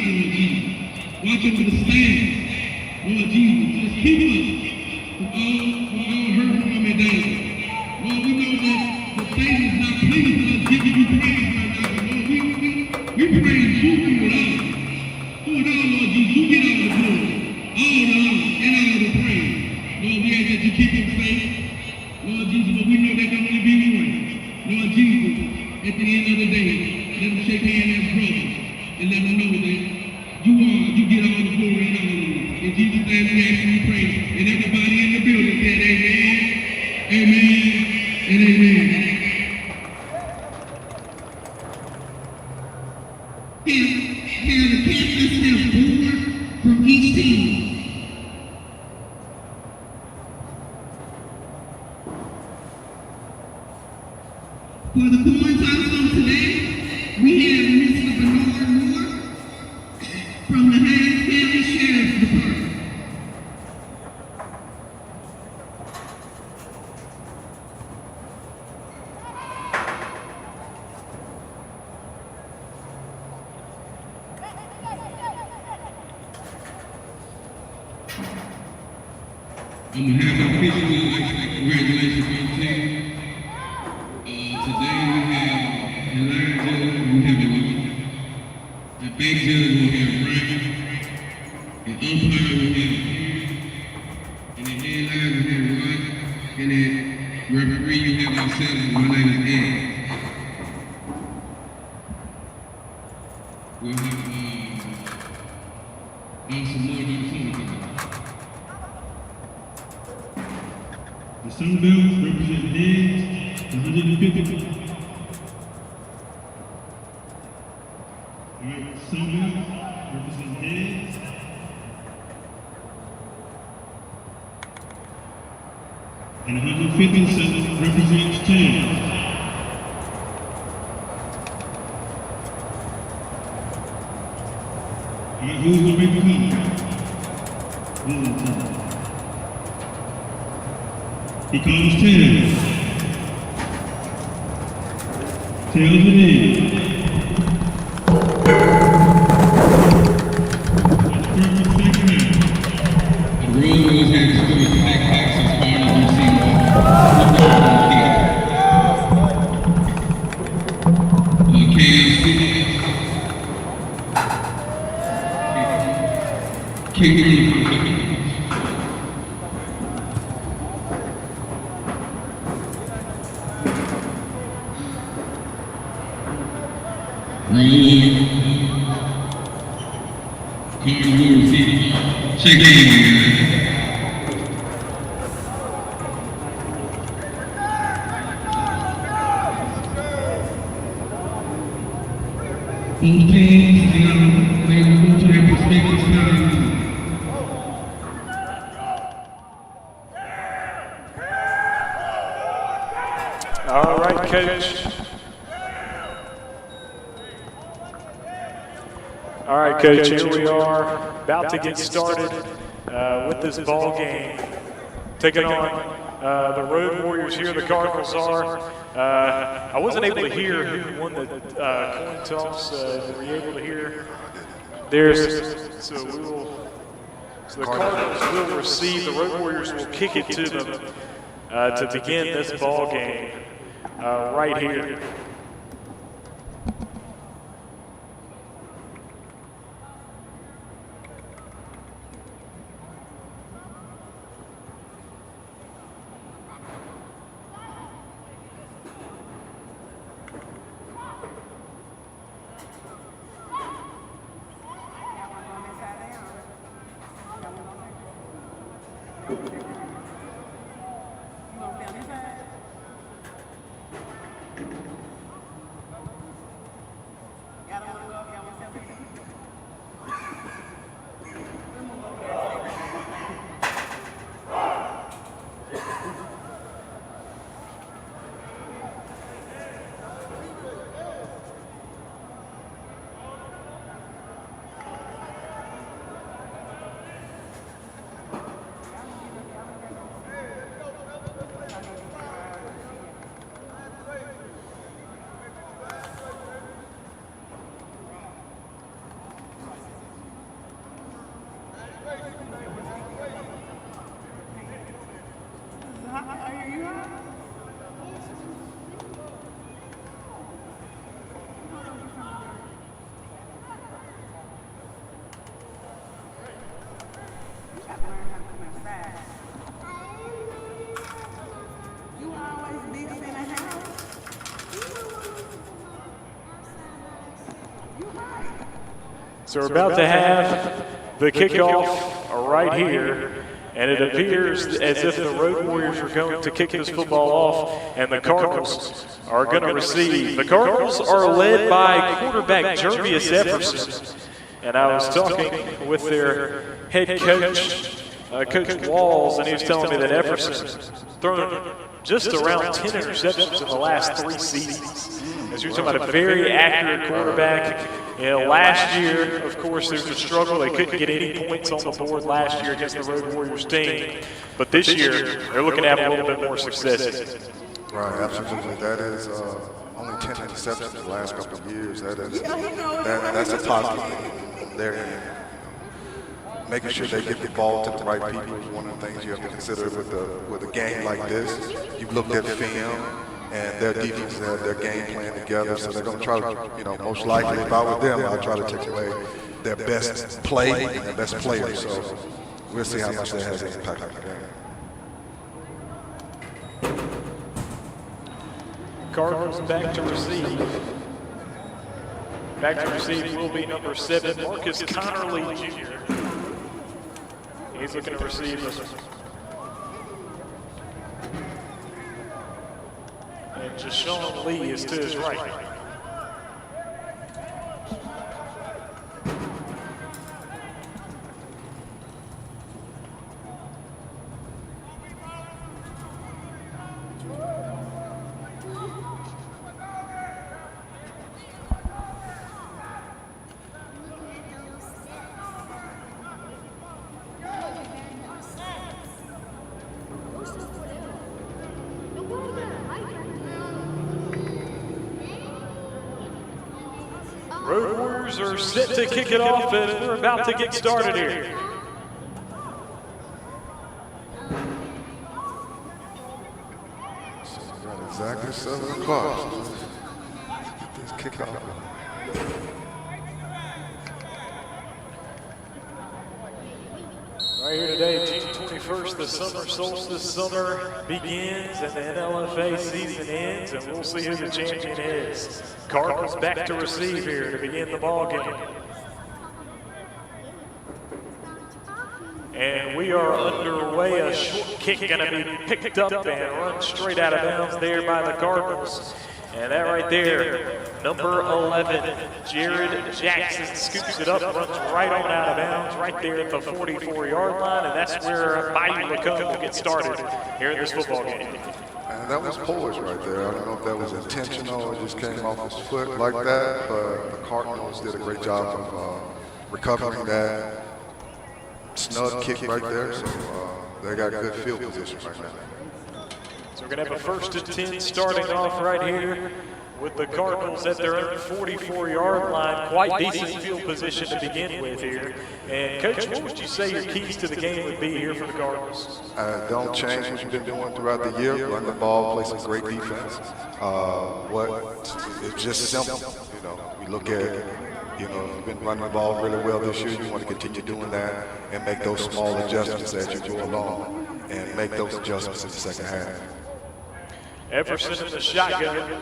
Lord Jesus. Watch over the stand, Lord Jesus. Just keep us from all hurt, harm, and danger. Lord, we know that Satan is not pleased with us giving you praise right now, but Lord, we praise you through it all. Through it all, Lord Jesus, you get all the glory, all the honor, and all the praise. Lord, we ask that you keep them safe. Lord Jesus, but we know there can only be one. Lord Jesus, at the end of the day, let them shake hands as brothers and let them know that you get all the glory and all the honor. In Jesus' name we ask and we pray. And everybody in the building said amen, amen, and amen. Have the captains have four from each team. For the coin toss on today, we have Mr. Bernard Moore from the Hines County Sheriff's Department. I'm going to have an official congratulations on the team. Today we have Elijah, we have Elijah. At bank judge we have Brian. And umpire we have Aaron. And at headline we have Roger. And at referee you have ourselves. My name is Ed. We'll have some more notifications. The Sun Bells represent heads, 150. All right, Sun Bells represent heads. And 157 represents tails. All right, who's gonna make the call? He calls tails. Tails it is. The Roadwarriors had to score the back pass as far as we see Shake hands. Both teams, they will go to their respective stadiums. All right, Coach. All right, Coach, here we are about to get started with this ball game. Taking on the Roadwarriors here, the Cardinals are. I wasn't able to hear who won the coin toss. Were you able to hear? So the Cardinals will receive, the Roadwarriors will kick it to them to begin this ball game right here. So we're about to have the kickoff right here, and it appears as if the Roadwarriors are going to kick this football off, and the Cardinals are going to receive. The Cardinals are led by quarterback Jervius Epperson, and I was talking with their head coach, Coach Walls, and he was telling me that Epperson's thrown just around 10 interceptions in the last 3 seasons. As you're talking about a very accurate quarterback. You know, last year, of course, there's a struggle. They couldn't get any points on the board last year against the Roadwarriors team. But this year, they're looking to have a little bit more success. Right, absolutely. That is only 10 interceptions in the last couple of years. That's a positive thing there. Making sure they get the ball to the right people is one of the things you have to consider with a game like this. You've looked at film, and their defense have their game plan together, so they're going to try to, most likely, if I were them, I'll try to take away their best play and their best players. So we'll see how much that has an impact on the game. Cardinals back to receive. Back to receive will be number 7, Marcus Connerly Jr. He's looking to receive this one. And Jashawn Lee is to his right. Roadwarriors are set to kick it off, and we're about to get started here. So we got exactly 7 o'clock. Get this kickoff. Right here today, June 21st, the summer solstice summer begins and the NLFA season ends, and we'll see who the champion is. Cardinals back to receive here to begin the ball game. And we are underway. A short kick going to be picked up and run straight out of bounds there by the Cardinals. And that right there, number 11, Jared Jackson scoops it up, runs right on out of bounds, right there at the 44-yard line, and that's where Bayou LaCombe will get started here in this football game. And that was poised right there. I don't know if that was intentional or just came off his foot like that, but the Cardinals did a great job of recovering that snug kick right there. So they got good field position right now. So we're going to have a 1st and 10 starting off right here with the Cardinals at their own 44-yard line. Quite decent field position to begin with here. And Coach, what would you say your keys to the game would be here for the Cardinals? Don't change what you've been doing throughout the year. Run the ball, play some great defense. It's just simple. We look at, you've been running the ball really well this year. You want to continue doing that and make those small adjustments as you go along and make those adjustments in the second half. Epperson in the shotgun.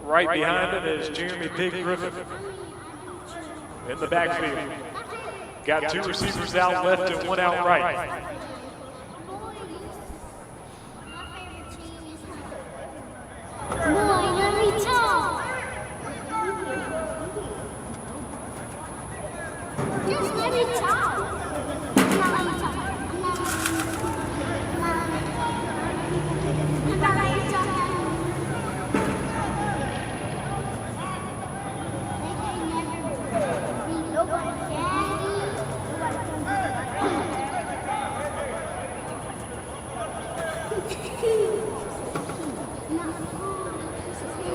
Right behind him is Jeremy Pig Griffin in the backfield. Got 2 receivers out left and 1 out right.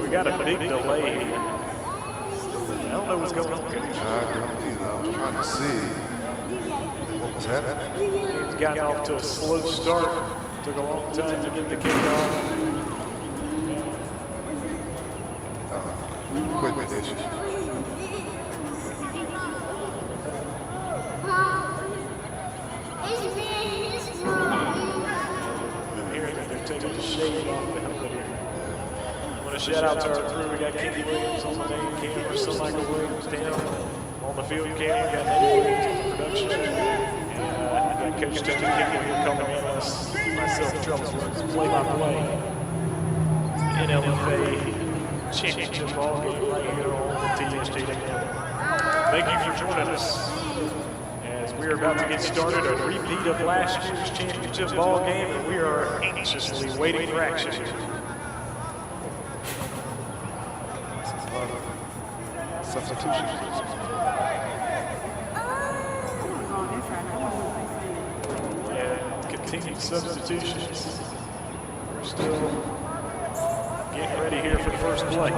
We got a big delay here. I don't know what's going on. I don't either. I was trying to see what was happening. He's gotten off to a slow start. Took a long time to get the kickoff. Equipment issues. It's me. shade off the helmet here. I want to shout out to our crew. We got Kenny Williams on the main camera, so Michael Williams down on the field camera. We got Eddie Williams in production. And got Coach Tony Kimball here coming in us, myself, Troubles Williams, play-by-play. NLFA championship ball game right here on the TSJW. Thank you for joining us as we are about to get started. A repeat of last year's championship ball game, and we are anxiously waiting for action here. Substitutions. Yeah, continued substitutions. We're still getting ready here for the first play.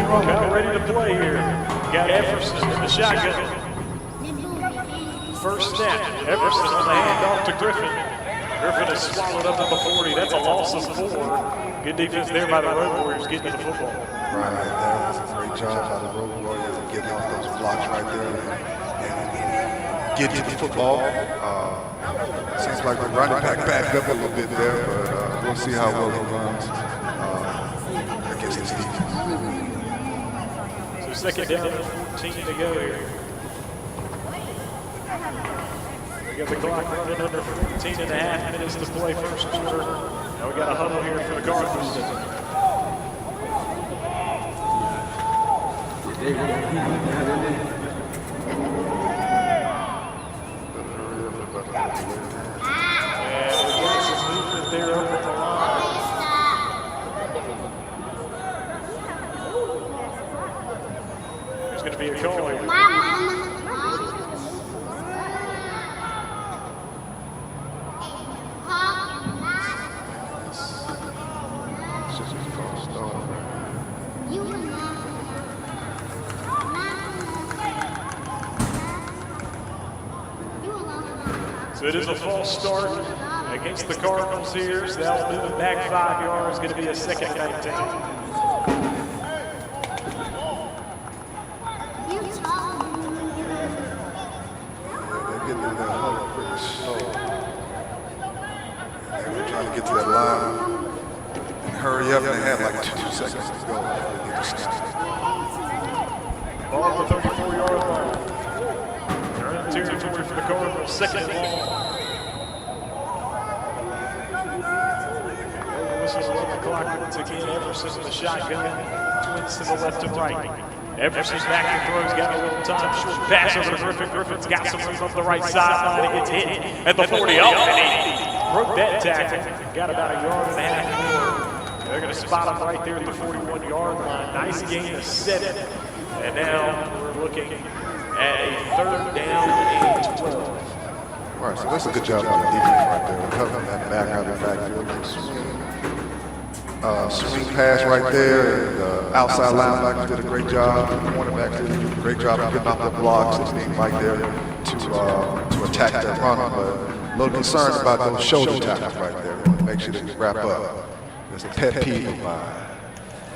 About ready to play here. Got Everson in the shotgun. First snap, Everson on the handoff to Griffin. Griffin is swallowed up at the 40. That's a loss of 4. Good defense there by the Roadwarriors getting to the football. Right, that was a great job by the Roadwarriors of getting off those blocks right there and getting to the football. Seems like the running back backed up a little bit there, but we'll see how well he runs against this defense. So second down and 14 to go here. We got the clock running under 14 and a half minutes to play first quarter. Now we got a huddle here for the Cardinals. And we got some movement there up at the line. There's going to be a call here. So it is a false start against the Cardinals here. So that'll move it back 5 yards. Going to be a second 19. They're getting in that huddle pretty slow. They were trying to get to that line and hurry up, and they had like 2 seconds to go. They need to snap. Ball at the 34-yard line. They're in territory for the Cardinals. Second and long. This is 11 o'clock once again. Everson in the shotgun. Twins to the left and right. Everson's back and throws. Got a little time. Short pass over to Griffin. Griffin's got some room up the right sideline. He gets hit at the 40. Oh, and he broke that tackle. Got about a yard and a half more. They're going to spot him right there at the 41-yard line. Nice gain of 7. And now we're looking at a third down and 12. All right, so that's a good job by the defense right there. Covering that back out of the backfield. Swing pass right there. And outside linebackers did a great job. The cornerbacks did a great job of getting off the blocks and being right there to attack that runner. But a little concerned about those shoulder tackles right there. Make sure they wrap up. That's a pet peeve of mine.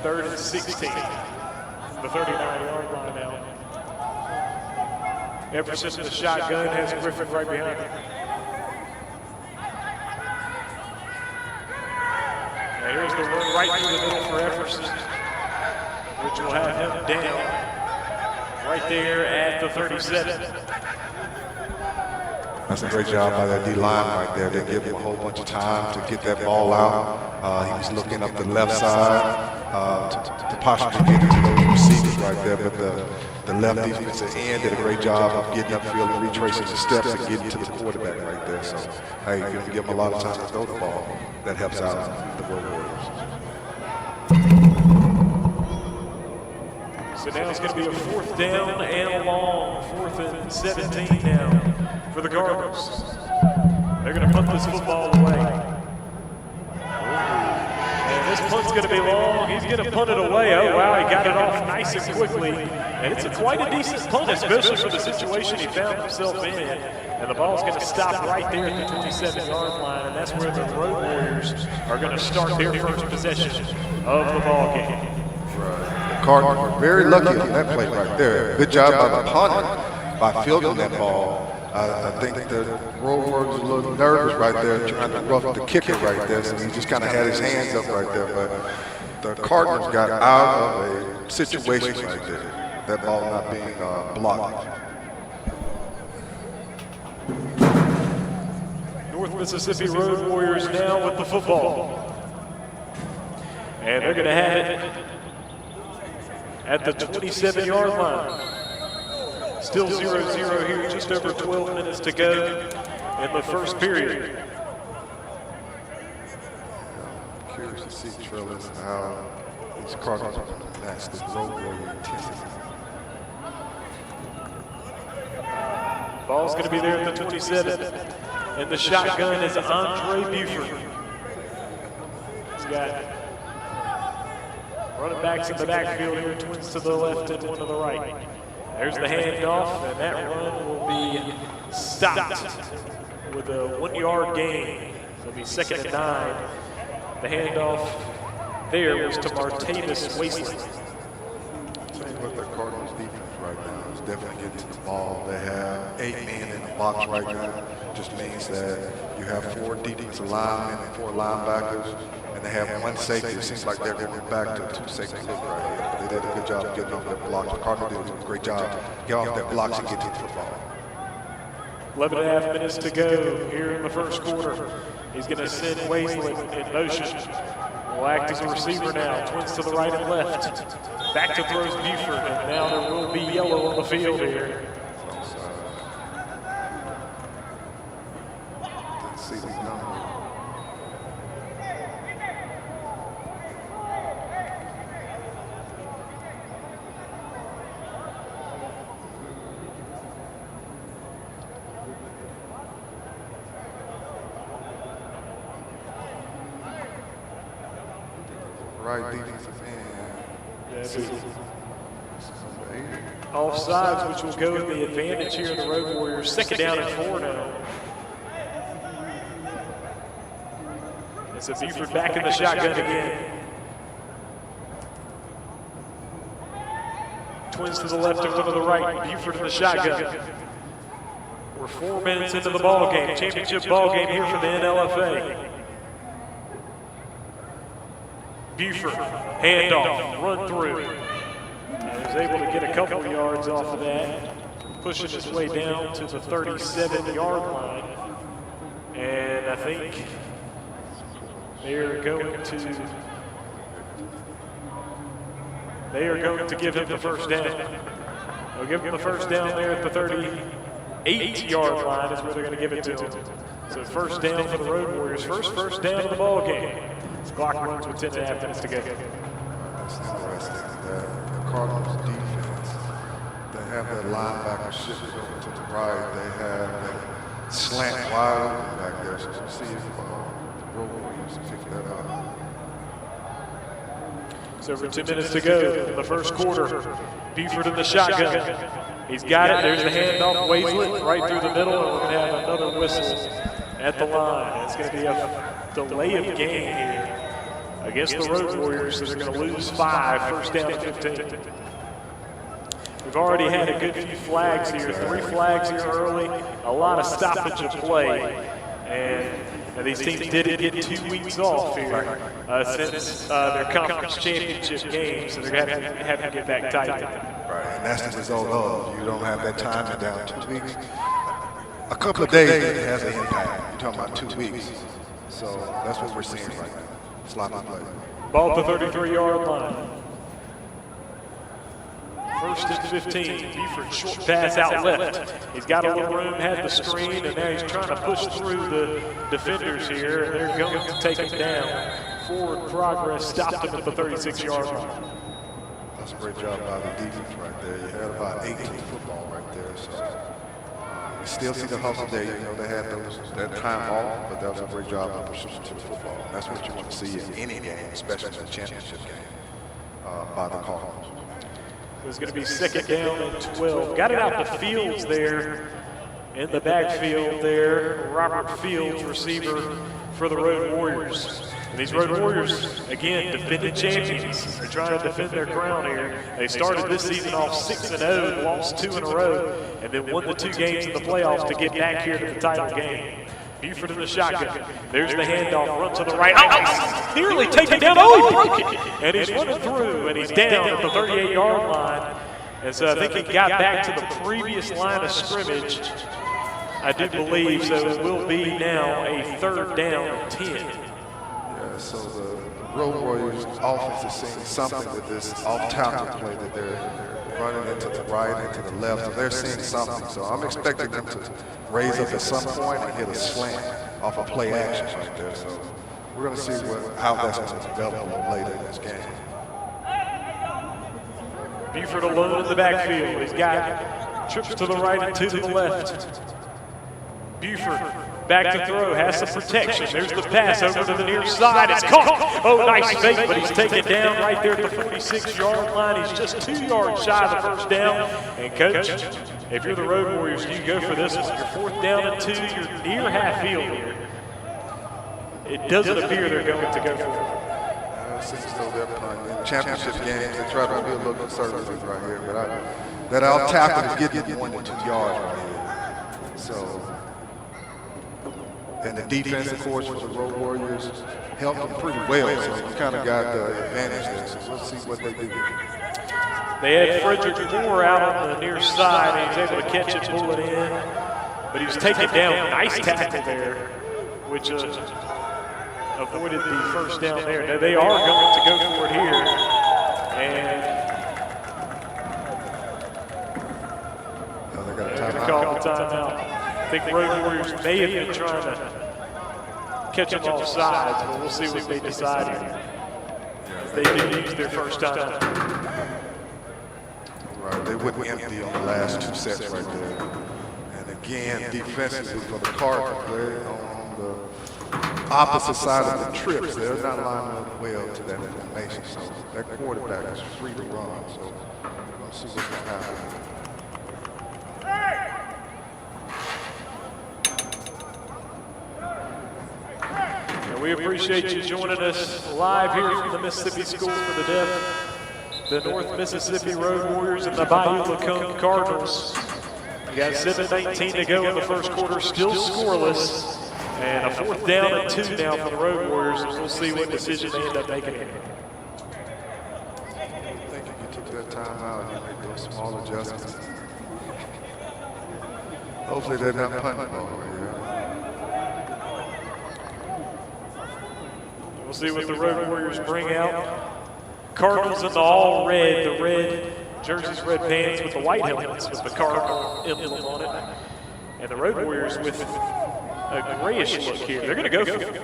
Third and 16. The 39-yard line now. Everson in the shotgun has Griffin right behind him. And here's the run right through the middle for Everson, which will have him down right there at the 37. That's a great job by that D-line right there. They give him a whole bunch of time to get that ball out. He was looking up the left side to possibly get into those receivers right there. But the left defensive end did a great job of getting upfield and retracing the steps and getting to the quarterback right there. So, hey, you can give him a lot of time to throw the ball. That helps out the Roadwarriors. So now it's going to be a fourth down and long. 4th and 17 now for the Cardinals. They're going to punt this football away. And this punt's going to be long. He's going to punt it away. Oh, wow, he got it off nice and quickly. And it's quite a decent punt, especially for the situation he found himself in. And the ball's going to stop right there at the 27-yard line, and that's where the Road Warriors are going to start their first possession of the ball game. Right. The Cardinals were very lucky on that play right there. Good job by the punter by fielding that ball. I think the Roadwarriors was a little nervous right there, trying to rough the kicker right there, so he just kind of had his hands up right there. But the Cardinals got out of a situation right there, that ball not being blocked. North Mississippi Road Warriors now with the football. And they're going to have it at the 27-yard line. Still 0-0 here, just over 12 minutes to go in the first period. I'm curious to see, Trellis, how these Cardinals are going to match this Road Warrior intensity. Ball's going to be there at the 27. And the shotgun is Andre Buford. He's got running backs in the backfield here, twins to the left and one to the right. There's the handoff, and that run will be stopped with a 1-yard gain. So it'll be 2nd and 9. The handoff there was to Martavis Wasteland. With the Cardinals defense right now is definitely getting to the ball. They have 8 men in the box right now. Just means that you have 4 defensive linemen and 4 linebackers, and they have 1 safety. It seems like they're going back to a 2 safety look right here. But they did a good job of getting off their blocks. The Cardinals did a great job getting off their blocks and get to the football. 11 and a half minutes to go here in the first quarter. He's going to send Wasteland in motion. Will act as a receiver now. Twins to the right and left. Back to throws Buford, and now there will be yellow on the field here. Didn't see the number. Right defensive end. Offsides, which will go in the advantage here of the Road Warriors. 2nd down and 4 now. It's a Buford back in the shotgun again. Twins to the left and one to the right. Buford in the shotgun. We're 4 minutes into the ball game. Championship ball game here for the NLFA. Buford, handoff, run through. And was able to get a couple of yards off of that, pushing his way down to the 37-yard line. And I think they are going to give him the first down. They'll give him the first down there at the 38-yard line is where they're going to give it to him. So first down for the Road Warriors. First down of the ball game. Clock runs with 10 and a half minutes to go. That's interesting. The Cardinals defense, they have that linebacker shifted over to the right. They have that slant wide open back there. So we'll see if the Road Warriors pick that up. So over 2 minutes to go in the first quarter. Buford in the shotgun. He's got it. There's the handoff. Wasteland right through the middle. And we're going to have another whistle at the line. It's going to be a delay of game here against the Road Warriors, so they're going to lose 5, first down and 15. We've already had a good few flags here, 3 flags here early, a lot of stoppage of play, and these teams didn't get 2 weeks off here since their conference championship game, so they're going to have to get back tight. Right, and that's the result of you don't have that time down 2 weeks. A couple of days it has an impact. You're talking about 2 weeks. So that's what we're seeing right now. Sloppy play. Ball at the 33-yard line. First and 15. Buford short pass out left. He's got a little room, had the screen, and now he's trying to push through the defenders here. And they're going to take him down. Forward progress stopped him at the 36-yard line. That's a great job by the defense right there. You had about 18 football right there. So You still see the hustle there. You know, they had that time off, but that was a great job of pursuing to the football. And that's what you want to see in any game, especially in a championship game, by the Cardinals. It was going to be 2nd down and 12. Got it out to Fields there in the backfield there. Robert Fields, receiver for the Road Warriors. And these Road Warriors, again, defending champions. They're trying to defend their crown here. They started this season off 6-0, lost 2 in a row, and then won the 2 games in the playoffs to get back here to the title game. Buford in the shotgun. There's the handoff, run to the right. Oh, nearly taken down. Oh, he broke it. And he's running through, and he's down at the 38-yard line. And so I think he got back to the previous line of scrimmage, I do believe. So it will be now a 3rd down and 10. So the Road Warriors offense is seeing something with this off-tackle play that they're running into the right, into the left. So they're seeing something. So I'm expecting them to raise up at some point and hit a slant off a play action right there. So we're going to see how that's going to develop a little later in this game. Buford alone in the backfield. He's got trips to the right and 2 to the left. Buford back to throw, has some protection. There's the pass over to the near side. It's caught. Oh, nice fake, but he's taken down right there at the 46-yard line. He's just 2 yards shy of the 1st down. And, Coach, if you're the Road Warriors, you go for this one. You're 4th down and 2. You're near half field here. It doesn't appear they're going to go for it. Seems as though they're punting. In championship games, they try to be a little conservative right here. But that out tackle is getting you 1 to 2 yards right here. So. And the defense, of course, for the Road Warriors helped them pretty well. So you kind of got the advantage there. So we'll see what they do. They had Frederick Moore out on the near side. And he was able to catch it, pull it in. But he was taken down. Nice tackle there, which avoided the 1st down there. Now they are going to go for it here. And they got a they're going to call the timeout. I think the Road Warriors may have been trying to catch them off sides, but we'll see what they decide here. They did use their 1st time. Right, they went empty on the last 2 sets right there. And again, defensively for the Cardinals, they're on the opposite side of the trips. They're not lining up well to that formation. So that quarterback is free to run. So we'll see what's going to happen. We appreciate you joining us live here from the Mississippi School for the Deaf, the North Mississippi Road Warriors and the Bayou LaCombe Cardinals. We got 7:19 to go in the 1st quarter, still scoreless, and a 4th down and 2 now for the Road Warriors, and we'll see what decision they end up making here. I think if you took that time out, you make those small adjustments. Hopefully they're not punting the ball right here. We'll see what the Road Warriors bring out. Cardinals in the all red, the red jerseys, red pants with the white helmets with the Cardinal emblem on it. And the Road Warriors with a grayish look here. They're going to go for it.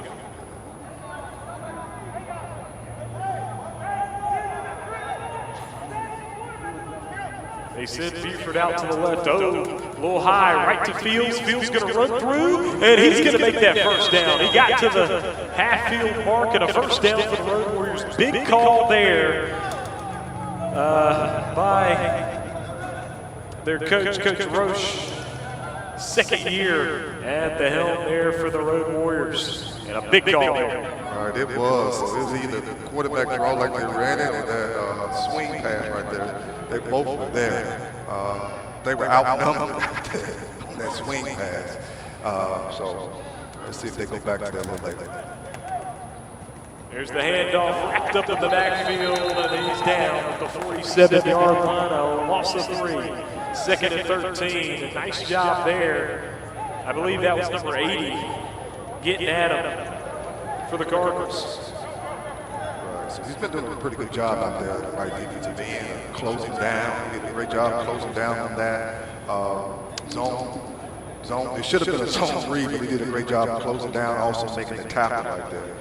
They send Buford out to the left. Oh, a little high, right to Fields. Fields going to run through, and he's going to make that 1st down. He got to the half-field mark and a 1st down for the Road Warriors. Big call there by their coach, Coach Roche. 2nd year at the helm there for the Road Warriors. And a big call there. All right, it was. So it was either the quarterback draw like they ran it or that swing pass right there. They both were there. They were outnumbered on that swing pass. So let's see if they go back to that a little later. There's the handoff wrapped up in the backfield, and he's down at the 47-yard line, a loss of 3. 2nd and 13. A nice job there. I believe that was number 80 getting at him for the Cardinals. So he's been doing a pretty good job out there at the right defensive end, closing down. He did a great job closing down on that zone. It should have been a zone read, but he did a great job closing down, also making the tackle right there.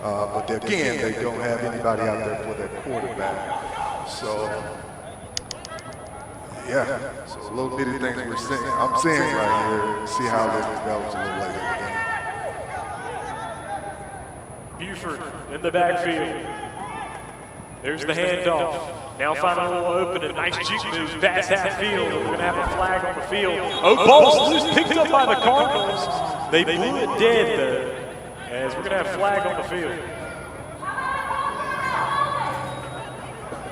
But again, they don't have anybody out there for their quarterback. So Yeah, so little bitty things I'm seeing right here. See how this develops a little later in the game. Buford in the backfield. There's the handoff. Now finding a little opening. Nice juke move past half field. We're going to have a flag on the field. Oh, ball's loose, picked up by the Cardinals. They blew it dead, though, as we're going to have a flag on the field.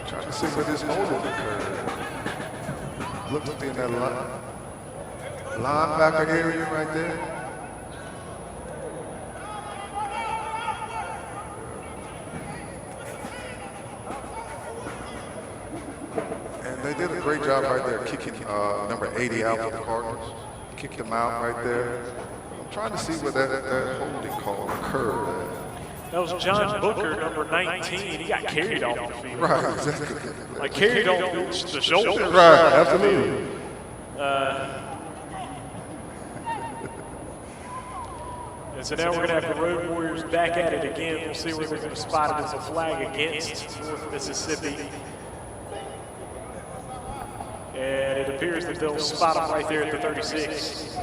Trying to see where this holding occurred. Looks to be in that linebacker area right there. They did a great job right there kicking number 80 out for the Cardinals. Kicked him out right there. I'm trying to see where that holding call occurred. That was John Booker, number 19. He got carried off the field. Right, exactly. Like carried off the shoulder. Right, absolutely. And so now we're going to have the Road Warriors back at it again. We'll see where they're going to spot it as a flag against North Mississippi. And it appears that they'll spot him right there at the 36.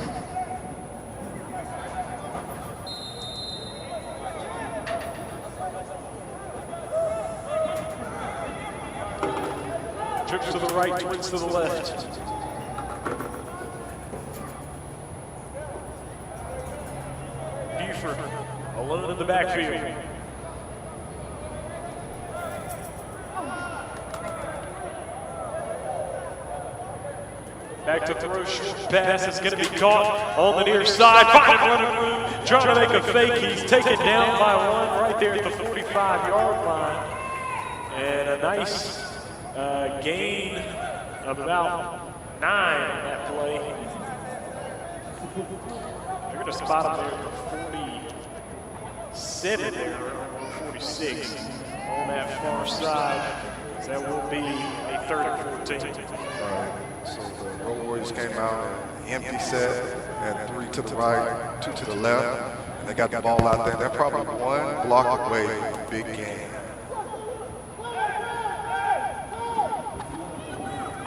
Trips to the right, twins to the left. Buford alone in the backfield. Back to throw, short pass. It's going to be caught on the near side. Finding running room, trying to make a fake. He's taken down by one right there at the 45-yard line. And a nice gain of about 9 on that play. They're going to spot him there at the 47 there, or 46 on that far side. So that will be a 3rd and 14. So the Roadwarriors came out and empty set, had 3 to the right, 2 to the left, and they got the ball out there. They're probably 1 block away from a big game.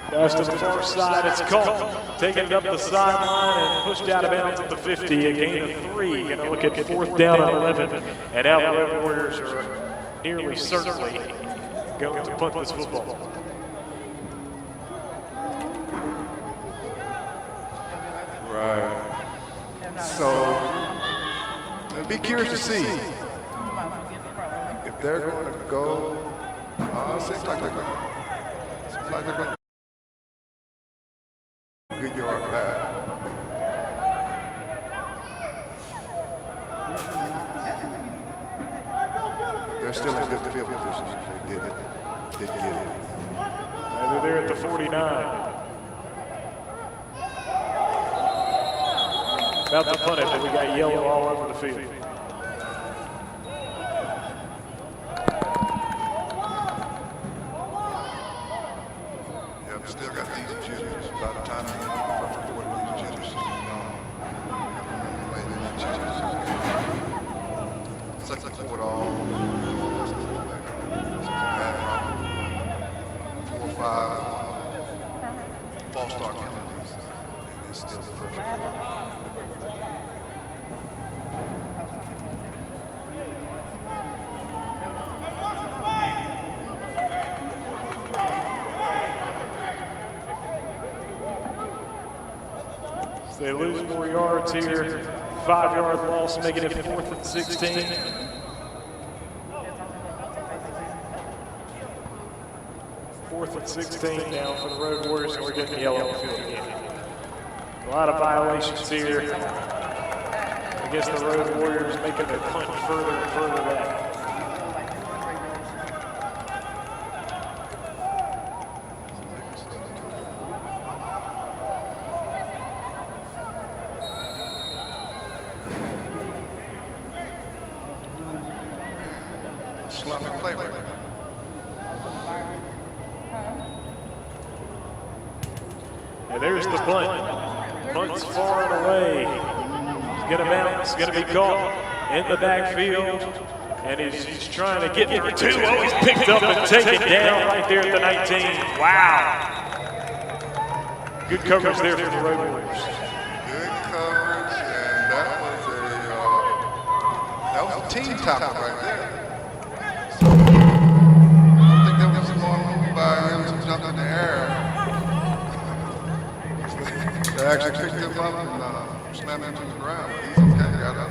Pass to the far side, it's caught. Taking it up the sideline and pushed out of bounds at the 50, a gain of 3. Going to look at 4th down and 11. And now the Road Warriors are nearly certainly going to punt this football. Right. So, I'd be curious to see if they're going to go. Seems like they're going to good yard back. They're still in good field position if they did get it. And they're there at the 49. About to punt it, but we got yellow all over the field. Yep, still got these jitters. By the time they record these jitters, second quarter all. 4 or 5 false start penalties. It's still the first quarter. They lose more yards here. 5-yard loss, making it 4th and 16. Fourth and 16 now for the Road Warriors, and we're getting yellow on the field again. A lot of violations here. I guess the Road Warriors making their punt further and further back. Sloppy play right there. And there's the punt. Punt's far and away. He's going to bounce, going to be caught in the backfield. And he's trying to get there too. Oh, he's picked up and taken down right there at the 19. Wow. Good coverage there for the Roadwarriors. Good coverage, and that was a team tackle right there. So, I think that was a long move by him to jump in the air. They actually picked him up and slammed him to the ground. But he's okay, got up.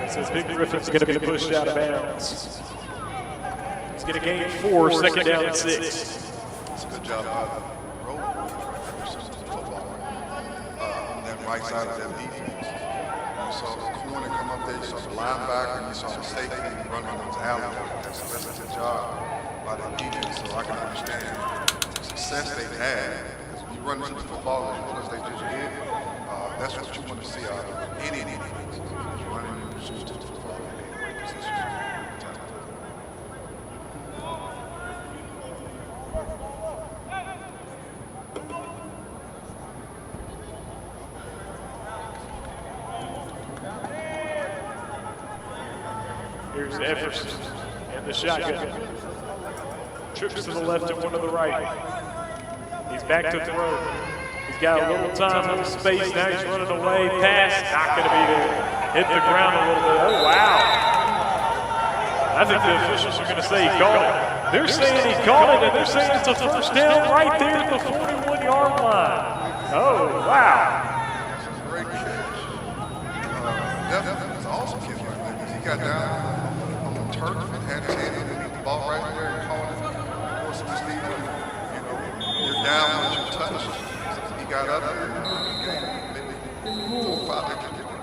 Says Big Griffin's going to be pushed out of bounds. He's going to gain 4, second down and 6. That's a good job by the Roadwarriors for football. On that right side of that defense. You saw the corner come up there, you saw the linebacker, and you saw the safety running those alleys. That's a good job by the defense, so I can understand the success they've had. Because when you run into the football as well as they just did, that's what you want to see out of any defense. Running in pursuit to the football in great position. Here's Everson in the shotgun. Trips to the left and one to the right. He's back to throw. He's got a little time, a little space. Now he's running away. Pass, not going to be there. Hit the ground a little bit. Oh, wow. I think the officials are going to say he caught it. They're saying he caught it, and they're saying it's a first down right there at the 41-yard line. Oh, wow. That's a great catch. Definitely was an awesome catch right there because he got down on the turf and had his hand underneath the ball right there and caught it. Of course, it was Steve, you're down once you touch. He got up there and gained maybe 4 or 5 extra yards.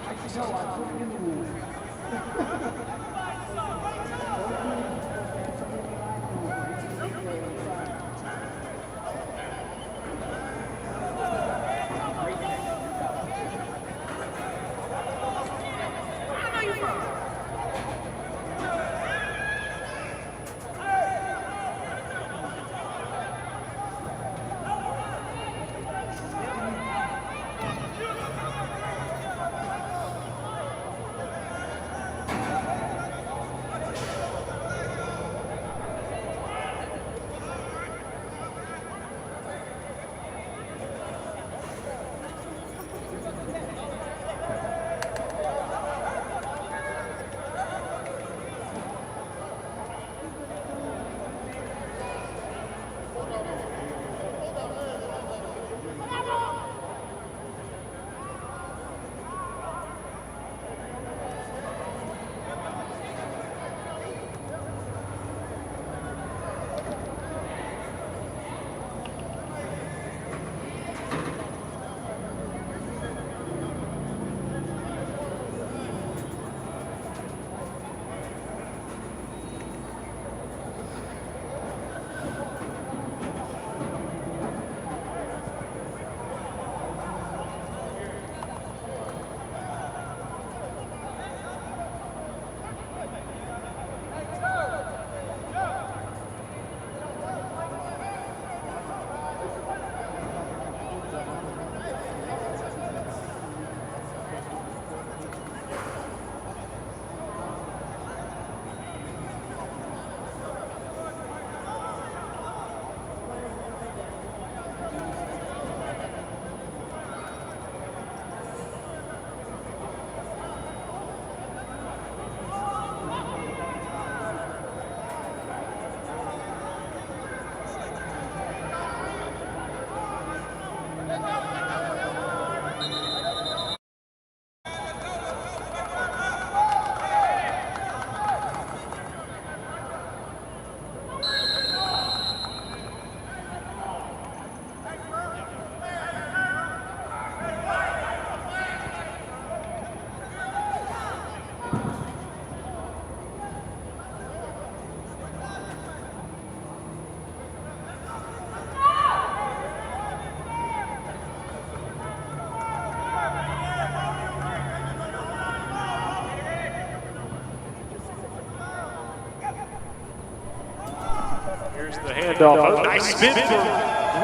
Here's the handoff. Oh, nice spin for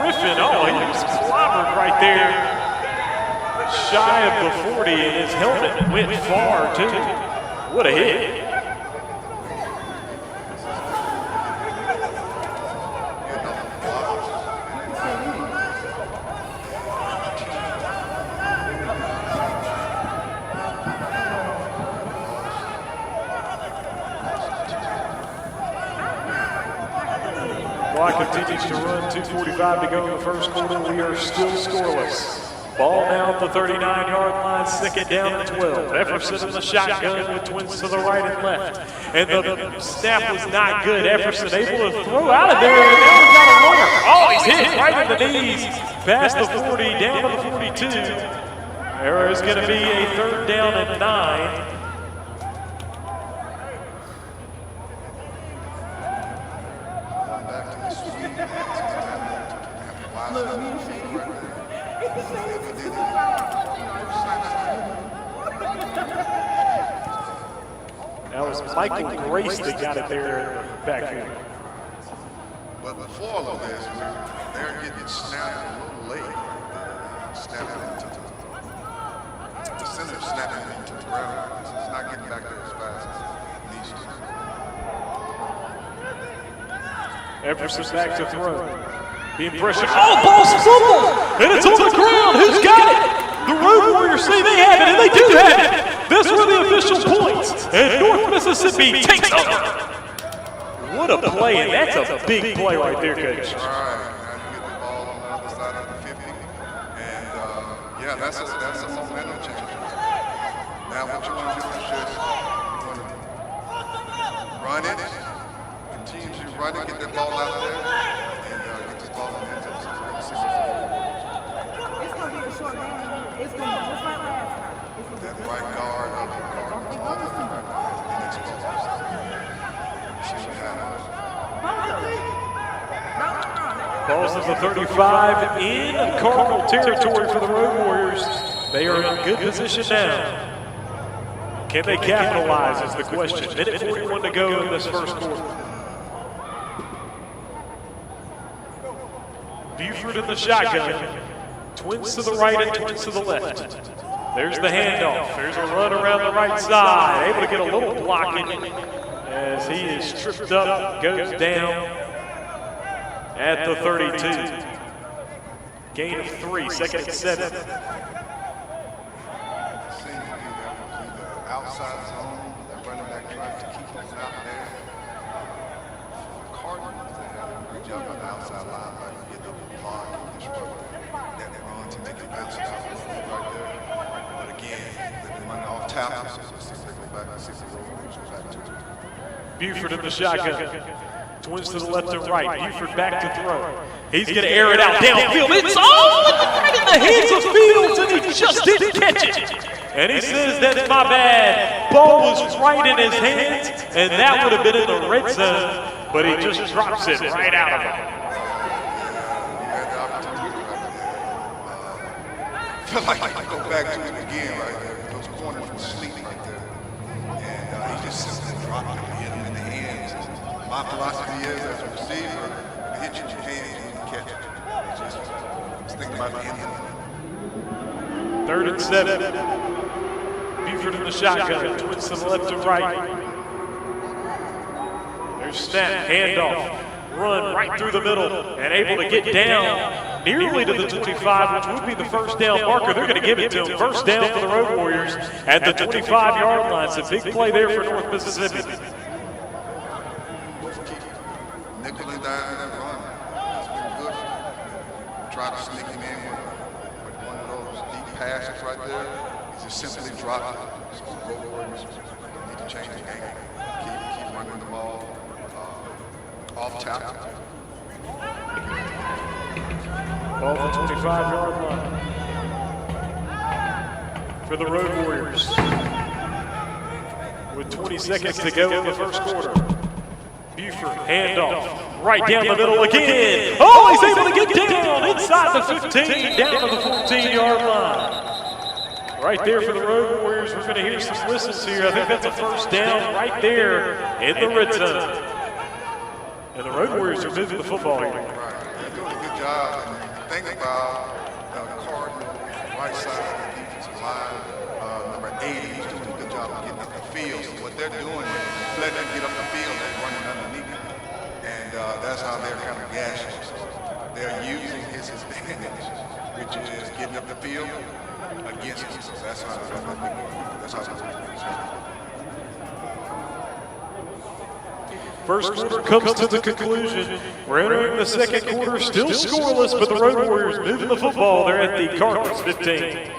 Griffin. Oh, he was clobbered right there. Shy of the 40, and his helmet went far, too. What a hit. Clock continues to run, 2:45 to go in the first quarter. We are still scoreless. Ball now at the 39-yard line, second down and 12. Efferson in the shotgun with twins to the right and left. And the snap was not good. Efferson able to throw out of there, and now we've got a runner. Oh, he's hit right in the knees, past the 40, down to the 42. There is going to be a third down and 9. That was Michael Grace that got it there back here. But before all of this, they're getting snapped a little late. Snapping into the center, snapping into the ground. It's not getting back there as fast as it needs to. Efferson back to throw. Being pressured. Oh, ball's fumbled! And it's on the ground. Who's got it? The Road Warriors say they have it, and they do have it. That's where the official points. And North Mississippi takes over. What a play, and that's a big play right there, Coach. All right, now you get the ball on the other side of the 50. And, yeah, that's a momentum change. Now what you want to do is just run it, continue to run it, get that ball out there, and get this ball in the end zone. It's going to be a short game. It's going to be just like last time. That right guard of the Cardinals, all the way right now, has been exposed. She should have Balls of the 35 in Cardinal territory for the Road Warriors. They are in good position now. Can they capitalize is the question. Minute 41 to go in this first quarter. Buford in the shotgun. Twins to the right and twins to the left. There's the handoff. There's a run around the right side. Able to get a little blocking as he is tripped up, goes down at the 32. Gain of 3, second and 7. seemed to be that was either outside zone, that running back tried to keep us out there. The Cardinals, they had a great job on the outside line, like get the block and disrupt that run to take advantage of that right there. But again, they've been running off tackles, so let's see if they go back and see if they go back to it. Buford in the shotgun. Twins to the left and right. Buford back to throw. He's going to air it out downfield. It's all right in the hands of Fields, and he just didn't catch it. And he says, that's my bad. Ball was right in his hands, and that would have been in the red zone, but he just drops it right out of it. You had the opportunity right there. Feel like I go back to it again right there. Those corners were sleep right there. And he just simply dropped it and hit him in the hands. My philosophy is, as a receiver, you hit you in your hands, you can catch it. Just think about the end of it. 3rd and 7. Buford in the shotgun. Twins to the left and right. There's snap, handoff, run right through the middle, and able to get down nearly to the 25, which would be the first down marker. They're going to give it to him. First down for the Road Warriors at the 25-yard line. It's a big play there for North Mississippi. Nickel and dime that run. It's been good. Try to sneak him in with one of those deep passes right there. He just simply dropped it. So the Road Warriors need to change the game. Keep running the ball off tackle. Ball for 25-yard line for the Road Warriors. With 20 seconds to go in the first quarter. Buford, handoff, right down the middle again. Oh, he's able to get down inside the 15, down to the 14-yard line. Right there for the Road Warriors. We're going to hear some listens here. I think that's a first down right there in the red zone. And the Road Warriors are moving the football here. Right. They're doing a good job. And think about the Cardinal right side of the defensive line. Number 80, he's doing a good job of getting up the field. So what they're doing is letting them get up the field and running underneath it. And that's how they're kind of gashing. So they're using his advantage, which is getting up the field against him. So that's how they're First quarter comes to the conclusion. We're entering the second quarter, still scoreless, but the Road Warriors moving the football. They're at the Cardinals 15.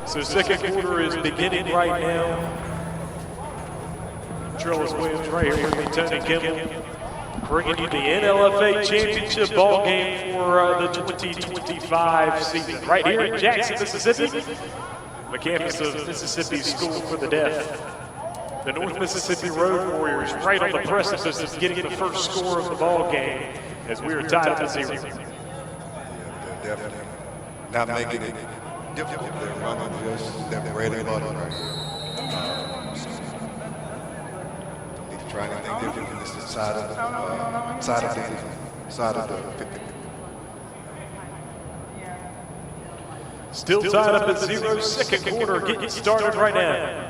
So second quarter is beginning right now. Trellis Williams right here with me, Tony Kimball, bringing you the NLFA Championship ball game for the 2025 season. Right here in Jackson, Mississippi, the campus of Mississippi School for the Deaf. The North Mississippi Road Warriors right on the precipice of getting the first score of the ball game as we are tied up at 0. they're definitely not making it difficult. They're running just their bread and butter right here. Don't need to try anything different. This is side of the 50. Still tied up at 0, second quarter getting started right now.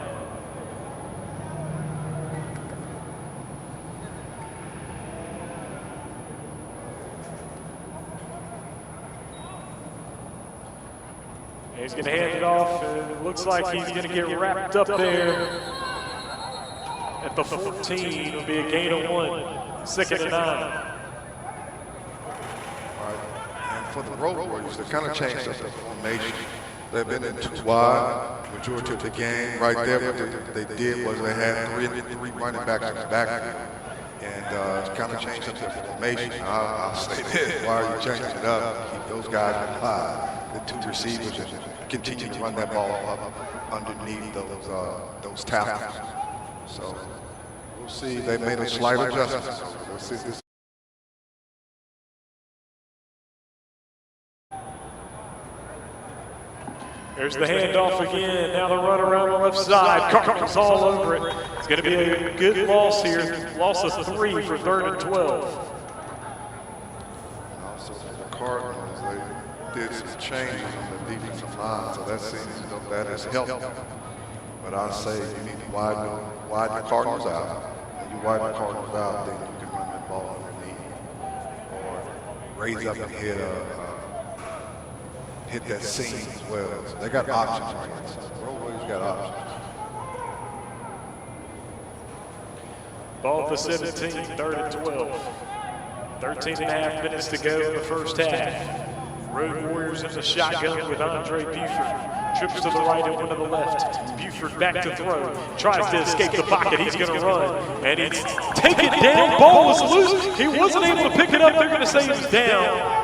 He's going to hand it off, and it looks like he's going to get wrapped up there at the 14. It'll be a gain of 1, second and 9. All right. And for the Road Warriors, they kind of changed up the formation. They've been in 2 wide majority of the game. Right there, what they did was they had three running backs in the backfield. And kind of changed up their formation. I'll say this, why are you changing it up? Keep those guys alive. The 2 receivers and continue to run that ball up underneath those tackles. So we'll see. They made a slight adjustment. So we'll see this. There's the handoff again. Now the run around the left side. Cardinals all over it. It's going to be a good loss here. Loss of 3 for 3rd and 12. Also for the Cardinals, they did some changes on the defensive line, so that seems as though that has helped. But I say you need to widen the Cardinals out. When you widen the Cardinals out, then you can run the ball underneath or raise up and hit that seam as well. So they got options right now. So Roadwarriors got options. Ball at the 17, 3rd and 12. 13 and a half minutes to go in the first half. Road Warriors in the shotgun with Andre Buford. Trips to the right and 1 to the left. Buford back to throw. Tries to escape the pocket. He's going to run. And he's taken down. Ball was loose. He wasn't able to pick it up. They're going to say he's down.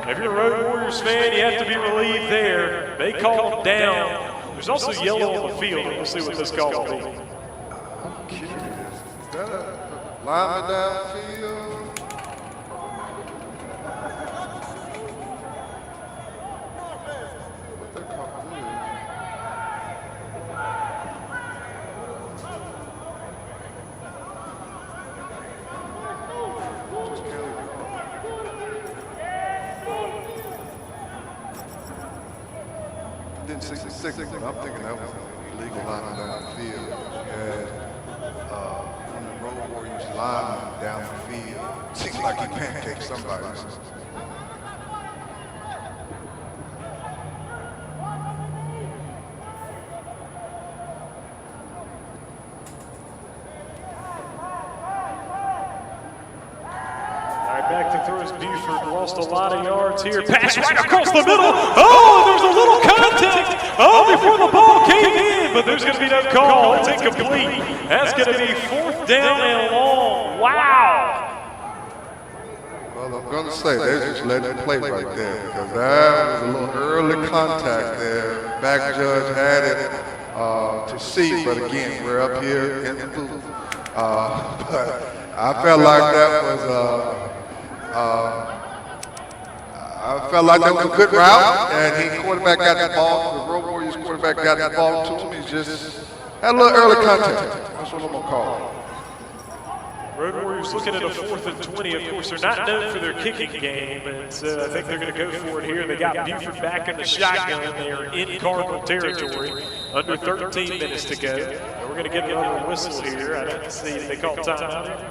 If you're a Road Warriors fan, you have to be relieved there. They called him down. There's also yellow on the field. We'll see what this call will be. I'm curious. Is that a lineman downfield? Didn't see the signal, but I'm thinking that was an illegal lineman down the field. You had one of the Road Warriors linemen down the field. Seems like he pancaked somebody. Back to throws Buford. Lost a lot of yards here. Pass right across the middle. Oh, there's a little contact. Oh, before the ball came in, but there's going to be no call. It's incomplete. That's going to be 4th down and long. Wow. Well, I'm going to say they just let it play right there because that was a little early contact there. Back judge had it to see, but again, we're up here in the booth. But I felt like that was a good route, and the quarterback got the ball. The Roadwarriors quarterback got the ball to him. He just had a little early contact. That's what I'm going to call it. Roadwarriors looking at a 4th and 20. Of course, they're not known for their kicking game, but I think they're going to go for it here. They got Buford back in the shotgun. They are in Cardinal territory. Under 13 minutes to go. We're going to get another whistle here. I didn't see they called timeout here.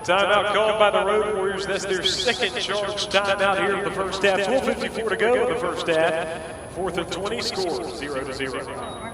Timeout called by the Roadwarriors. That's their second charge timeout here in the first half. 12:54 to go in the first half. 4th and 20, score 0-0.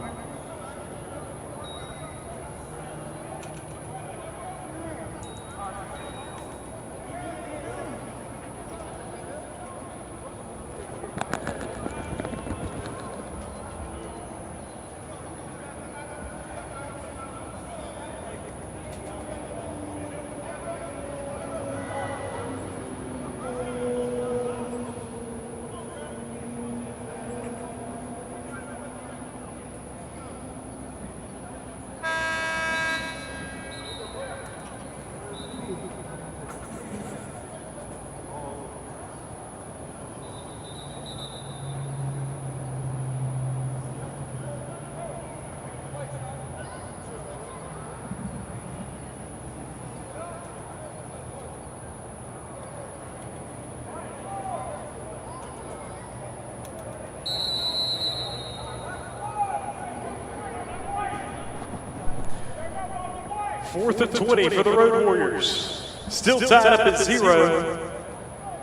Fourth and 20 for the Roadwarriors. Still tied up at 0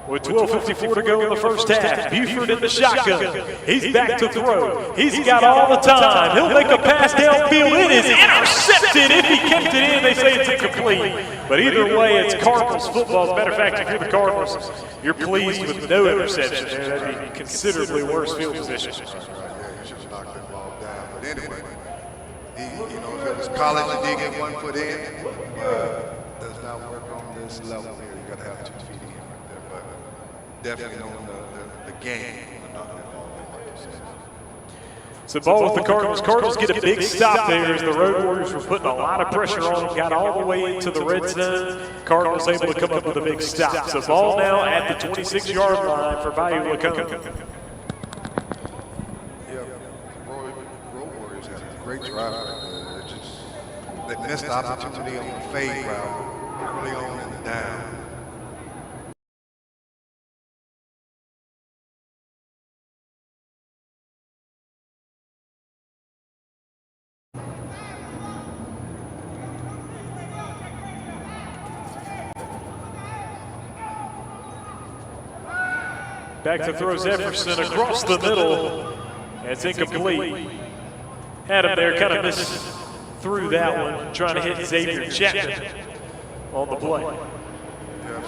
with 12:54 to go in the first half. Buford in the shotgun. He's back to throw. He's got all the time. He'll make a pass downfield. It is intercepted. If he kept it in, they say it's incomplete. But either way, it's Cardinals football. As a matter of fact, if you're the Cardinals, you're pleased with no interception there. That'd be considerably worse field position. Yeah, he should have knocked that ball down. But anyway, if it was college, he did get 1 foot in, but does not work on this level here. You got to have 2 feet in right there, but definitely on the game. Knock that ball down, like you said. So ball with the Cardinals. Cardinals get a big stop there as the Roadwarriors were putting a lot of pressure on them, got all the way into the red zone. Cardinals able to come up with a big stop. So ball now at the 26-yard line for Bayou LaCombe. Roadwarriors had a great drive right there. They missed the opportunity on the fade route early on in the down. Back to throw Jefferson across the middle. It's incomplete. Had him there, kind of missed through that one, trying to hit Xavier Chapman on the play. Yeah,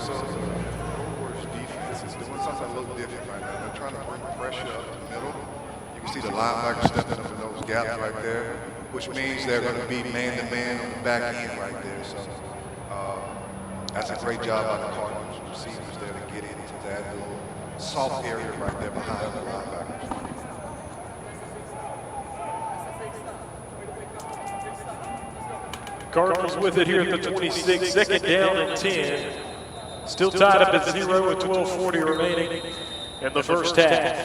so the Roadwarriors defense is doing something a little different right now. They're trying to bring pressure up the middle. You can see the linebacker stepping up in those gaps right there, which means they're going to be man-to-man on the back end right there. So that's a great job by the Cardinals receivers there to get into that little soft area right there behind the linebackers. Cardinals with it here at the 26, second down and 10. Still tied up at 0 with 12:40 remaining in the first half.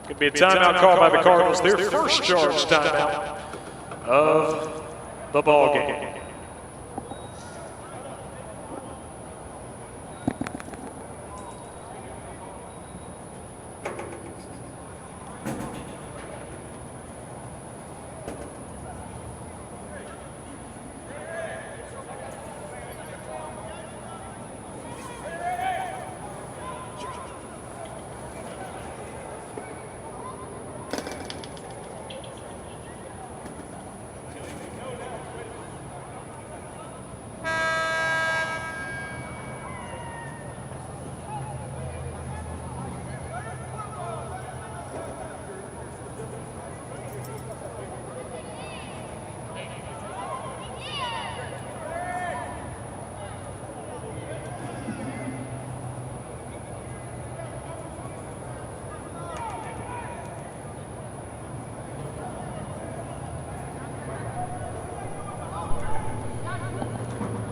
Could be a timeout call by the Cardinals, their first charge timeout of the ball game.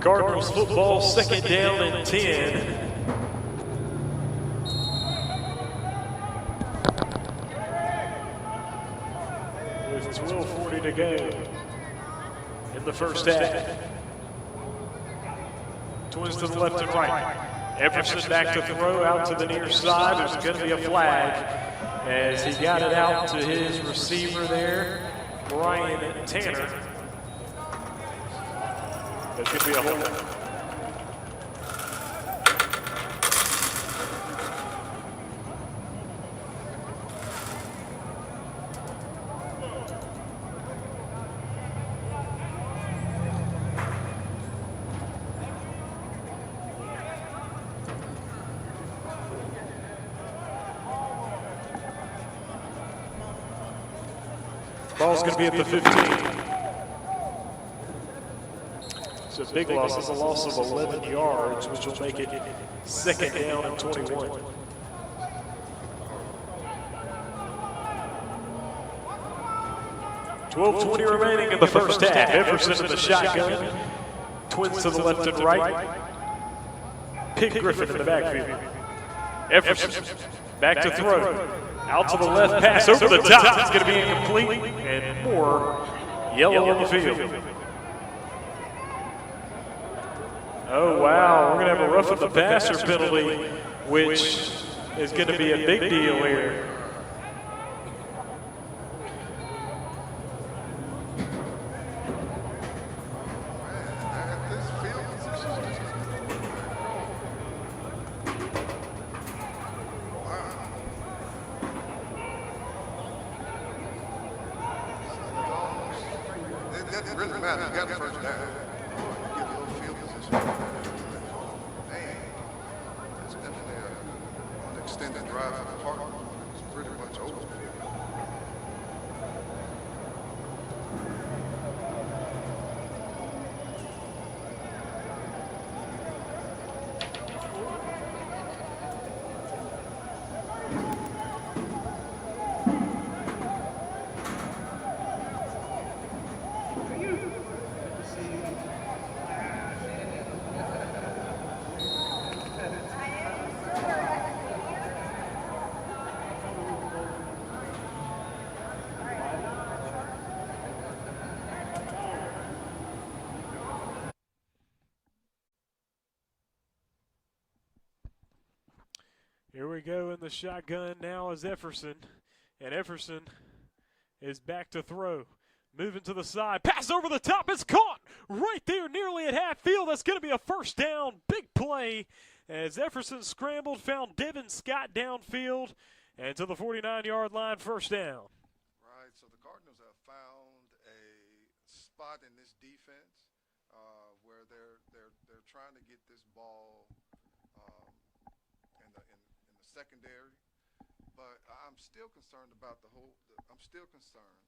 Cardinals football, second down and 10. With 12:40 to go in the first half. Twins to the left and right. Everson back to throw out to the near side. There's going to be a flag as he got it out to his receiver there, Brian Tanner. That could be a hold. Ball's going to be at the 15. It's a big loss. It's a loss of 11 yards, which will make it second down and 21. .12:20 remaining in the first half. Everson in the shotgun. Twins to the left and right. Pick Griffin in the backfield. Everson back to throw. Out to the left, pass over the top. It's going to be incomplete and more yellow on the field. Oh, wow. We're going to have a roughing the passer penalty, which is going to be a big deal here. Here we go in the shotgun now is Efferson, and Efferson is back to throw. Moving to the side, pass over the top, it's caught right there nearly at half field. That's going to be a first down, big play as Efferson scrambled, found Devin Scott downfield, and to the 49-yard line, first down. Right, so the Cardinals have found a spot in this defense where they're trying to get this ball in the secondary, but I'm still concerned about I'm still concerned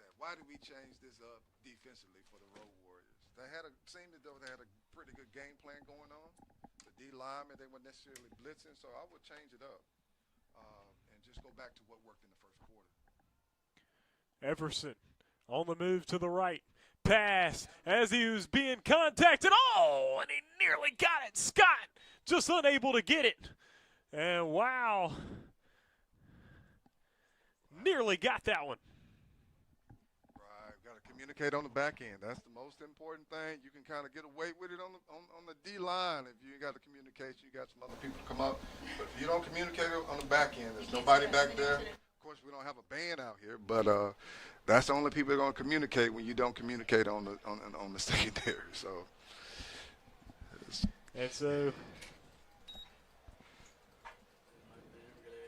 that why did we change this up defensively for the Road Warriors? They seemed as though they had a pretty good game plan going on. The D linemen, they weren't necessarily blitzing, so I would change it up and just go back to what worked in the first quarter. Efferson on the move to the right. Pass as he was being contacted. Oh, and he nearly got it. Scott just unable to get it. And wow, nearly got that one. Right, got to communicate on the back end. That's the most important thing. You can kind of get away with it on the D line if you got the communication. You got some other people to come up, but if you don't communicate on the back end, there's nobody back there. Of course, we don't have a band out here, but that's the only people that are going to communicate when you don't communicate on the secondary. So, and so.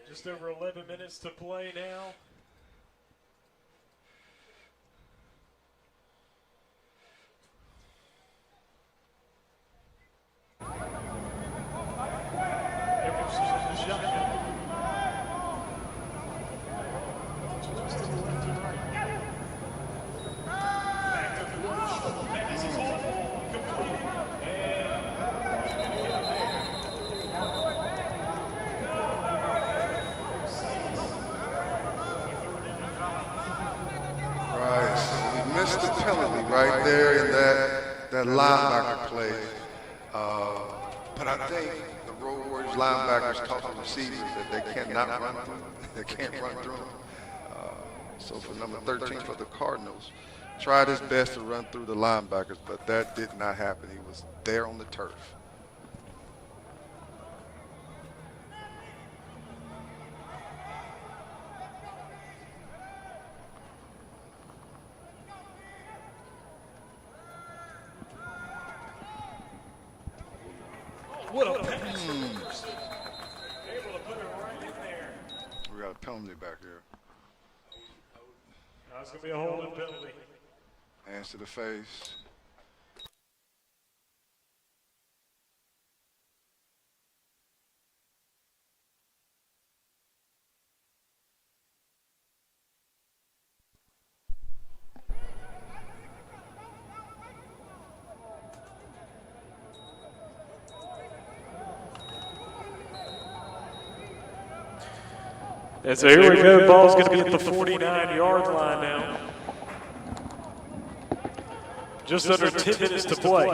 Just over 11 minutes to play now. linebacker play. But I think the Road Warriors linebackers taught the receivers that they cannot run through. They can't run through them. So for number 13 for the Cardinals, tried his best to run through the linebackers, but that did not happen. He was there on the turf. What a pass. Able to put it right in there. We got a penalty back here. That's going to be a holding penalty. Hands to the face. And so here we go. Ball's going to be at the 49-yard line now. Just under 10 minutes to play.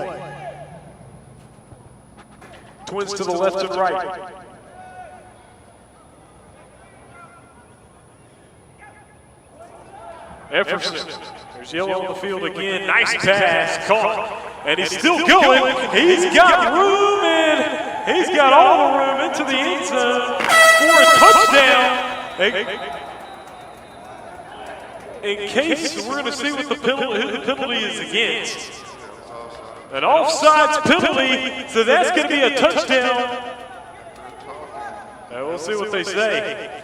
Twins to the left and right. Efferson. There's yellow on the field again. Nice pass. Caught. And he's still going. He's got room in. He's got all the room into the end zone for a touchdown. In case we're going to see what the penalty is against. An offsides penalty, so that's going to be a touchdown. And we'll see what they say.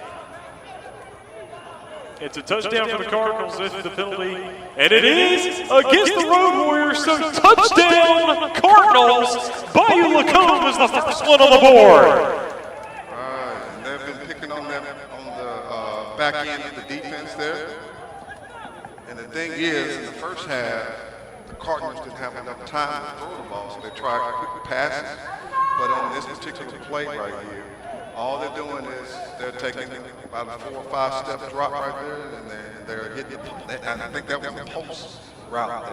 It's a touchdown for the Cardinals if the penalty, and it is against the Road Warriors, so touchdown Cardinals. Bayou LaCombe is the first one on the board. And they've been picking on them on the back end of the defense there. And the thing is, in the first half, the Cardinals didn't have enough time to throw the ball, so they tried quick passes. But on this particular play right here, all they're doing is they're taking about a 4 or 5 step drop right there, and they're hitting. And I think that was a post route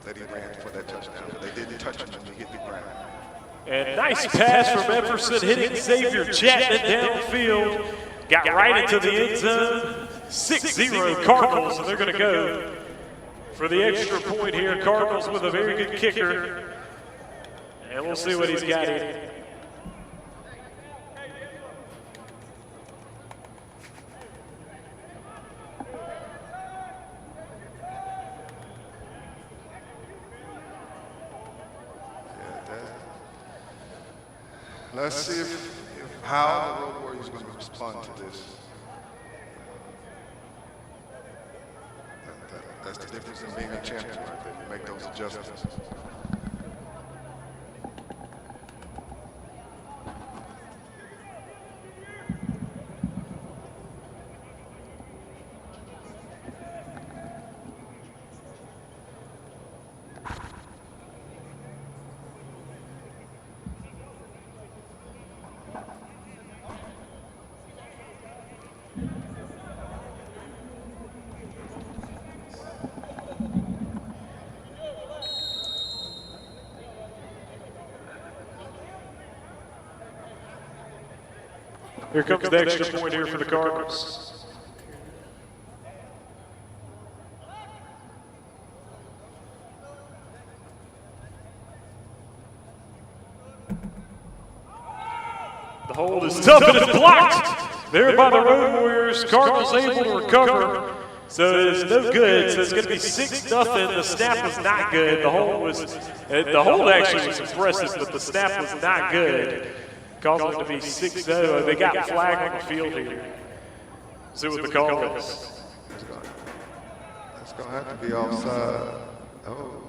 that he ran for that touchdown. But they didn't touch him when he hit the ground. And nice pass from Efferson, hitting Xavier Chapman downfield. Got right into the end zone. 6-0 Cardinals, and they're going to go for the extra point here. Cardinals with a very good kicker. And we'll see what he's got in. Let's see how the Road Warriors are going to respond to this. That's the difference in being a champion right there. You make those adjustments. Here comes the extra point here for the Cardinals. The hold is tough and it's blocked there by the Road Warriors. Cardinals able to recover, so it's no good. So it's going to be 6-0. The snap was not good. The hold actually was impressive, but the snap was not good. Causing it to be 6-0. They got flag on the field here. See what the call is. It's going to have to be offside. Oh.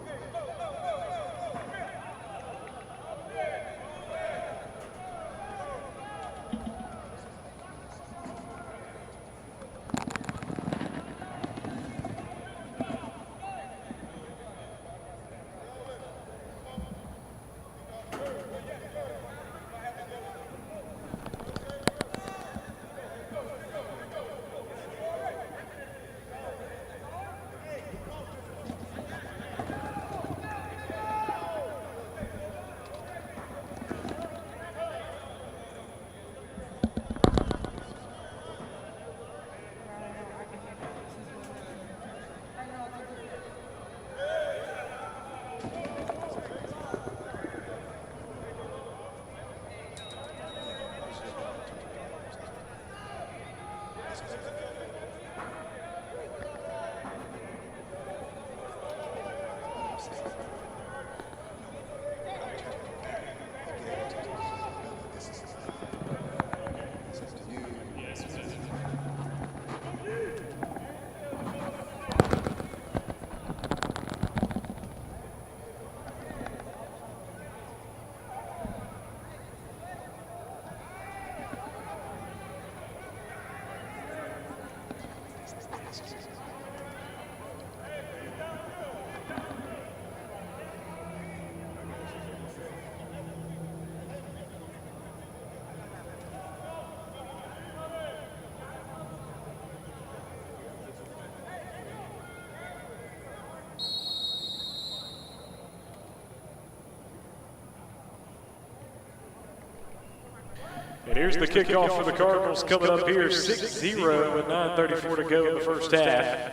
And here's the kickoff for the Cardinals coming up here, 6-0 with 9:34 to go in the first half.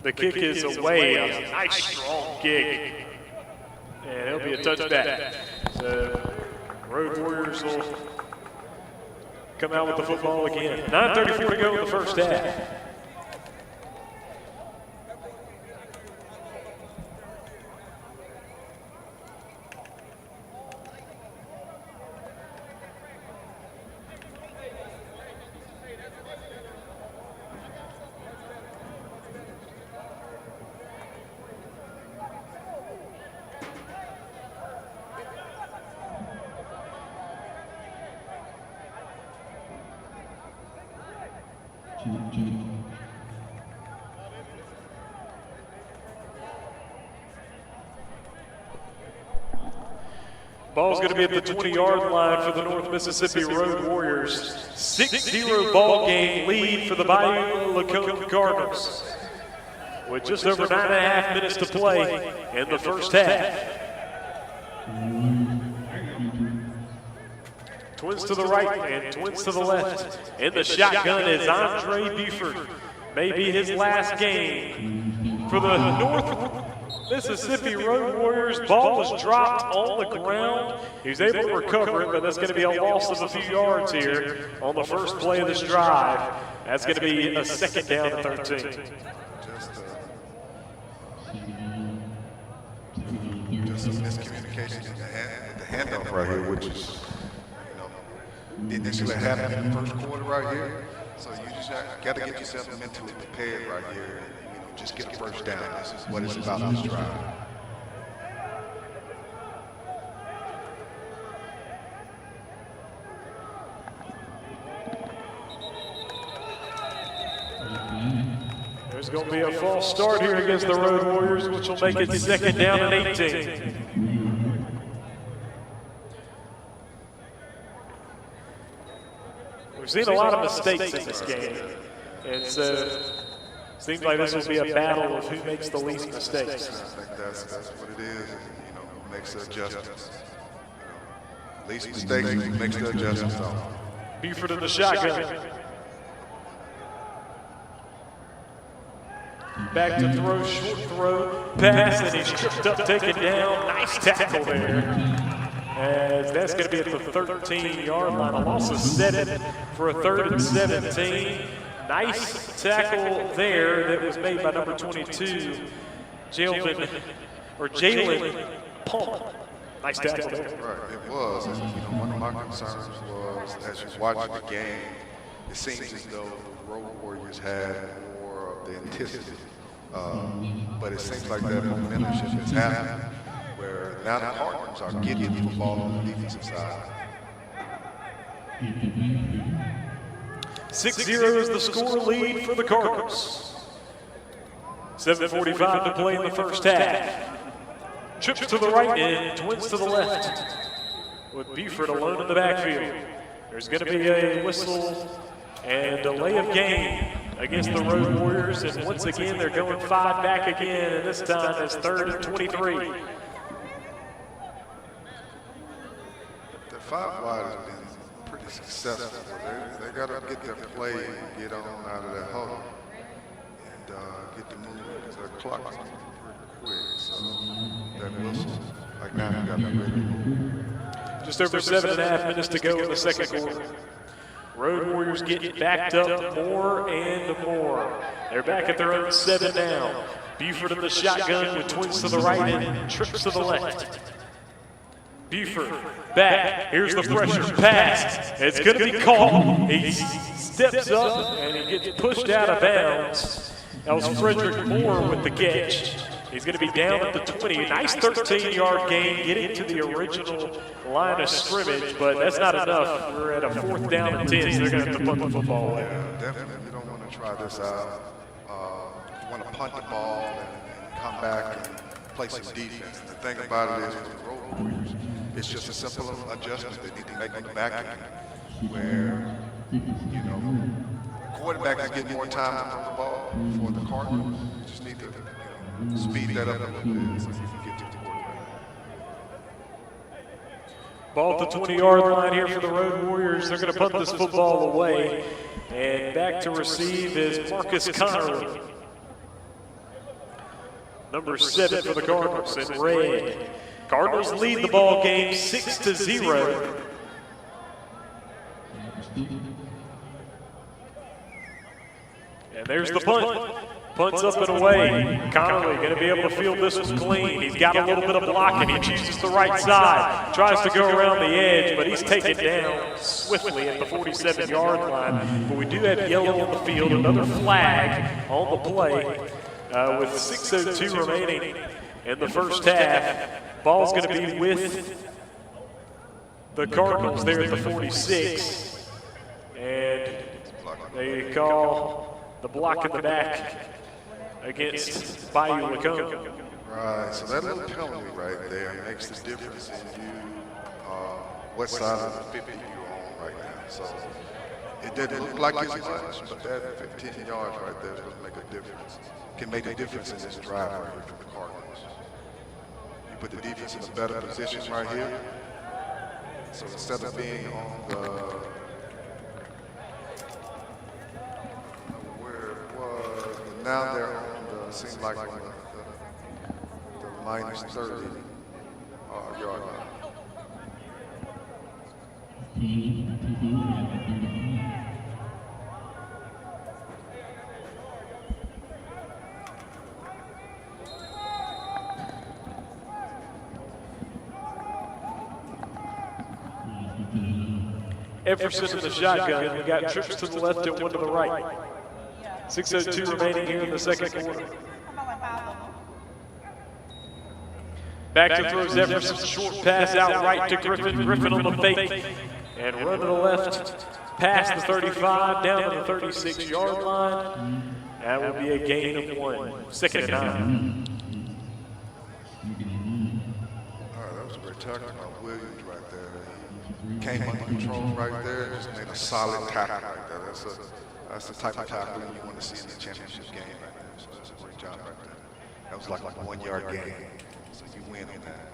The kick is away, a nice strong kick. And it'll be a touchback. So Road Warriors will come out with the football again. 9:34 to go in the first half. Ball's going to be at the 20-yard line for the North Mississippi Road Warriors. 6-0 ball game lead for the Bayou LaCombe Cardinals. With just over 9.5 minutes to play in the first half. Twins to the right and twins to the left. In the shotgun is Andre Buford. Maybe his last game for the North Mississippi Road Warriors. Ball was dropped on the ground. He was able to recover it, but that's going to be a loss of a few yards here on the first play of this drive. That's going to be a second down and 13. Just some miscommunication with the handoff right here, which is, initially happened in the first quarter right here. So you just got to get yourself mentally prepared right here. Just get a first down. This is what it's about this drive. There's going to be a false start here against the Road Warriors, which will make it second down and 18. We've seen a lot of mistakes in this game, and so seems like this will be a battle of who makes the least mistakes. I think that's what it is. Makes the adjustments. Least mistakes makes the adjustments. Buford in the shotgun. Back to throw, short throw, pass, and he's tripped up, taken down. Nice tackle there. As that's going to be at the 13-yard line. A loss of 7 for a 3rd and 17. Nice tackle there that was made by number 22, Jalen Pump. Nice tackle there. Right, it was. One of my concerns was, as you're watching the game, it seems as though the Road Warriors had more of the intensity. But it seems like that momentum shift has happened, where now the Cardinals are getting the football on the defensive side. 6-0 is the score lead for the Cardinals. 7:45 to play in the first half. Trips to the right and twins to the left. With Buford alone in the backfield. There's going to be a whistle and delay of game against the Road Warriors. And once again, they're going 5 back again, and this time it's 3rd and 23. The 5 wide has been pretty successful. They got to get their play and get on out of that huddle and get the move, because their clock is pretty quick. So that whistle, like now, you got to be ready to move. Just over 7.5 minutes to go in the second quarter. Road Warriors getting backed up more and more. They're back at their own 7 now. Buford in the shotgun with twins to the right and trips to the left. Buford back. Here's the pressure pass. It's going to be caught. He steps up and he gets pushed out of bounds. That was Frederick Moore with the catch. He's going to be down at the 20. Nice 13-yard gain, getting to the original line of scrimmage, but that's not enough. We're at a 4th down and 10, so they're going to have to punt the football away. Yeah, definitely. You don't want to try this out. You want to punt the ball and come back and play some defense. The thing about it is, with the Road Warriors, it's just a simple adjustment they need to make on the back end, where, quarterback is getting more time to throw the ball for the Cardinals. You just need to speed that up a little bit so you can get to the quarterback. Ball at the 20-yard line here for the Road Warriors. They're going to punt this football away. And back to receive is Marcus Connerly. Number 7 for the Cardinals in red. Cardinals lead the ball game 6-0. And there's the punt. Punts up and away. Connerly going to be able to field this one clean. He's got a little bit of blocking. He chooses the right side. Tries to go around the edge, but he's taken down swiftly at the 47-yard line. But we do have yellow on the field. Another flag on the play with 6:02 remaining in the first half. Ball's going to be with the Cardinals there at the 46. And they call the block in the back against Bayou LaCombe. Right, so that little penalty right there makes the difference in you, what side of the 50 you're on right now. So it doesn't look like it's much, but that 15 yards right there is going to make a difference. Can make a difference in this drive right here for the Cardinals. You put the defense in a better position right here. So instead of being on the now they're on the, seems like on the minus 30 yard line. Everson in the shotgun. We got trips to the left and one to the right. 6:02 remaining here in the second quarter. Back to throw Jefferson, short pass out right to Griffin. Griffin on the fake and run to the left, past the 35, down to the 36-yard line. That will be a gain of 1. 2nd and 9. All right, that was a great tackle by Williams right there. He came under control right there and just made a solid tackle right there. That's the type of tackle you want to see in the championship game right there. So that's a great job right there. That was like a 1-yard gain. So you win on that.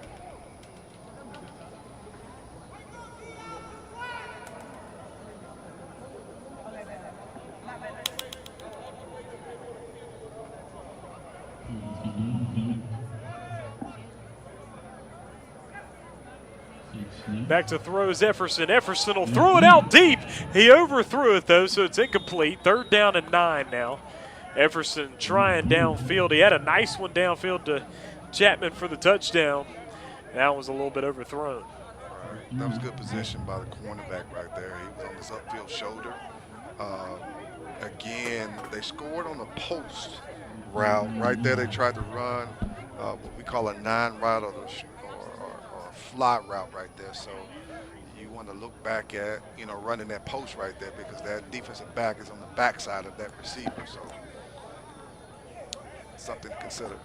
Back to throws Everson. Everson will throw it out deep. He overthrew it, though, so it's incomplete. 3rd down and 9 now. Everson trying downfield. He had a nice one downfield to Chapman for the touchdown. That was a little bit overthrown. Right. That was good position by the cornerback right there. He was on his upfield shoulder. Again, they scored on a post route. Right there, they tried to run what we call a 9 route or fly route right there. So you want to look back at, running that post right there because that defensive back is on the backside of that receiver. So something to consider.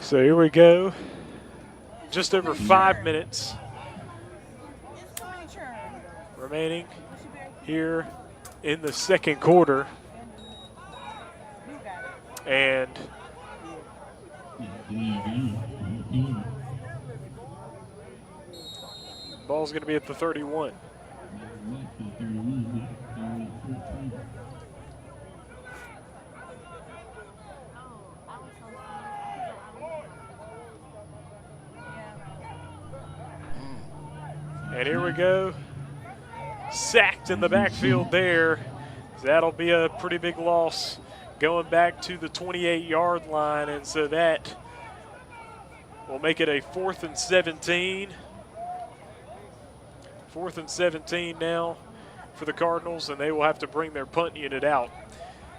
So here we go. Just over 5 minutes remaining here in the second quarter. And ball's going to be at the 31. And here we go. Sacked in the backfield there. That'll be a pretty big loss going back to the 28-yard line. And so that will make it a 4th and 17. 4th and 17 now for the Cardinals, and they will have to bring their punt unit out.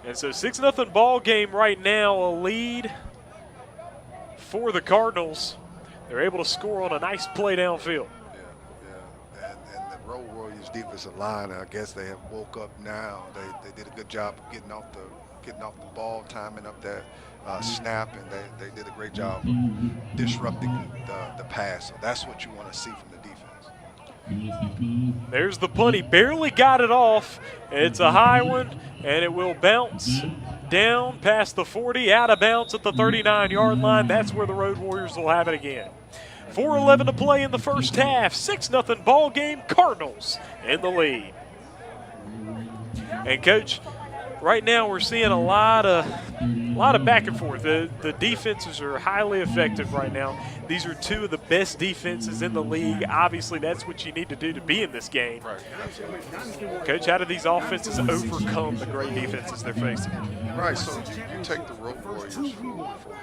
And so 6-0 ball game right now, a lead for the Cardinals. They're able to score on a nice play downfield. And the Roadwarriors defensive line, I guess they have woke up now. They did a good job of getting off the ball, timing up that snap, and they did a great job of disrupting the pass. So that's what you want to see from the defense. There's the punt. He barely got it off. It's a high one, and it will bounce down past the 40, out of bounds at the 39-yard line. That's where the Road Warriors will have it again. 4:11 to play in the first half. 6-0 ball game. Cardinals in the lead. And Coach, right now we're seeing a lot of back and forth. The defenses are highly effective right now. These are two of the best defenses in the league. Obviously, that's what you need to do to be in this game. Right, absolutely. Coach, how do these offenses overcome the great defenses they're facing? Right, so you take the Road Warriors for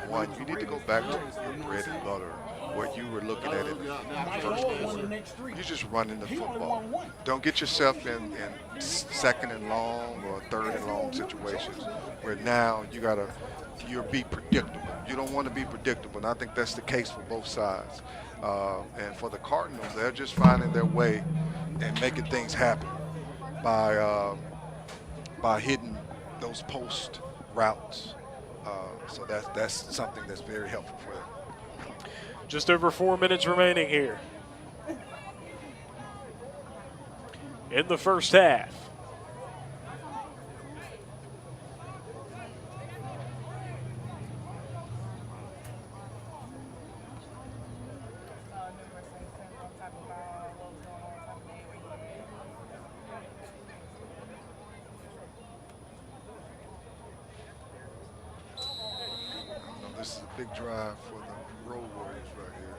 one. You need to go back to your bread and butter, what you were looking at in the first quarter. You're just running the football. Don't get yourself in second and long or third and long situations where now you're be predictable. You don't want to be predictable, and I think that's the case for both sides. And for the Cardinals, they're just finding their way and making things happen by hitting those post routes. So that's something that's very helpful for them. Just over 4 minutes remaining here in the first half. This is a big drive for the Road Warriors right here.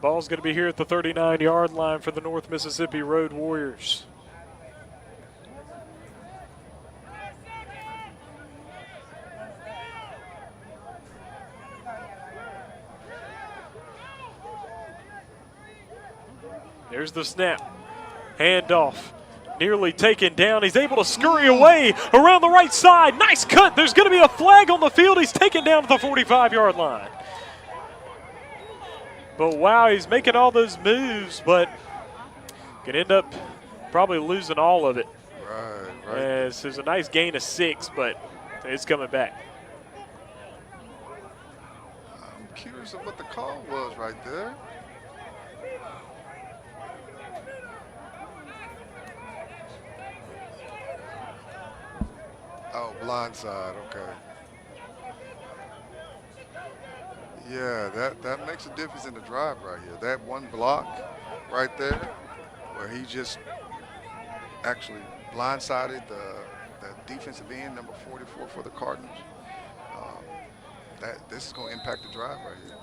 Ball's going to be here at the 39-yard line for the North Mississippi Road Warriors. There's the snap. Handoff. Nearly taken down. He's able to scurry away around the right side. Nice cut. There's going to be a flag on the field. He's taken down to the 45-yard line. But wow, he's making all those moves, but could end up probably losing all of it. Right. As there's a nice gain of 6, but it's coming back. I'm curious of what the call was right there. Oh, blindside, okay. Yeah, that makes a difference in the drive right here. That one block right there where he just actually blindsided the defensive end, number 44 for the Cardinals. This is going to impact the drive right here.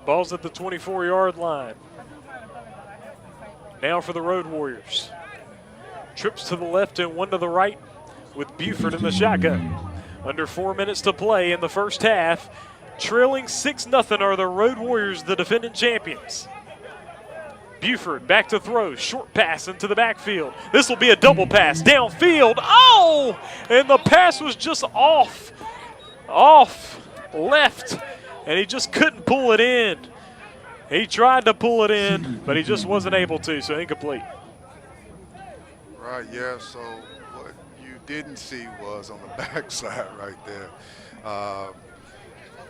Ball's at the 24-yard line. Now for the Road Warriors. Trips to the left and one to the right with Buford in the shotgun. Under 4 minutes to play in the first half. Trailing 6-0 are the Road Warriors, the defending champions. Buford back to throw. Short pass into the backfield. This will be a double pass downfield. Oh! And the pass was just off left. And he just couldn't pull it in. He tried to pull it in, but he just wasn't able to, so incomplete. Right, yeah, so what you didn't see was on the backside right there.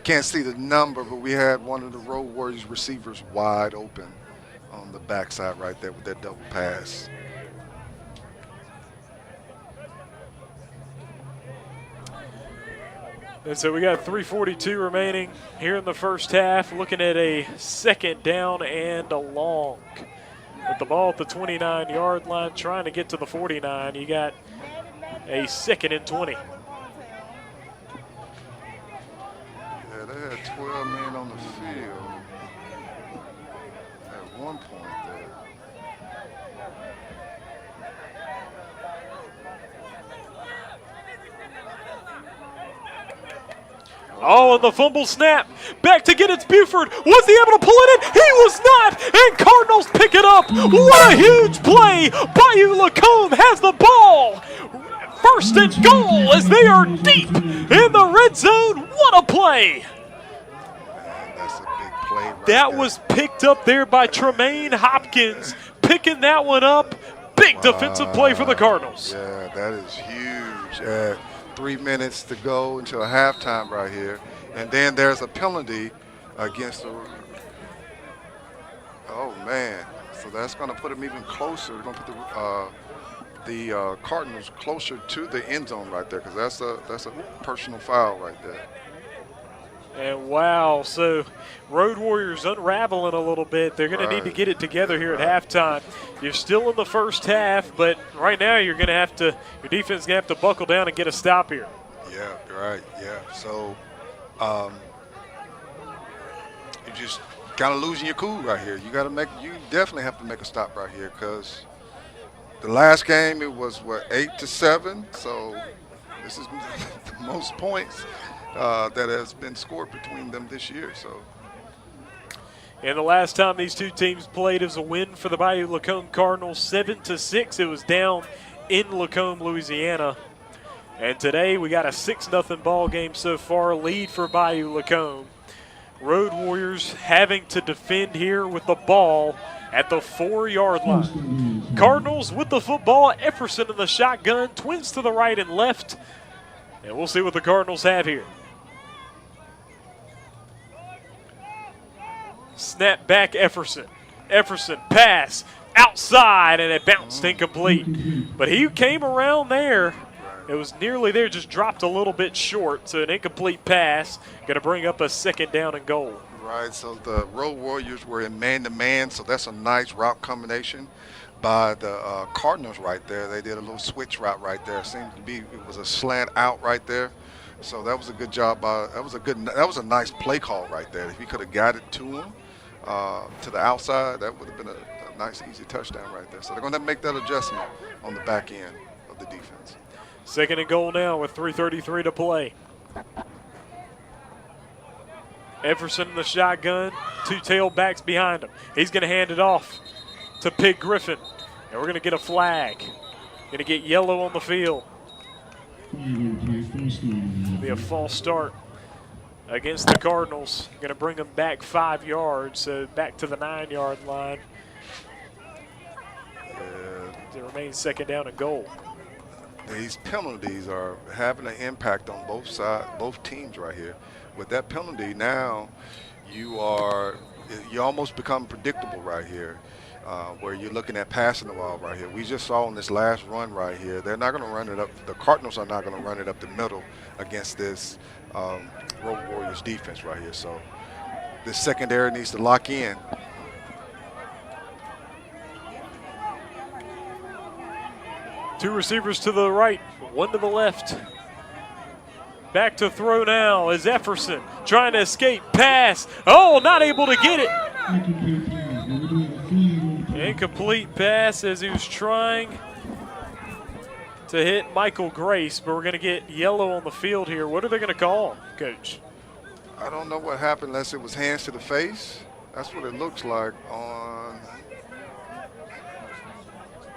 Can't see the number, but we had one of the Road Warriors receivers wide open on the backside right there with that double pass. And so we got 3:42 remaining here in the first half, looking at a second down and a long. With the ball at the 29-yard line, trying to get to the 49. You got a 2nd and 20. Yeah, they had 12 men on the field at one point there. Oh, and the fumble snap. Back to get it, Buford. Was he able to pull it in? He was not, and Cardinals pick it up. What a huge play. Bayou LaCombe has the ball. 1st and goal as they are deep in the red zone. What a play. Man, that's a big play right That there. was picked up there by Tremaine Hopkins, picking that one up. Big defensive play for the Cardinals. Yeah, that is huge. 3 minutes to go until halftime right here. And then there's a penalty against the. Oh man! So that's going to put them even closer. We're going to put the Cardinals closer to the end zone right there, because that's a personal foul right there. And wow, so Road Warriors unraveling a little bit. They're going to need to get it together here at halftime. You're still in the first half, but right now you're going to have to, your defense is going to have to buckle down and get a stop here. Yeah, right, yeah. So you're just kind of losing your cool right here. You definitely have to make a stop right here, because the last game it was, 8-7? So this is the most points that has been scored between them this year. So, and the last time these two teams played is a win for the Bayou LaCombe Cardinals, 7-6. It was down in LaCombe, Louisiana. And today we got a 6-0 ball game so far, lead for Bayou LaCombe. Road Warriors having to defend here with the ball at the 4-yard line. Cardinals with the football, Efferson in the shotgun, twins to the right and left. And we'll see what the Cardinals have here. Snap back Efferson. Efferson pass outside, and it bounced incomplete. But he came around there. It was nearly there, just dropped a little bit short. So an incomplete pass, going to bring up a 2nd down and goal. Right, so the Road Warriors were in man-to-man, so that's a nice route combination by the Cardinals right there. They did a little switch route right there. It seemed to be, it was a slant out right there. So that was a good job by, that was a nice play call right there. If he could have got it to him, to the outside, that would have been a nice, easy touchdown right there. So they're going to make that adjustment on the back end of the defense. 2nd and goal now with 3:33 to play. Everson in the shotgun, 2 tailbacks behind him. He's going to hand it off to Pig Griffin, and we're going to get a flag. Going to get yellow on the field. It'll be a false start against the Cardinals. Going to bring them back 5 yards, so back to the 9-yard line. It remains 2nd down and goal. These penalties are having an impact on both sides, both teams right here. With that penalty, now you almost become predictable right here, where you're looking at passing the ball right here. We just saw in this last run right here, they're not going to run it up. The Cardinals are not going to run it up the middle against this Road Warriors defense right here. So this secondary needs to lock in. Two receivers to the right, 1 to the left. Back to throw now is Efferson trying to escape, pass. Oh, not able to get it. Incomplete pass as he was trying to hit Michael Grace, but we're going to get yellow on the field here. What are they going to call, Coach? I don't know what happened unless it was hands to the face. That's what it looks like on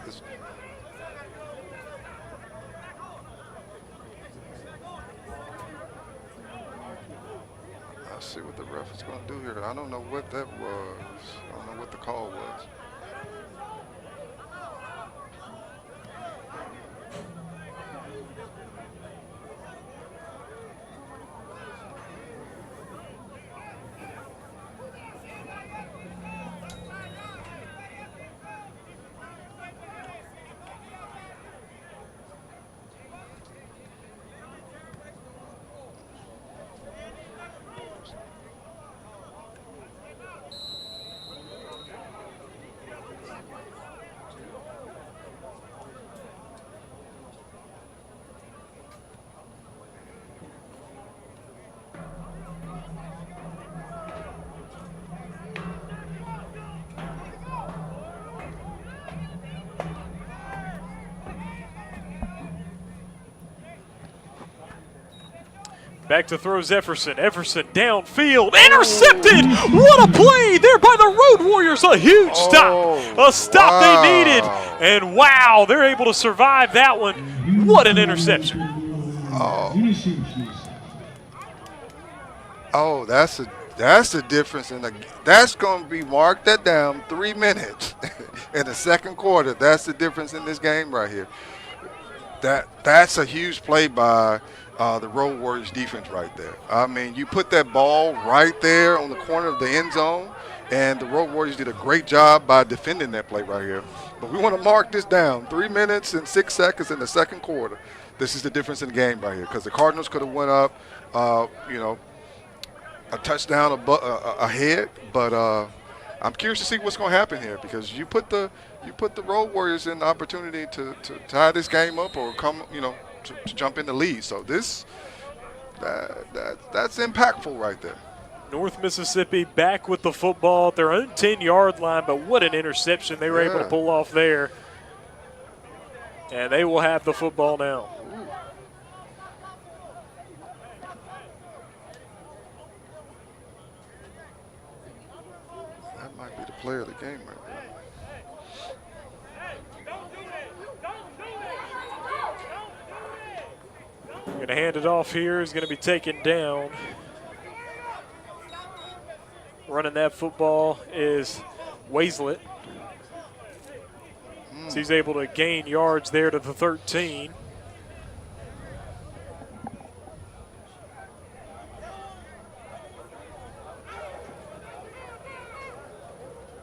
this. Let's see what the ref is going to do here. I don't know what that was. I don't know what the call was. Back to throw Efferson. Efferson downfield. Intercepted! What a play there by the Road Warriors. A huge stop. A stop they needed. And wow, they're able to survive that one. What an interception. Oh, that's the difference in that's going to be marked that down 3 minutes in the second quarter. That's the difference in this game right here. That's a huge play by the Road Warriors defense right there. I mean, you put that ball right there on the corner of the end zone, and the Road Warriors did a great job by defending that play right here. But we want to mark this down. 3 minutes and 6 seconds in the second quarter. This is the difference in the game right here, because the Cardinals could have went up, a touchdown ahead, but I'm curious to see what's going to happen here, because you put the Road Warriors in the opportunity to tie this game up or come, to jump in the lead. So that's impactful right there. North Mississippi back with the football at their own 10-yard line, but what an interception they were able to pull off there. And they will have the football now. That might be the play of the game right there. Going to hand it off here. Is going to be taken down. Running that football is Waislet. So he's able to gain yards there to the 13.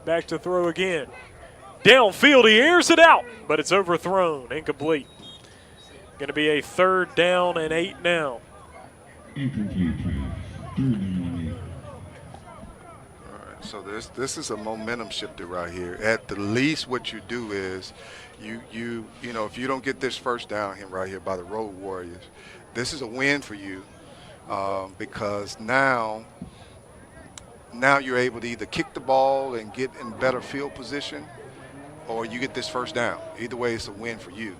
Back to throw again. Downfield, he airs it out, but it's overthrown, incomplete. Going to be a 3rd down and 8 now. Incomplete pass. 3rd down and 8. All right, so this is a momentum shifter right here. At the least, what you do is you if you don't get this first down here right here by the Road Warriors, this is a win for you, because now you're able to either kick the ball and get in better field position, or you get this first down. Either way, it's a win for you.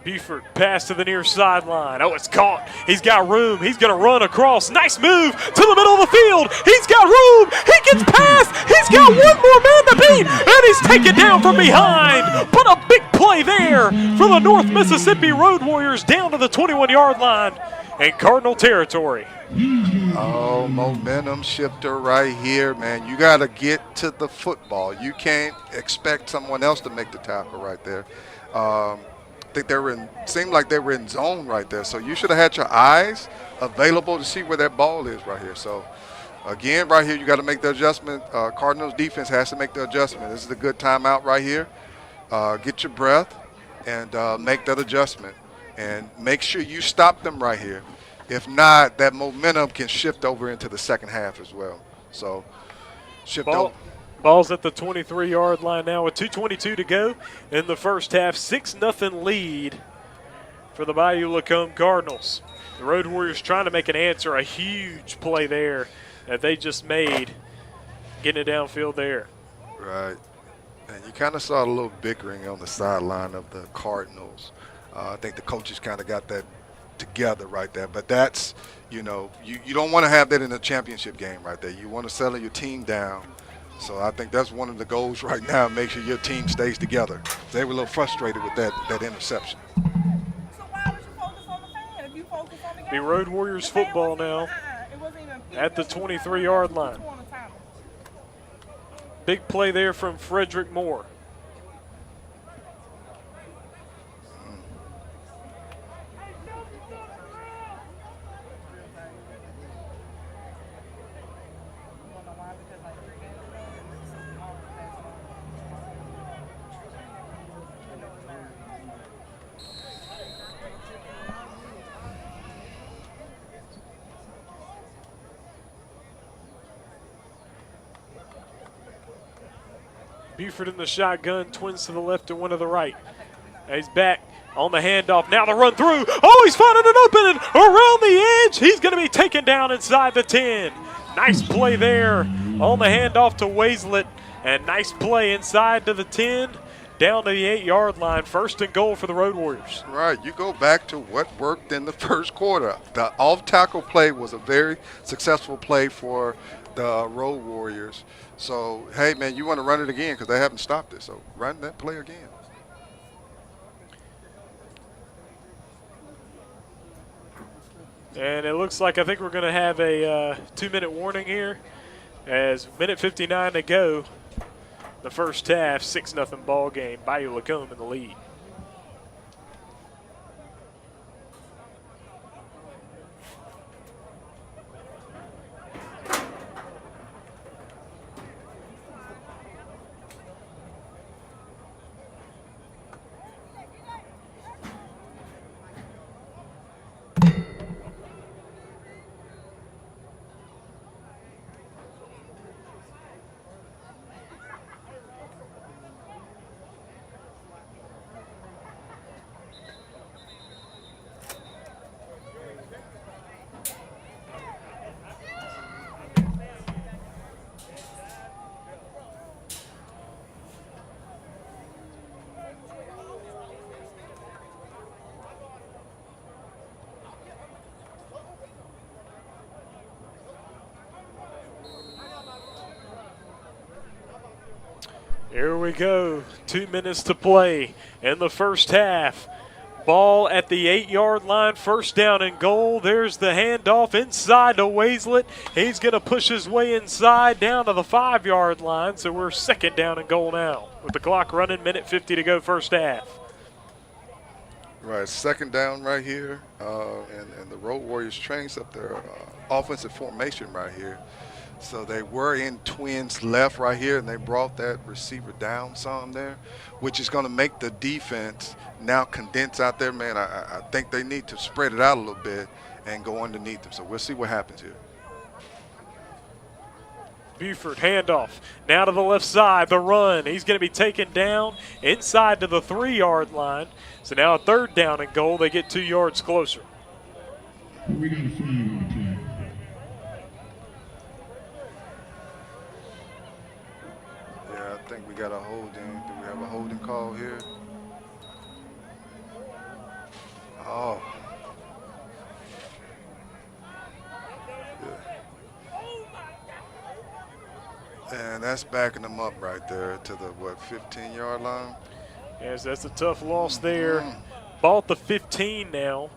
Buford pass to the near sideline. Oh, it's caught. He's got room. He's going to run across. Nice move to the middle of the field. He's got room. He gets past. He's got one more man to beat, and he's taken down from behind. But a big play there for the North Mississippi Road Warriors down to the 21-yard line in Cardinal territory. Oh, momentum shifter right here, man. You got to get to the football. You can't expect someone else to make the tackle right there. I think seemed like they were in zone right there. So you should have had your eyes available to see where that ball is right here. So, again, right here, you got to make the adjustment. Cardinals defense has to make the adjustment. This is a good timeout right here. Get your breath and make that adjustment. And make sure you stop them right here. If not, that momentum can shift over into the second half as well. So, shift over. Ball's at the 23-yard line now with 2:22 to go in the first half. 6-0 lead for the Bayou LaCombe Cardinals. The Road Warriors trying to make an answer. A huge play there that they just made, getting it downfield there. Right. And you kind of saw a little bickering on the sideline of the Cardinals. I think the coaches kind of got that together right there. But that's, you don't want to have that in a championship game right there. You want to settle your team down. So I think that's one of the goals right now, make sure your team stays together. They were a little frustrated with that interception. So why would you focus on the fan if you focus on the game? The Road Warriors football now at the 23-yard line. Big play there from Frederick Moore. Buford in the shotgun, twins to the left and one to the right. He's back on the handoff. Now the run through. Oh, he's finding an opening around the edge. He's going to be taken down inside the 10. Nice play there on the handoff to Waislet. And nice play inside to the 10, down to the 8-yard line. 1st and goal for the Road Warriors. Right. You go back to what worked in the first quarter. The off-tackle play was a very successful play for the Road Warriors. So, hey, man, you want to run it again because they haven't stopped it. So run that play again. And it looks like I think we're going to have a 2-minute warning here as minute 59 to go. The first half, 6-0 ball game. Bayou LaCombe in the lead. Here we go. 2 minutes to play in the first half. Ball at the 8-yard line, first down and goal. There's the handoff inside to Waislet. He's going to push his way inside down to the 5-yard line. So we're second down and goal now with the clock running, minute 50 to go first half. Right, second down right here. And the Road Warriors changed up their offensive formation right here. So they were in twins left right here, and they brought that receiver down some there, which is going to make the defense now condense out there, man. I think they need to spread it out a little bit and go underneath them. So we'll see what happens here. Buford, handoff. Now to the left side, the run. He's going to be taken down inside to the 3-yard line. So now a third down and goal. They get 2 yards closer. We got a flag on the play. Yeah, I think we got a holding. Do we have a holding call here? Oh. And that's backing them up right there to the, 15-yard line? Yes, that's a tough loss there. Ball at the 15 now.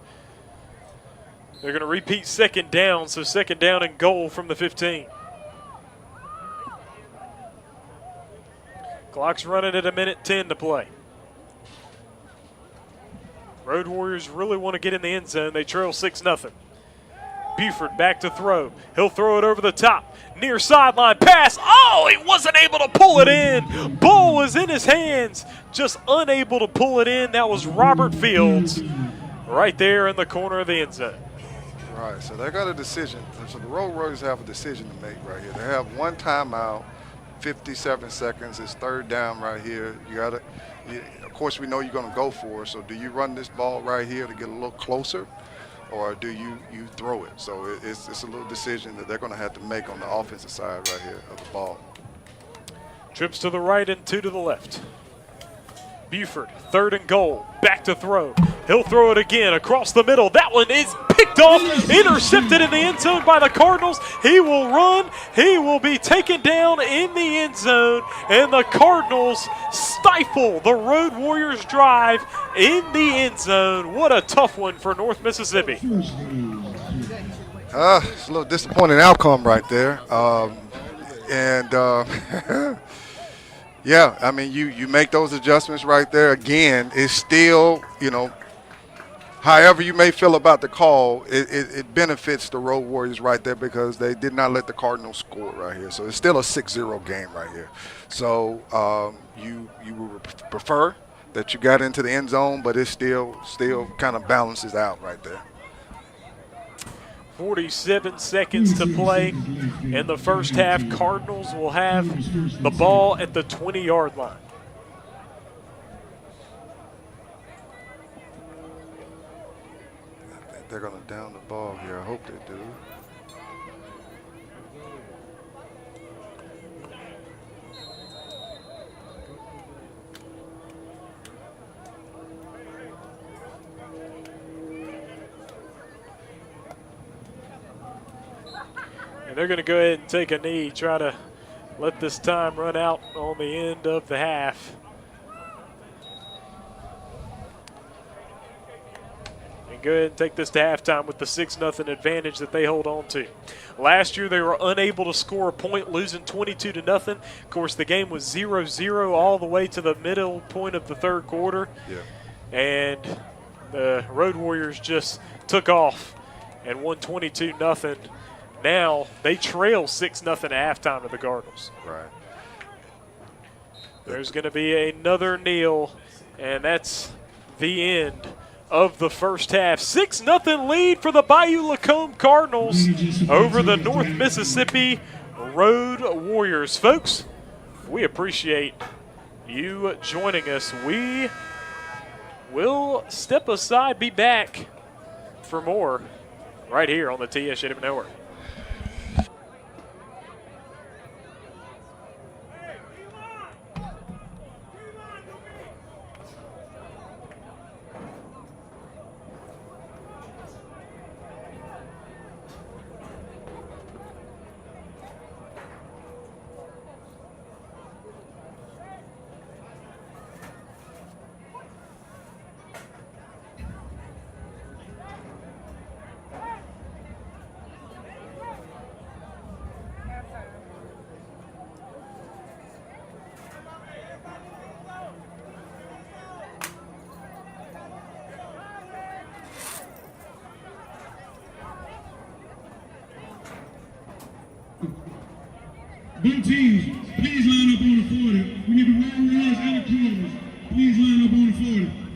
They're going to repeat second down, so second down and goal from the 15. Clock's running at a minute 10 to play. Road Warriors really want to get in the end zone. They trail 6-0. Buford back to throw. He'll throw it over the top. Near sideline pass. Oh, he wasn't able to pull it in. Ball was in his hands. Just unable to pull it in. That was Robert Fields right there in the corner of the end zone. Right, so they got a decision. So the Road Warriors have a decision to make right here. They have one timeout, 57 seconds. It's third down right here. You got to, of course, we know you're going to go for it. So do you run this ball right here to get a little closer, or do you throw it? So it's a little decision that they're going to have to make on the offensive side right here of the ball. Trips to the right and 2 to the left. Buford, third and goal, back to throw. He'll throw it again across the middle. That one is picked off, intercepted in the end zone by the Cardinals. He will run. He will be taken down in the end zone, and the Cardinals stifle the Road Warriors drive in the end zone. What a tough one for North Mississippi. It's a little disappointing outcome right there. Yeah, I mean, you make those adjustments right there. Again, it's still, however you may feel about the call, it benefits the Road Warriors right there because they did not let the Cardinals score right here. So it's still a 6-0 game right here. So you would prefer that you got into the end zone, but it still kind of balances out right there. 47 seconds to play in the first half. Cardinals will have the ball at the 20-yard line. I think they're going to down the ball here. I hope they do. They're going to go ahead and take a knee, try to let this time run out on the end of the half. And go ahead and take this to halftime with the 6-0 advantage that they hold on to. Last year they were unable to score a point, losing 22-0. Of course, the game was 0-0 all the way to the middle point of the third quarter. Yeah. And the Road Warriors just took off and won 22-0. Now they trail 6-0 at halftime to the Cardinals. Right. There's going to be another kneel, and that's the end of the first half. 6-0 lead for the Bayou LaCombe Cardinals over the North Mississippi Road Warriors. Folks, we appreciate you joining us. We will step aside, be back for more right here on the TSJW Network. Both teams, please line up on the 40. We need the Roadwarriors and the Cardinals. Please line up on the 40.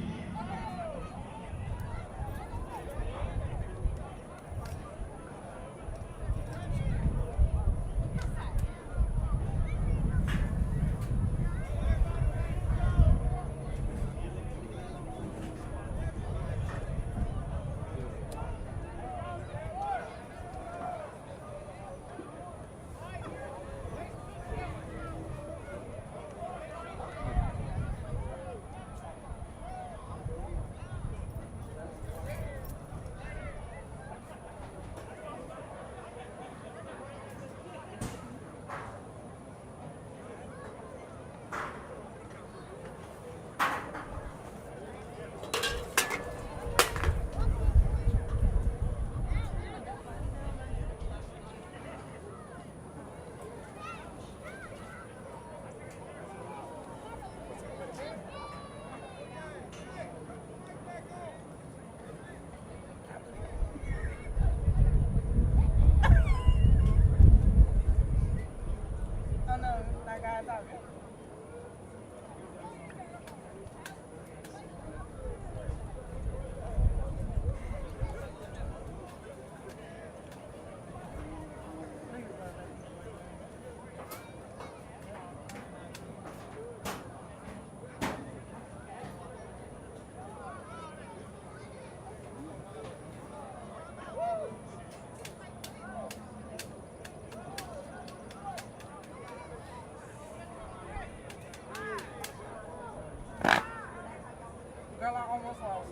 Girl, I almost lost.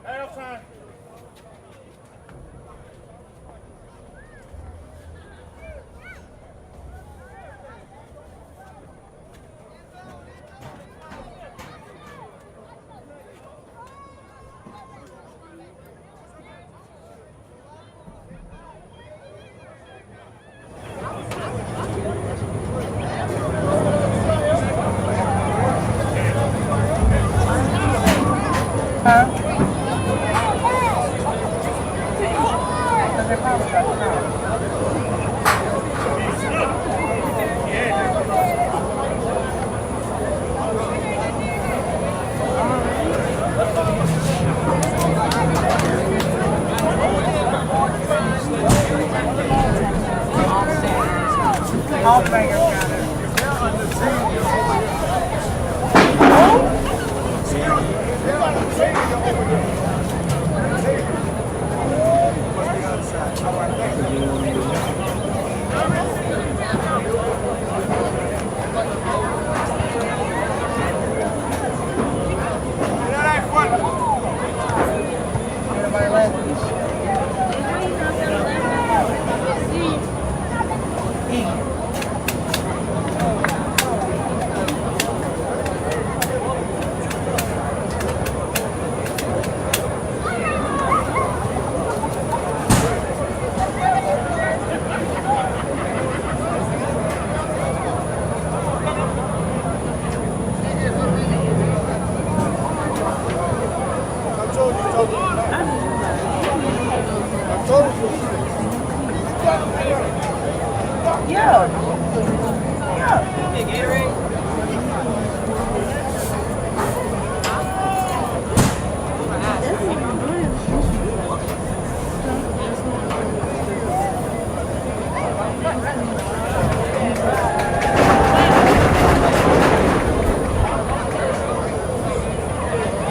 Halftime. All fingers got it. Everybody ready?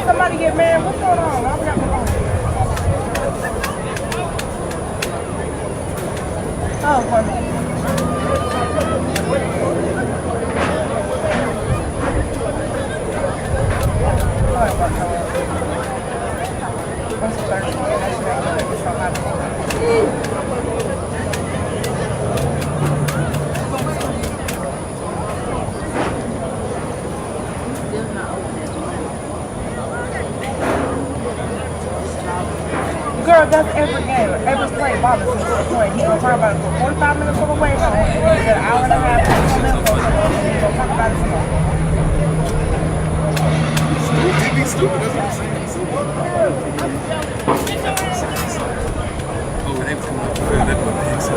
Somebody get mad. What's going on? I forgot my phone. Oh, perfect. What's the 13? That should have been so happy. Bro, that's every game. Every play bothers me to the point. He's going to talk about it for 45 minutes on the way home. And then an hour and a half on the minutes on the way. And then he's going to talk about it some more. It'd be stupid. That's what I'm saying. Oh, they come up to that one big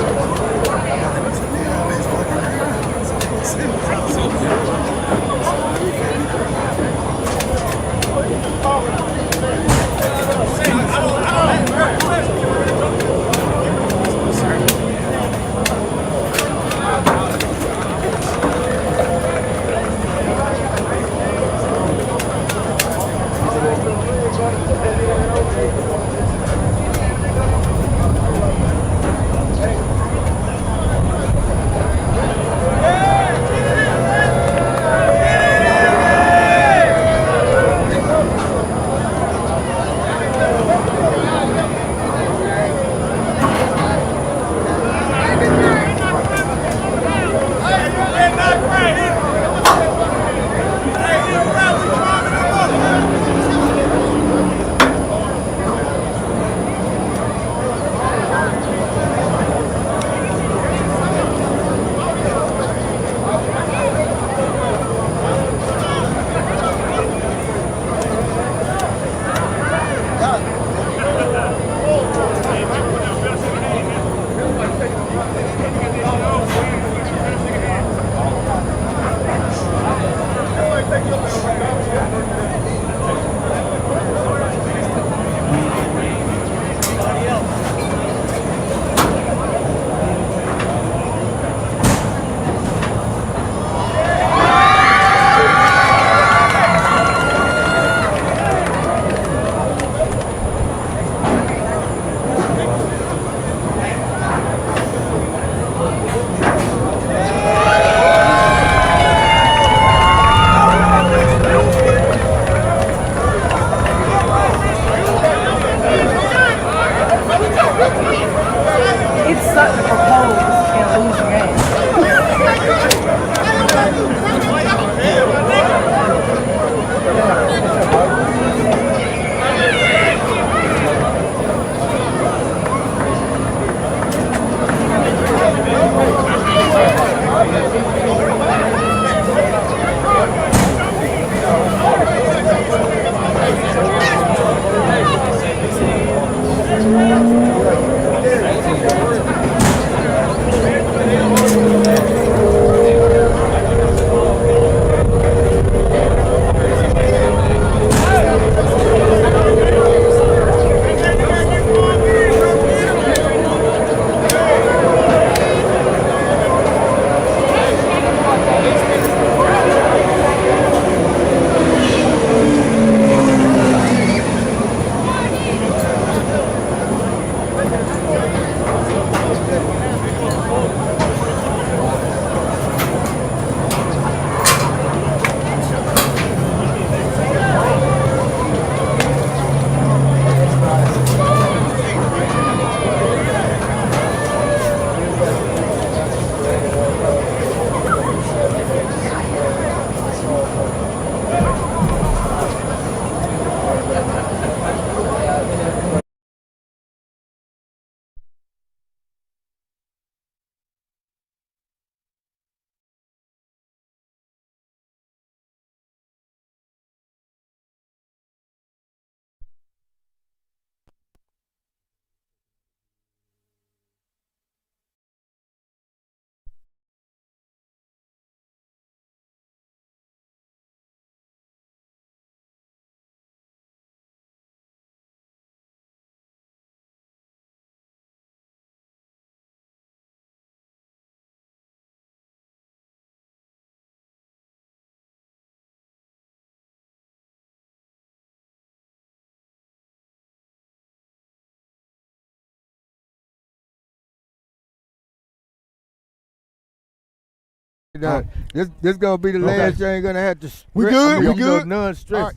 This gonna be the last you ain't gonna have to. We good? We good? None stress.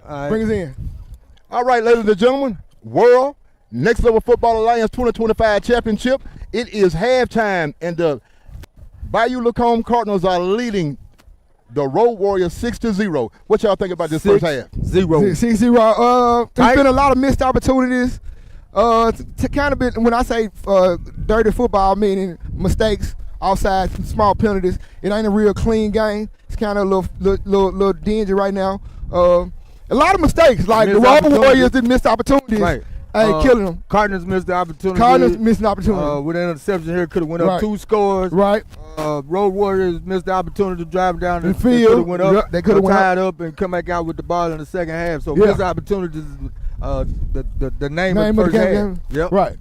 All right. Bring us in. All right, ladies and gentlemen, World Next Level Football Alliance 2025 Championship. It is halftime, and the Bayou LaCombe Cardinals are leading the Roadwarriors 6-0. What y'all think about this first half? 6-0. 6-0. There's been a lot of missed opportunities. To kind of be, when I say dirty football, meaning mistakes, offsides, small penalties, it ain't a real clean game. It's kind of a little dingy right now. A lot of mistakes, like the Roadwarriors that missed opportunities. Right. Killing them. Cardinals missed the opportunity. Cardinals missed an opportunity. With an interception here, could have went up Right. 2 scores. Right. Roadwarriors missed the opportunity to drive down The field. Went up, They could have went tied up and come back out with the ball in the second half. So Yeah. missed opportunities is the name of the of the first half. game. Yep. Right.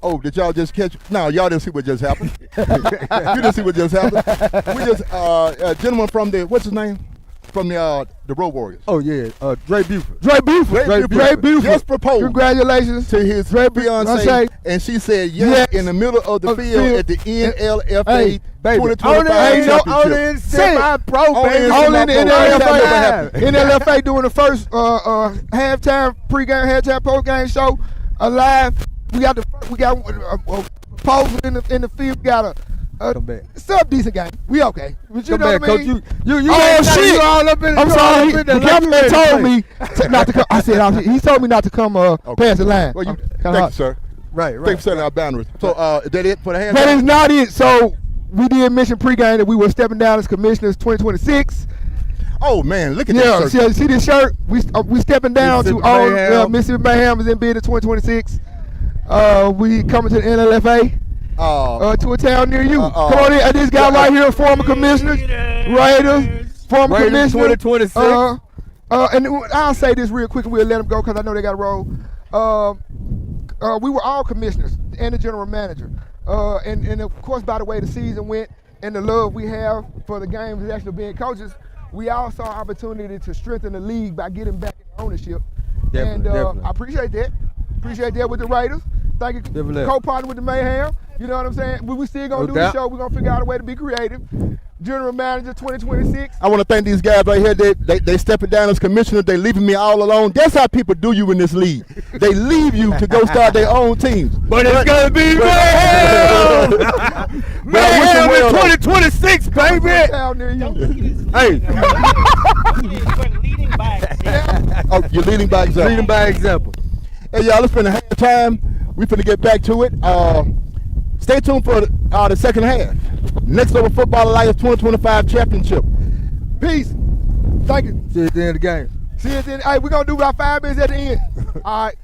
Oh, did y'all just catch? No, y'all didn't see what just happened. You didn't see what just happened. We just a gentleman from the what's his name? From the Roadwarriors. Oh yeah, Dre Buford. Dre Buford. Just proposed Congratulations to his fiancée, and she said yes in the middle of the field at the NLFA 2025 championship. Semi-pro, baby. Only in the NLFA. NLFA doing the first halftime, pregame, halftime, postgame show live. We got proposal in the field. We got a sub decent game. We okay. But you know what I mean? Coach, you oh shit! You all up in I'm sorry. The cameraman told me not to come. I said he told me not to come past the line. Well, thank you, sir. Right. Thank you for setting our boundaries. So is that it for the hand? That is not it. So we did mention pregame that we were stepping down as commissioners 2026. Oh man, look at that shirt. See this shirt? We stepping down to all Mississippi Mayhem is in bid in 2026. We coming to the NLFA. To a town near you. Come on in. This guy right here, former commissioners, Raiders, former commissioner. 2026. And I'll say this real quick and we'll let them go because I know they got to roll. We were all commissioners and the general manager. And of course, by the way the season went and the love we have for the games and actually being coaches, we all saw opportunity to strengthen the league by getting back in ownership. Definitely. I appreciate that. Appreciate that with the Raiders. Thank you, co-partner with the Mayhem. You know what I'm saying? We still gonna do the show. We're gonna figure out a way to be creative. General Manager 2026. I want to thank these guys right here. They stepping down as commissioner. They leaving me all alone. That's how people do you in this league. They leave you to go start their own teams. But it's gonna be Mayhem! Mayhem in 2026, baby! Hey. Oh, you're leading by example. Leading by example. Hey, y'all, it's been a half time. We finna get back to it. Stay tuned for the second half. Next Level Football Alliance 2025 Championship. Peace. Thank you. See you at the end of the game. See you at the end. Hey, we're going to do about 5 minutes at the end. All right.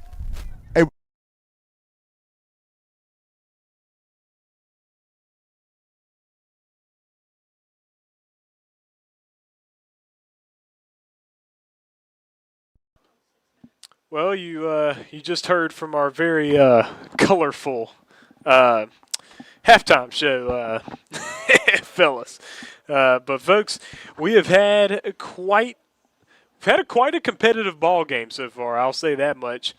Hey. Well, you just heard from our very colorful halftime show, fellas. But folks, we have had quite a competitive ball game so far. I'll say that much.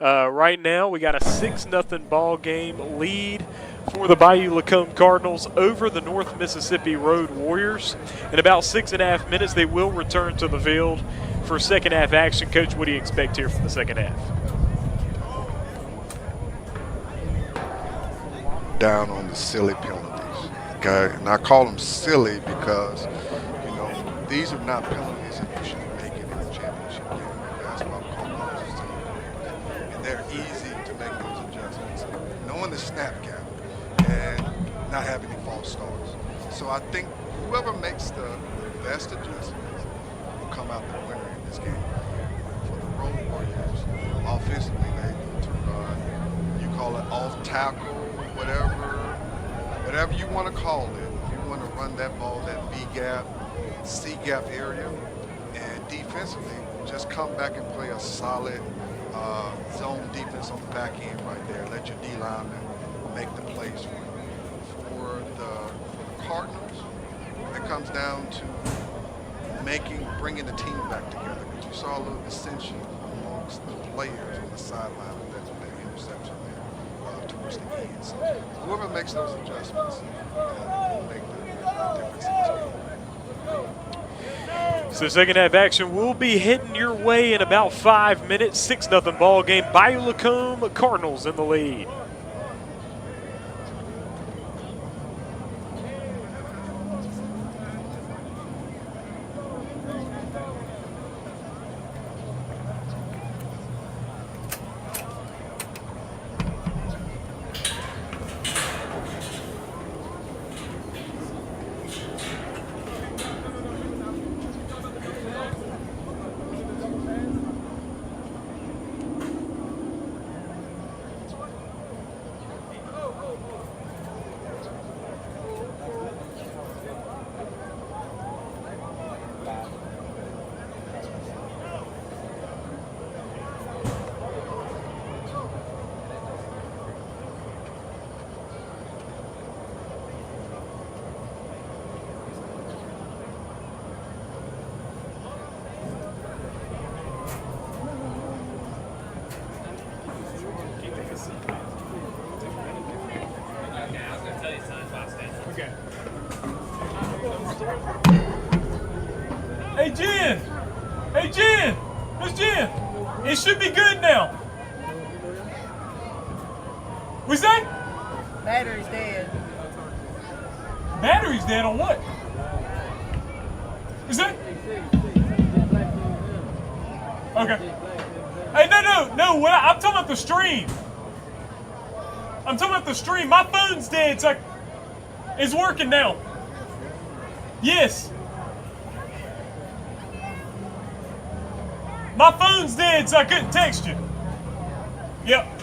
Right now, we got a 6-0 ball game lead for the Bayou LaCombe Cardinals over the North Mississippi Roadwarriors. In about 6.5 minutes, they will return to the field for second half action. Coach, what do you expect here for the second half? Down on the silly penalties, okay? And I call them silly because, these are not penalties that you should be making in a championship game. Basketball call and they're easy to make those adjustments. Knowing the snap gap and not having any false starts. So I think whoever makes the best adjustments will come out the winner in this game. For the Roadwarriors, offensively, they need to run, you call it off tackle, whatever you want to call it. If you want to run that ball, that B gap, C gap area, and defensively, just come back and play a solid zone defense on the back end right there. Let your D linemen make the plays for you. For the Cardinals, it comes down to bringing the team back together. Because you saw a little dissension amongst the players on the sideline with that interception there towards the end. So whoever makes those adjustments will make the difference in this game. So second half action will be hitting your way in about 5 minutes. 6-0 ball game. Bayou LaCombe Cardinals in the lead. Hey, Jen! Where's Jen? It should be good now. What's that? Battery's dead. Battery's dead on what? Is that? Okay. Hey, no. I'm talking about the stream. I'm talking about the stream. My phone's dead, so it's working now. Yes. My phone's dead, so I couldn't text you. Yep.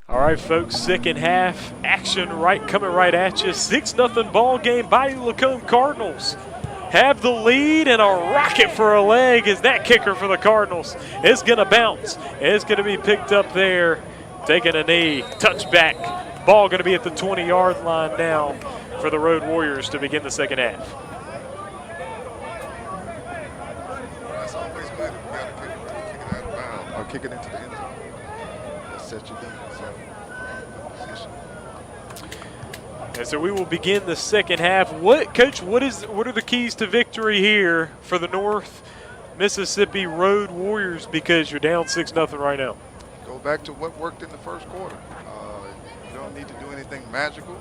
All right, folks, second half action coming right at you. 6-0 ball game. Bayou LaCombe Cardinals have the lead, and a rocket for a leg is that kicker for the Cardinals. It's going to bounce. It's going to be picked up there, taking a knee, touchback. Ball going to be at the 20-yard line now for the Road Warriors to begin the second half. That's always good. You got to kick it out of bounds or kick it into the end zone. That sets you down. And so we will begin the second half. Coach, what are the keys to victory here for the North Mississippi Road Warriors, because you're down 6-0 right now? Go back to what worked in the first quarter. You don't need to do anything magical.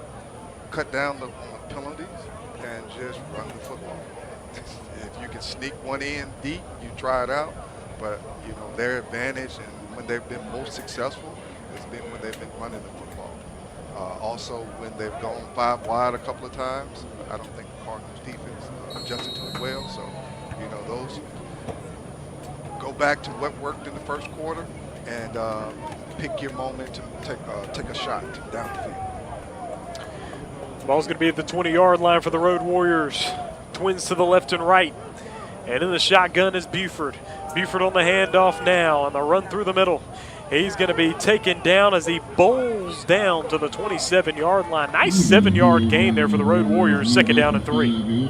Cut down the penalties and just run the football. If you can sneak one in deep, you try it out. But, you know, their advantage and when they've been most successful has been when they've been running the football. Also, when they've gone 5 wide a couple of times, I don't think the Cardinals defense adjusted to it well. So, you know, those go back to what worked in the first quarter and pick your moment to take a shot down the field. Ball's going to be at the 20-yard line for the Road Warriors. Twins to the left and right. And in the shotgun is Buford. Buford on the handoff now, and the run through the middle. He's going to be taken down as he bowls down to the 27-yard line. Nice 7-yard gain there for the Road Warriors, 2nd down and 3.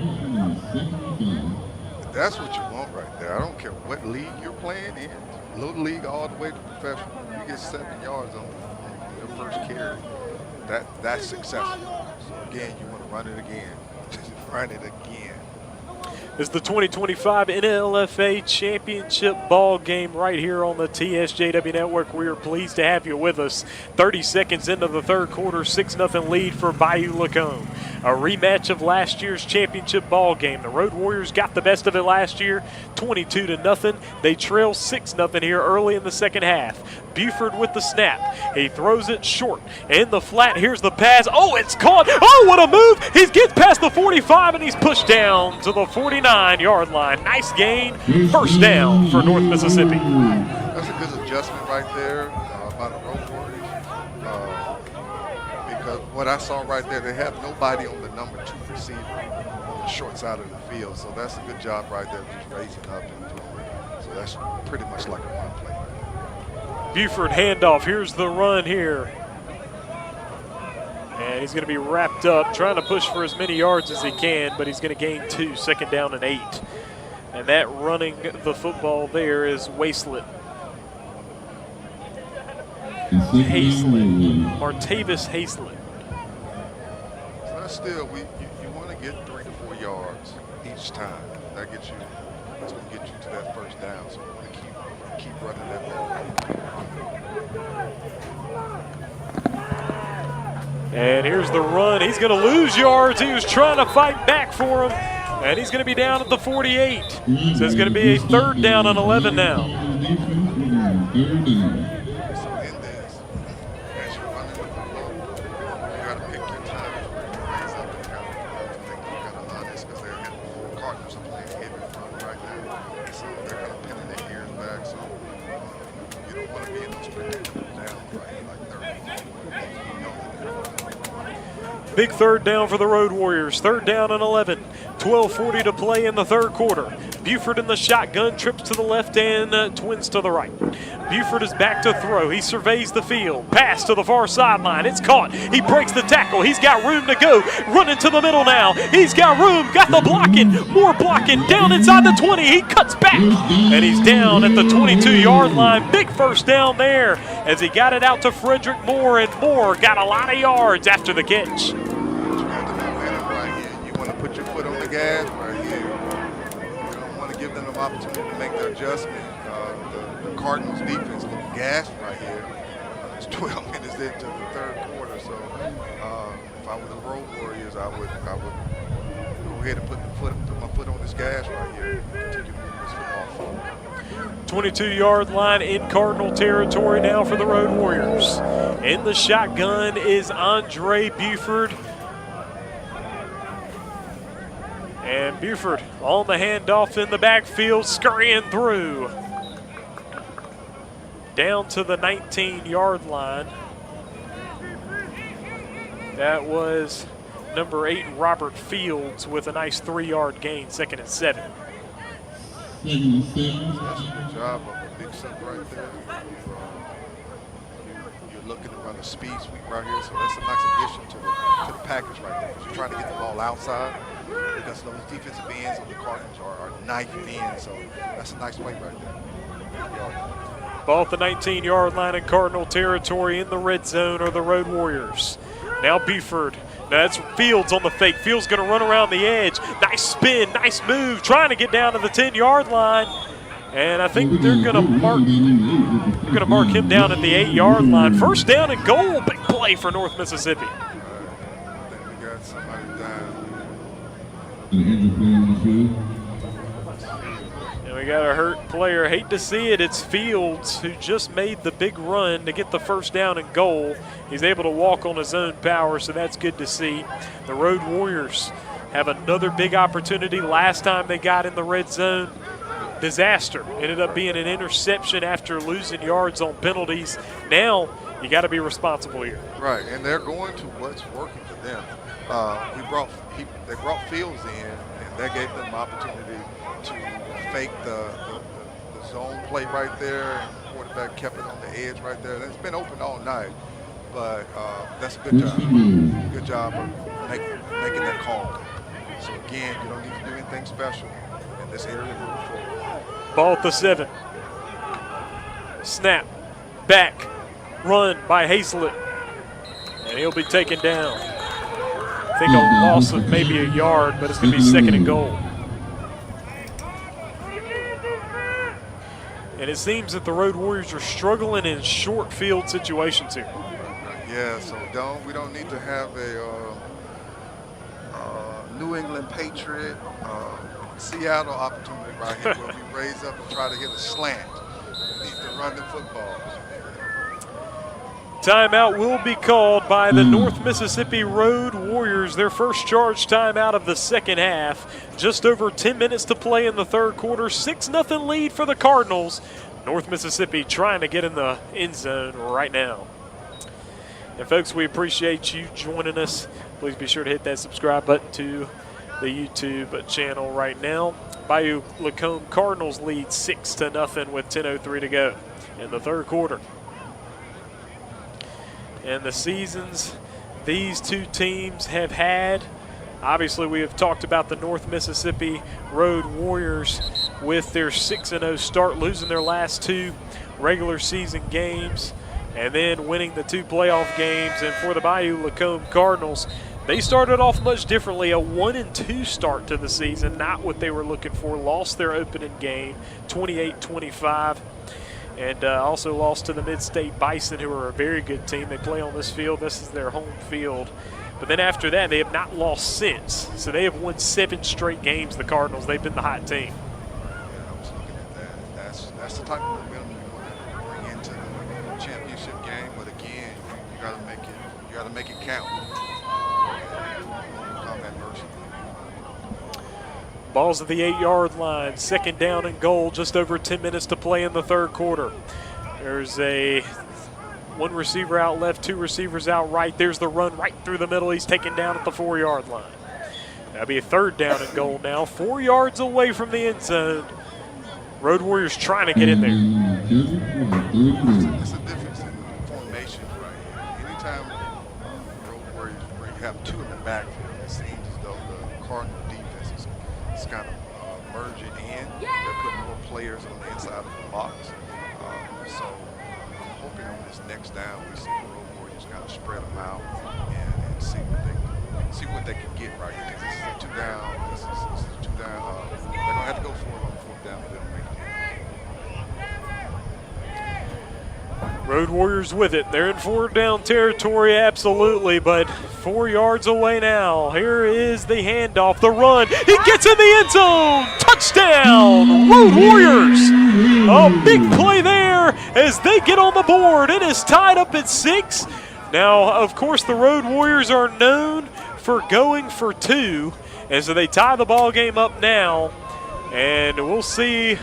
That's what you want right there. I don't care what league you're playing in, little league all the way to professional. You get 7 yards on your first carry. That's successful. So again, you want to run it again. Run it again. It's the 2025 NLFA Championship ball game right here on the TSJW Network. We are pleased to have you with us. 30 seconds into the third quarter, 6-0 lead for Bayou LaCombe. A rematch of last year's championship ball game. The Road Warriors got the best of it last year, 22-0. They trail 6-0 here early in the second half. Buford with the snap. He throws it short in the flat. Here's the pass. Oh, it's caught. Oh, what a move. He gets past the 45, and he's pushed down to the 49-yard line. Nice gain. First down for North Mississippi. That's a good adjustment right there by the Road Warriors. Because what I saw right there, they have nobody on the number 2 receiver on the short side of the field. So that's a good job right there, just raising up and throwing. So that's pretty much like a run play. Buford handoff. Here's the run here. And he's going to be wrapped up, trying to push for as many yards as he can, but he's going to gain 2, 2nd down and 8. And that running the football there is Wastelet. Hazlett. Martavis Hazlett. So that's still, you want to get 3 to 4 yards each time. That's going to get you to that first down. So you want to keep running that ball. And here's the run. He's going to lose yards. He was trying to fight back for him. And he's going to be down at the 48. So it's going to be a 3rd down and 11 now. So in this, as you're running the football, you got to pick your time where you raise up and kind of think you got to run this, because the Cardinals are playing heavy front right now. So they're kind of pinning their ears back. So you don't want to be in those predictable downs right like 30. Big 3rd down for the Road Warriors. 3rd down and 11. 12:40 to play in the third quarter. Buford in the shotgun, trips to the left and twins to the right. Buford is back to throw. He surveys the field. Pass to the far sideline. It's caught. He breaks the tackle. He's got room to go. Running to the middle now. He's got room. Got the blocking. More blocking. Down inside the 20. He cuts back. And he's down at the 22-yard line. Big first down there as he got it out to Frederick Moore. And Moore got a lot of yards after the catch. Put your foot on the gas right here. You don't want to give them an opportunity to make the adjustment. The Cardinals defense look gassed right here. It's 12 minutes into the third quarter, so if I were the Road Warriors, I would go ahead and put my foot on this gas right here and continue to move this football forward. 22-yard line in Cardinal territory now for the Road Warriors. In the shotgun is Andre Buford. And Buford on the handoff in the backfield, scurrying through. Down to the 19-yard line. That was number 8, Robert Fields, with a nice 3-yard gain, 2nd and 7. That's a good job of a big set right there. You're looking to run a speed sweep right here, so that's a nice addition to the package right there. You're trying to get the ball outside because those defensive ends on the Cardinals are knifing in, so that's a nice play right there. Ball at the 19-yard line in Cardinal territory. In the red zone are the Road Warriors. Now Beeford. Now that's Fields on the fake. Fields going to run around the edge. Nice spin, nice move, trying to get down to the 10-yard line. And I think they're going to mark him down at the 8-yard line. First down and goal. Big play for North Mississippi. I think we got somebody down. And we got a hurt player. Hate to see it. It's Fields who just made the big run to get the first down and goal. He's able to walk on his own power, so that's good to see. The Road Warriors have another big opportunity. Last time they got in the red zone, disaster. Ended up being an interception after losing yards on penalties. Now you got to be responsible here. Right, and they're going to what's working for them. They brought Fields in, and that gave them an opportunity to fake the zone play right there. And the quarterback kept it on the edge right there. It's been open all night, but that's a good job. Good job of making that call. So again, you don't need to do anything special in this area moving forward. Ball at the 7. Snap, back, run by Hazlett, and he'll be taken down. I think a loss of maybe a yard, but it's going to be 2nd and goal. And it seems that the Road Warriors are struggling in short field situations here. Yeah, so we don't need to have a New England Patriot, Seattle opportunity right here where we raise up and try to hit a slant. We need to run the football. Timeout will be called by the North Mississippi Road Warriors. Their first charge timeout of the second half. Just over 10 minutes to play in the third quarter. 6-0 lead for the Cardinals. North Mississippi trying to get in the end zone right now. And folks, we appreciate you joining us. Please be sure to hit that subscribe button to the YouTube channel right now. Bayou LaCombe Cardinals lead 6-0 with 10:03 to go in the third quarter. And the seasons these two teams have had, obviously we have talked about the North Mississippi Road Warriors with their 6-0 start, losing their last 2 regular season games and then winning the 2 playoff games. And for the Bayou LaCombe Cardinals, they started off much differently, a 1-2 start to the season, not what they were looking for. Lost their opening game, 28-25. And also lost to the Mid-State Bison, who are a very good team. They play on this field. This is their home field. But then after that, they have not lost since. So they have won 7 straight games, the Cardinals. They've been the hot team. Yeah, I was looking at that. That's the type of momentum you want to bring into the championship game. But again, you got to make it count. Overcome adversity. Ball's at the 8-yard line. 2nd down and goal. Just over 10 minutes to play in the third quarter. There's one receiver out left, 2 receivers out right. There's the run right through the middle. He's taken down at the 4-yard line. That'll be a 3rd down and goal now. 4 yards away from the end zone. Road Warriors trying to get in there. It's a difference in formation right here. Anytime Road Warriors have 2 in the backfield, it seems as though the Cardinal defense is kind of merging in. They're putting more players on the inside of the box. So I'm hoping on this next down we see the Road Warriors kind of spread them out and see what they can get right here. This is a 2 down. This is a 2 down. They're gonna have to go for it on 4th down, but they don't make it. Road Warriors with it. They're in 4th down territory, absolutely, but 4 yards away now. Here is the handoff, the run. He gets in the end zone. Touchdown, Road Warriors. A big play there as they get on the board. It is tied up at 6. Now, of course, the Road Warriors are known for going for 2, and so they tie the ball game up now, and we'll see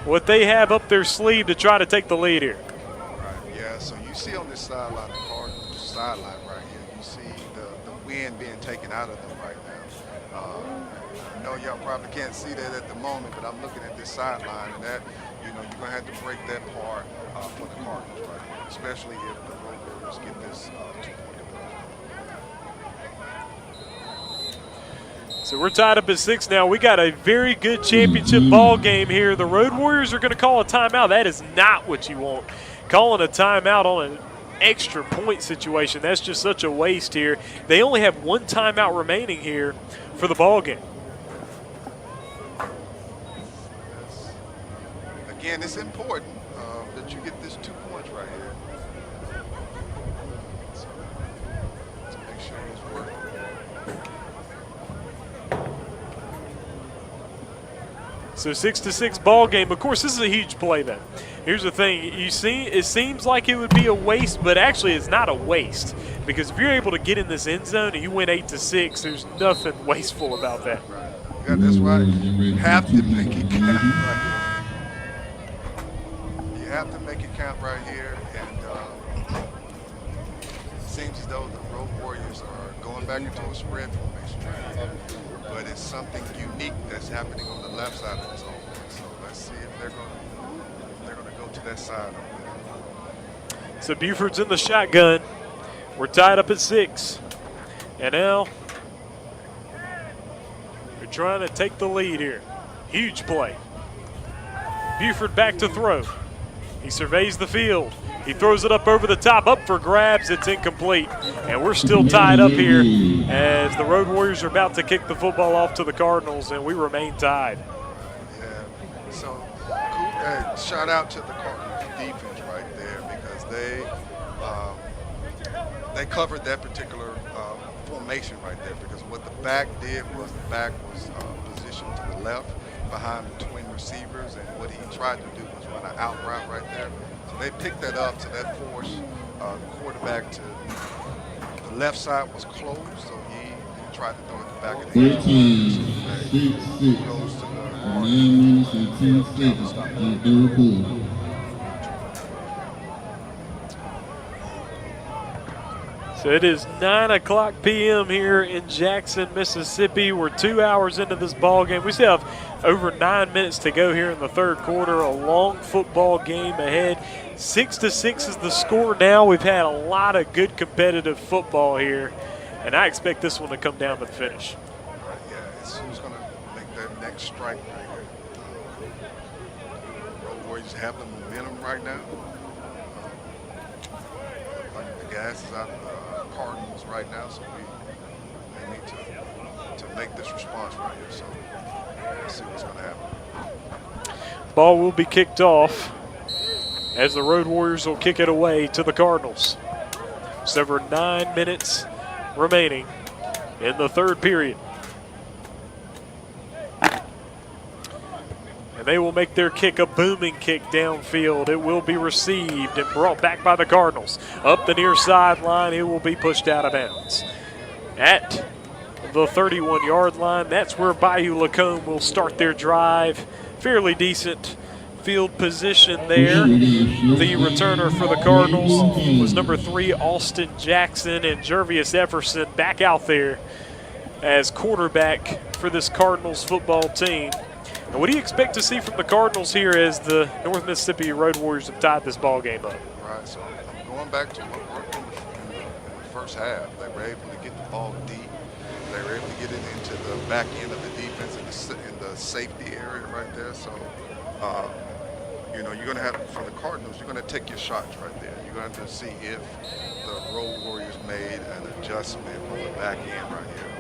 what they have up their sleeve to try to take the lead here. Right, yeah, so you see on this sideline, the Cardinals sideline right right here. You see the wind being taken out of them right now. I know y'all probably can't see that at the moment, but I'm looking at this sideline, and that, you're going to have to break that part for the Cardinals right here, especially if the Roadwarriors get this 2-point conversion. So we're tied up at 6 now. We got a very good championship ball game here. The Road Warriors are going to call a timeout. That is not what you want. Calling a timeout on an extra point situation, that's just such a waste here. They only have 1 timeout remaining here for the ball game. Again, it's important that you get this 2 points right here. So make sure it's working. So 6-6 ball game. Of course, this is a huge play then. Here's the thing. You see, it seems like it would be a waste, but actually it's not a waste. Because if you're able to get in this end zone and you win 8-6, there's nothing wasteful about that. Yeah, that's why you have to make it count right here. You have to make it count right here. And it seems as though the Road Warriors are going back into a spread formation. But it's something unique that's happening on the left side of this offense. So let's see if they're going to go to that side over there. So Buford's in the shotgun. We're tied up at 6. And now we're trying to take the lead here. Huge play. Buford back to throw. He surveys the field. He throws it up over the top, up for grabs. It's incomplete. And we're still tied up here as the Road Warriors are about to kick the football off to the Cardinals, and we remain tied. Yeah. So shout out to the Cardinals defense right there, because they covered that particular formation right there, because what the back did was the back was positioned to the left behind the twin receivers, and what he tried to do was run an out route right there. So they picked that up, so that forced the quarterback to the left side was closed, so he tried to throw it to the back of the end. 13-6-6. Goes to the 9 minutes and 10 seconds in the third quarter. So it is 9:00 p.m. here in Jackson, Mississippi. We're 2 hours into this ball game. We still have over 9 minutes to go here in the third quarter. A long football game ahead. 6-6 is the score now. We've had a lot of good competitive football here, and I expect this one to come down to the finish. Yeah, it's who's going to make that next strike right here. Road Warriors have the momentum right now. Like the gas is out of the Cardinals right now, so they need to make this response right here. So let's see what's going to happen. Ball will be kicked off as the Road Warriors will kick it away to the Cardinals. Just over 9 minutes remaining in the third period. And they will make their kick a booming kick downfield. It will be received and brought back by the Cardinals. Up the near sideline, it will be pushed out of bounds. At the 31-yard line, that's where Bayou LaCombe will start their drive. Fairly decent field position there. The returner for the Cardinals was number 3, Austin Jackson, and Jervius Everson back out there as quarterback for this Cardinals football team. And what do you expect to see from the Cardinals here as the North Mississippi Road Warriors have tied this ball game up? Right, so I'm going back to what worked in the first half. They were able to get the ball deep. They were able to get it into the back end of the defense in the safety area right there. So, you're going to have, for the Cardinals, you're going to take your shots right there. You're going to see if the Road Warriors made an adjustment on the back end right here.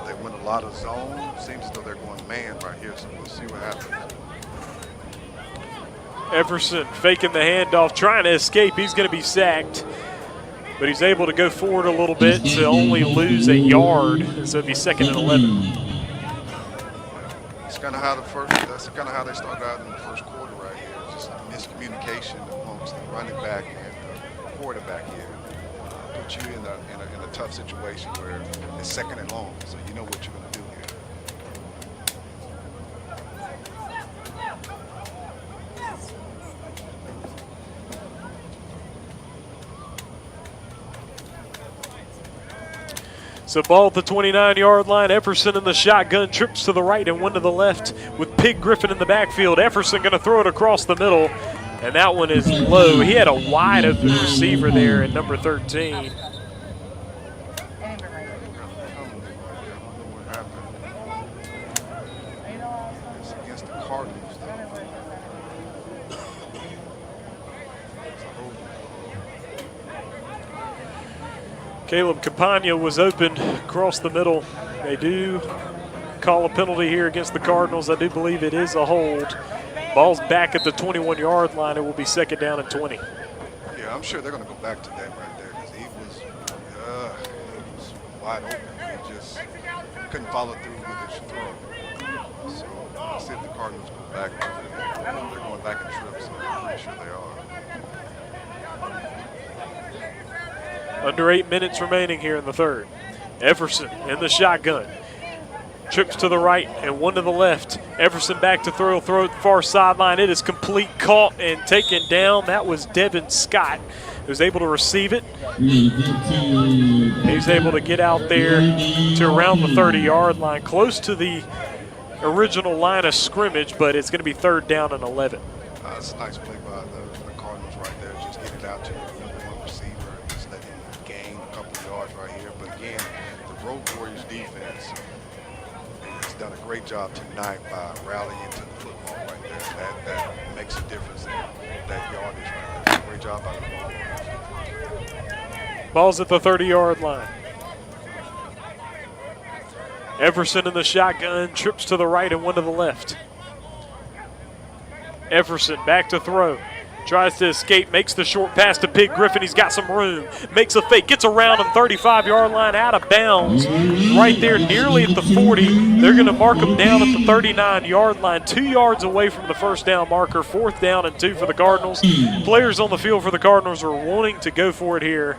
They win a lot of zone. Seems as though they're going man right here, so we'll see what happens. Everson faking the handoff, trying to escape. He's going to be sacked, but he's able to go forward a little bit to only lose a yard, and so it'll be 2nd and 11. That's kind of how they started out in the first quarter right here. Just miscommunication amongst the running back and the quarterback here. Put you in a tough situation where it's 2nd and long, so you know what you're going to do here. So ball at the 29-yard line. Efferson in the shotgun, trips to the right and one to the left with Pig Griffin in the backfield. Efferson going to throw it across the middle, and that one is low. He had a wide open receiver there at number 13. It's against the Cardinals, though. Caleb Campagna was open across the middle. They do call a penalty here against the Cardinals. I do believe it is a hold. Ball's back at the 21-yard line. It will be second down and 20. Yeah, I'm sure they're going to go back to that right there because he was wide open. He just couldn't follow through with his throw. So let's see if the Cardinals go back. They're going back in trips, so I'm pretty sure they are. Under 8 minutes remaining here in the third. Efferson in the shotgun. Trips to the right and one to the left. Efferson back to throw at the far sideline. It is complete, caught and taken down. That was Devin Scott, who was able to receive it. He's able to get out there to around the 30-yard line, close to the original line of scrimmage, but it's going to be third down and 11. That's a nice play by the Cardinals right there. Just get it out to the number one receiver and just let him gain a couple of yards right here. But again, the Roadwarriors defense has done a great job tonight by rallying to the football right there. That makes a difference in that yardage right there. Great job by the Roadwarriors. Ball's at the 30-yard line. Efferson in the shotgun, trips to the right and one to the left. Efferson back to throw. Tries to escape, makes the short pass to Pig Griffin. He's got some room. Makes a fake, gets around him, 35-yard line, out of bounds. Right there, nearly at the 40. They're going to mark him down at the 39-yard line, 2 yards away from the first down marker. Fourth down and 2 for the Cardinals. Players on the field for the Cardinals are wanting to go for it here.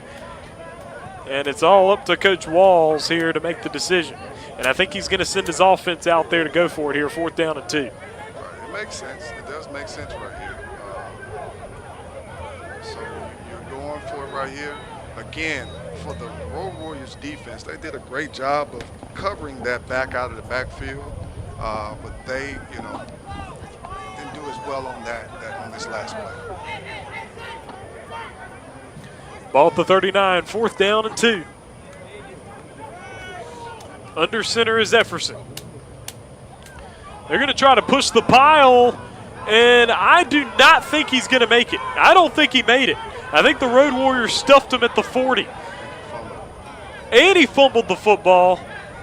And it's all up to Coach Walls here to make the decision. And I think he's going to send his offense out there to go for it here, fourth down and 2. Right, it makes sense. It does make sense right here. So you're going for it right here. Again, for the Roadwarriors defense, they did a great job of covering that back out of the backfield, but they, didn't do as well on that on this last play. Ball at the 39, fourth down and 2. Under center is Efferson. They're going to try to push the pile, and I do not think he's going to make it. I don't think he made it. I think the Roadwarriors stuffed him at the 40. And he fumbled the football.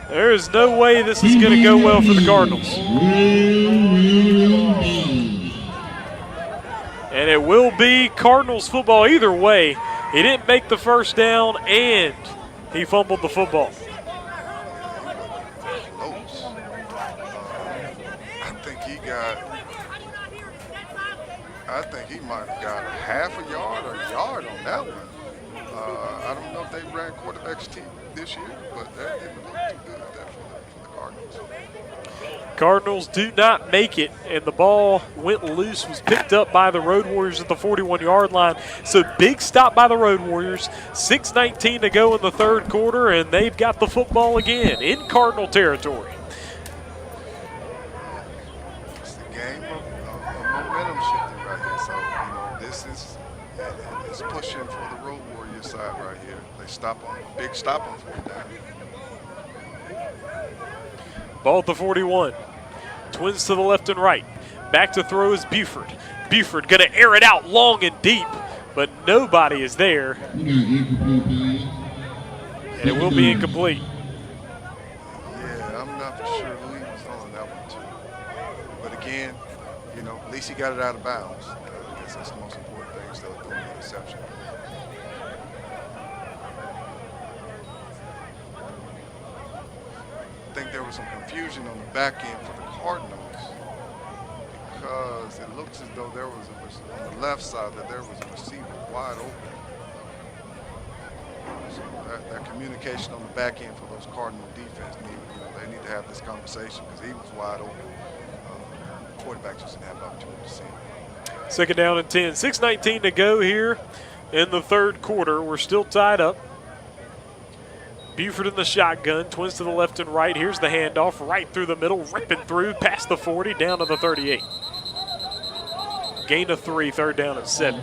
There is no way this is going to go well for the Cardinals. And it will be Cardinals football either way. He didn't make the first down, and he fumbled the football. I think he might have got a half a yard or a yard on that one. I don't know if they ran quarterbacks this year, but that didn't look too good for the Cardinals. Cardinals do not make it, and the ball went loose, was picked up by the Roadwarriors at the 41-yard line. So big stop by the Roadwarriors. 6:19 to go in the third quarter, and they've got the football again in Cardinal territory. It's the game of momentum shifting right here. So, this is pushing for the Roadwarriors side right here. They stop on big stop on fourth down. Ball at the 41. Twins to the left and right. Back to throw is Buford. Buford going to air it out long and deep, but nobody is there. And it will be incomplete. Yeah, I'm not for sure who he was on that one too. But again, at least he got it out of bounds. I guess that's the most important thing instead of throwing an interception. I think there was some confusion on the back end for the Cardinals because it looks as though there was on the left side that there was a receiver wide open. So that communication on the back end for those Cardinal defense, they need to have this conversation because he was wide open. Quarterback just didn't have an opportunity to see him. Second down and 10. 6:19 to go here in the third quarter. We're still tied up. Buford in the shotgun, twins to the left and right. Here's the handoff, right through the middle, ripping through, past the 40, down to the 38. Gain of 3, third down and 7.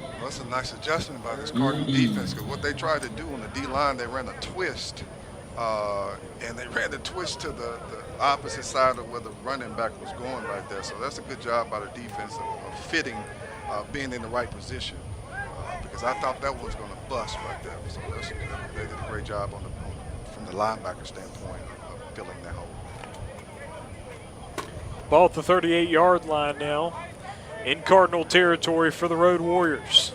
Well, that's a nice adjustment by this Cardinal defense, because what they tried to do on the D-line, they ran a twist, and they ran the twist to the opposite side of where the running back was going right there. So that's a good job by the defense of fitting, being in the right position, because I thought that was going to bust right there. So they did a great job from the linebacker standpoint of filling that hole. Ball at the 38-yard line now in Cardinal territory for the Road Warriors.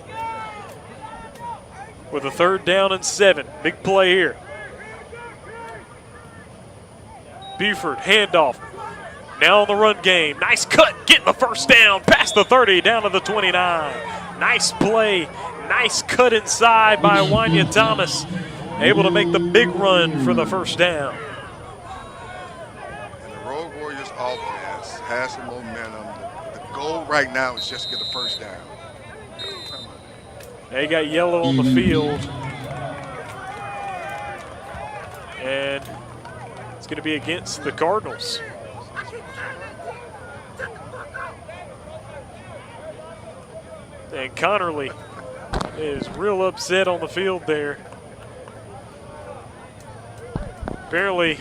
With a third down and 7. Big play here. Buford, handoff. Now on the run game. Nice cut, getting the first down. Past the 30, down to the 29. Nice play. Nice cut inside by Wanya Thomas. Able to make the big run for the first down. And the Road Warriors offense has some momentum. The goal right now is just to get the first down. They got yellow on the field. And it's going to be against the Cardinals. And Connerly is real upset on the field there. Apparently,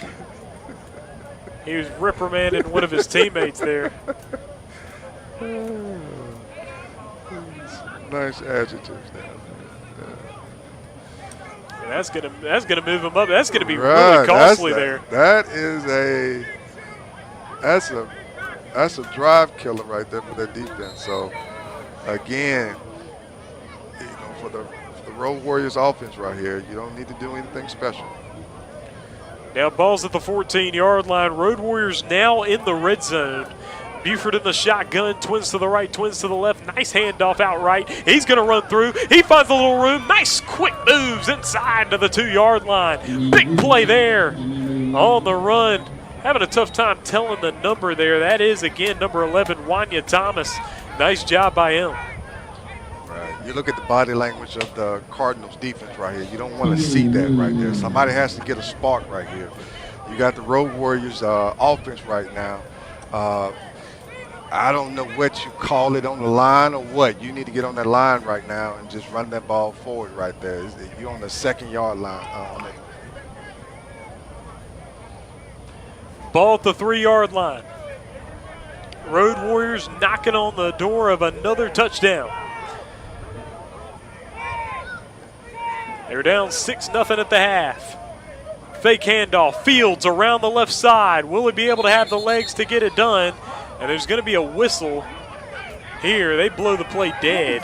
he was reprimanding one of his teammates there. Nice adjectives there. And that's gonna move him up. That's gonna be really costly there. That's a drive killer right there for their defense. So again, for the Road Warriors offense right here, you don't need to do anything special. Now ball's at the 14-yard line. Road Warriors now in the red zone. Buford in the shotgun, twins to the right, twins to the left. Nice handoff out right. He's going to run through. He finds a little room. Nice quick moves inside to the 2-yard line. Big play there on the run. Having a tough time telling the number there. That is, again, number 11, Wanya Thomas. Nice job by him. Right. You look at the body language of the Cardinals defense right here. You don't want to see that right there. Somebody has to get a spark right here. You got the Road Warriors offense right now. I don't know what you call it on the line or what. You need to get on that line right now and just run that ball forward right there. You're on the 2nd-yard line. Ball at the 3-yard line. Road Warriors knocking on the door of another touchdown. They're down 6-0 at the half. Fake handoff. Fields around the left side. Will he be able to have the legs to get it done? And there's going to be a whistle here. They blow the play dead.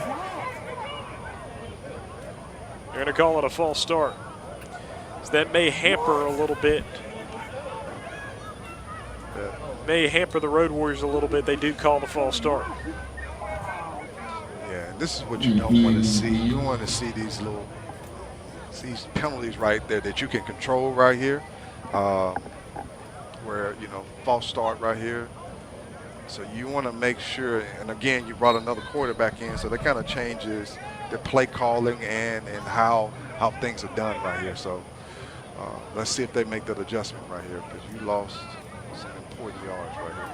They're going to call it a false start. So that may hamper a little bit. May hamper the Road Warriors a little bit. They do call the false start. Yeah, this is what you don't want to see. You want to see these penalties right there that you can control right here, where, false start right here. So you want to make sure, and again, you brought another quarterback in, so that kind of changes the play calling and how things are done right here. So let's see if they make that adjustment right here, because you lost some important yards right here.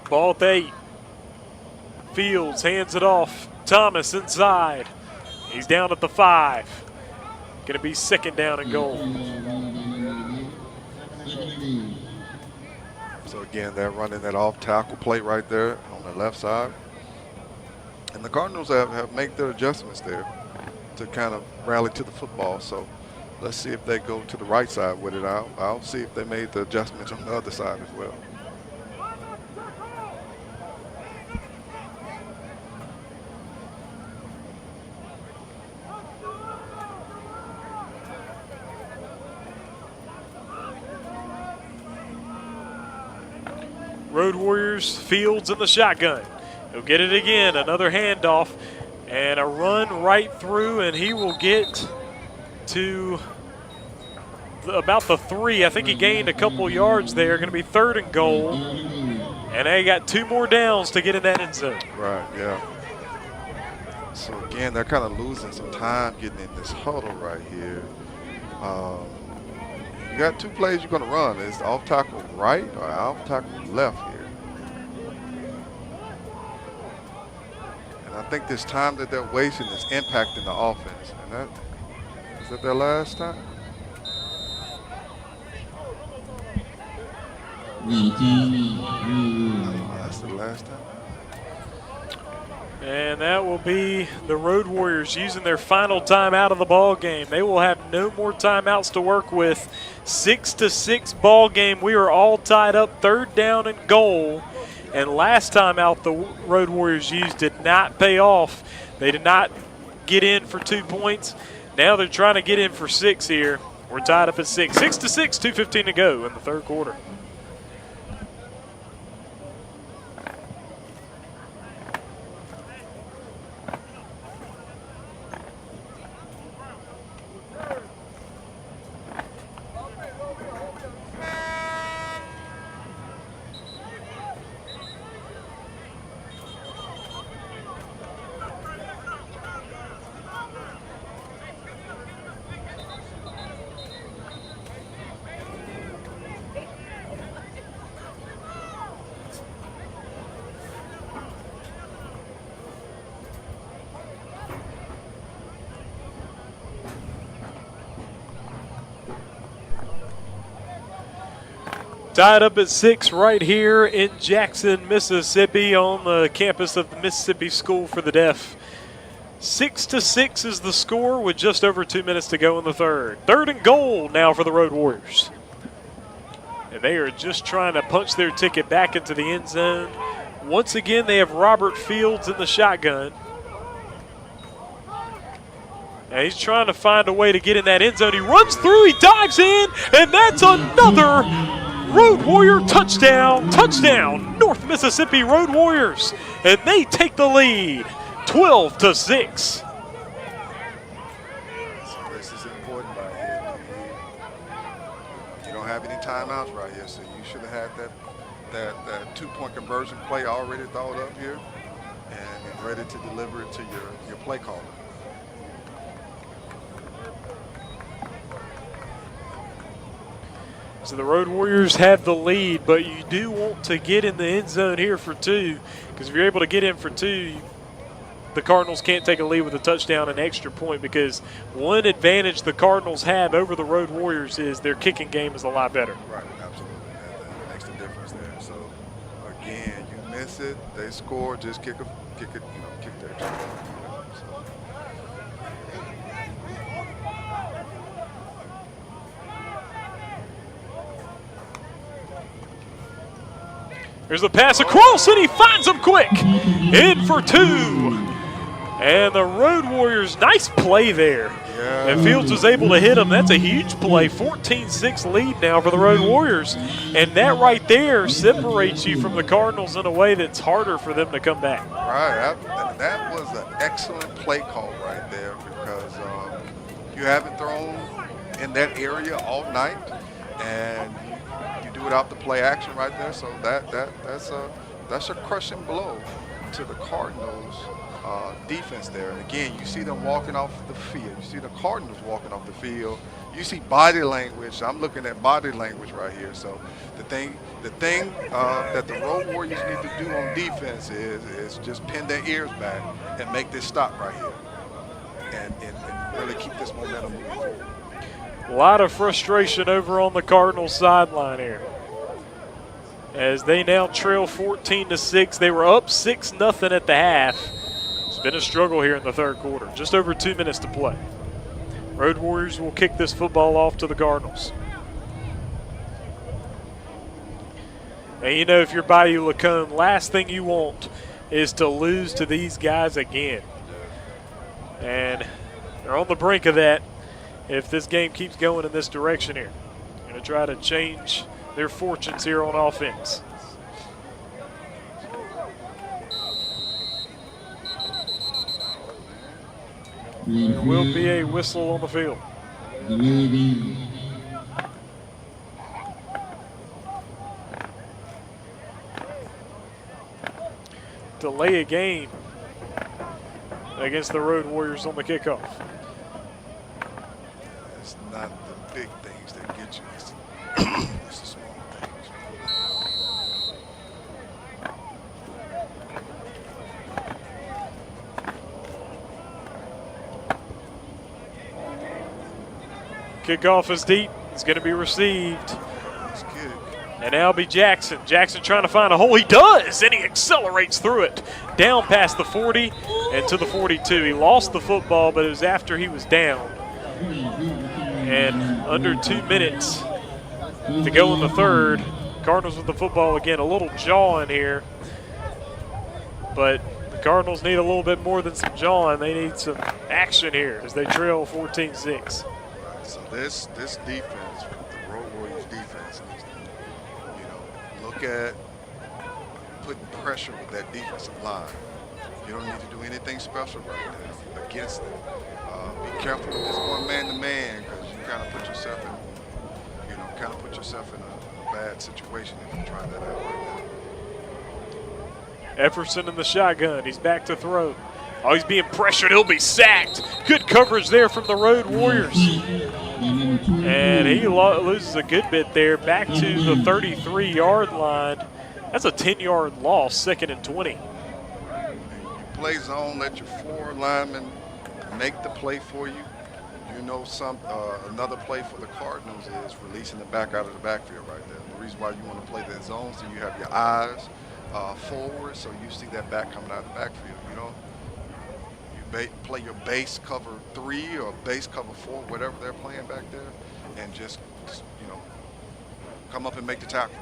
Ball at 8. Fields hands it off. Thomas inside. He's down at the 5. Going to be 2nd down and goal. So again, they're running that off tackle play right there on the left side. And the Cardinals have made their adjustments there to kind of rally to the football. So let's see if they go to the right side with it. I'll see if they made the adjustments on the other side as well. Road Warriors, Fields in the shotgun. He'll get it again, another handoff, and a run right through, and he will get to about the 3. I think he gained a couple yards there. Going to be 3rd and goal. And they got 2 more downs to get in that end zone. Right, yeah. So again, they're kind of losing some time getting in this huddle right here. You got 2 plays you're going to run. It's off tackle right or off tackle left here. And I think this time that they're wasting is impacting the offense. And is that their last time? That's the last time. And that will be the Road Warriors using their final timeout of the ball game. They will have no more timeouts to work with. 6-6 ball game. We are all tied up, 3rd down and goal. And last timeout the Road Warriors used did not pay off. They did not get in for 2 points. Now they're trying to get in for 6 here. We're tied up at 6. 6-6, 2:15 to go in the 3rd quarter. Tied up at 6 right here in Jackson, Mississippi, on the campus of the Mississippi School for the Deaf. 6-6 is the score with just over 2 minutes to go in the 3rd. 3rd and goal now for the Road Warriors. And they are just trying to punch their ticket back into the end zone. Once again, they have Robert Fields in the shotgun. And he's trying to find a way to get in that end zone. He runs through, he dives in, and that's another Road Warrior touchdown. Touchdown, North Mississippi Road Warriors. And they take the lead, 12-6. So this is important right here. You don't have any timeouts right here, so you should have had that 2-point conversion play already thought up here and ready to deliver it to your play caller. So the Road Warriors have the lead, but you do want to get in the end zone here for 2, because if you're able to get in for 2, the Cardinals can't take a lead with a touchdown and extra point, because one advantage the Cardinals have over the Road Warriors is their kicking game is a lot better. Right, absolutely. That makes the difference there. So again, you miss it, they score, just kick it, kick the extra point. There's the pass across, and he finds him quick. In for 2. And the Road Warriors, nice play there. Yeah. And Fields was able to hit him. That's a huge play. 14-6 lead now for the Road Warriors. And that right there separates you from the Cardinals in a way that's harder for them to come back. Right, that was an excellent play call right there, because you haven't thrown in that area all night, and you do it out the play action right there. So that's a crushing blow to the Cardinals defense there. And again, you see them walking off the field. You see the Cardinals walking off the field. You see body language. I'm looking at body language right here. So the thing that the Road Warriors need to do on defense is just pin their ears back and make this stop right here, and really keep this momentum moving forward. A lot of frustration over on the Cardinals sideline here, as they now trail 14-6. They were up 6-0 at the half. It's been a struggle here in the 3rd quarter. Just over 2 minutes to play. Road Warriors will kick this football off to the Cardinals. And you know, if you're Bayou LaCombe, last thing you want is to lose to these guys again. And they're on the brink of that if this game keeps going in this direction here. Going to try to change their fortunes here on offense. There will be a whistle on the field. delay a game against the Road Warriors on the kickoff. It's not the big things that get you. It's the small things. Kickoff is deep. It's going to be received. It's good. And now it'll be Jackson. Jackson trying to find a hole. He does, and he accelerates through it. Down past the 40 and to the 42. He lost the football, but it was after he was down. And under 2 minutes to go in the third. Cardinals with the football again. A little jaw in here. But the Cardinals need a little bit more than some jawing. They need some action here as they trail 14-6. So this defense, the Road Warriors defense, needs to, look at putting pressure with that defensive line. You don't need to do anything special right now against them. Be careful with this one man-to-man because you kind of put yourself in, a bad situation if you try that out right now. Efferson in the shotgun. He's back to throw. Oh, he's being pressured. He'll be sacked. Good coverage there from the Road Warriors. And he loses a good bit there. Back to the 33-yard line. That's a 10-yard loss, 2nd and 20. You play zone, let your 4 linemen make the play for you. Another play for the Cardinals is releasing the back out of the backfield right there. The reason why you want to play that zone so you have your eyes forward, so you see that back coming out of the backfield. You play your base cover 3 or base cover 4, whatever they're playing back there, and just come up and make the tackle.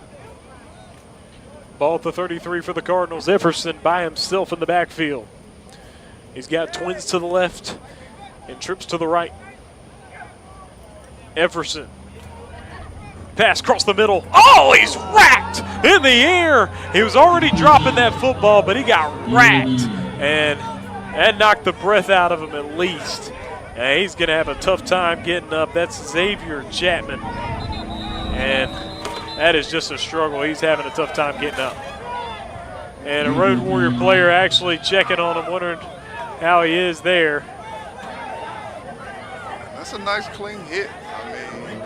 Ball at the 33 for the Cardinals. Efferson by himself in the backfield. He's got twins to the left and trips to the right. Efferson. Pass across the middle. Oh, he's racked in the air. He was already dropping that football, but he got racked. And that knocked the breath out of him at least. And he's going to have a tough time getting up. That's Xavier Chapman. And that is just a struggle. He's having a tough time getting up. And a Road Warrior player actually checking on him, wondering how he is there. That's a nice clean hit. I mean,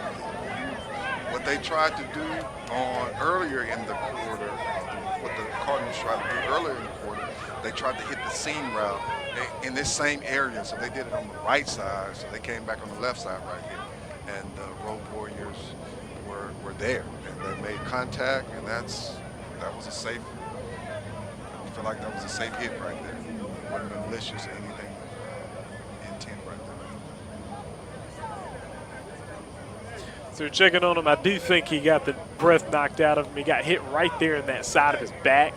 what they tried to do earlier in the quarter, what the Cardinals tried to do earlier in the quarter, they tried to hit the seam route in this same area. So they did it on the right side, so they came back on the left side right here. And the Road Warriors were there, and they made contact, and that was a safe. I feel like that was a safe hit right there. It wasn't malicious or anything intent right there. So checking on him, I do think he got the breath knocked out of him. He got hit right there in that side of his back.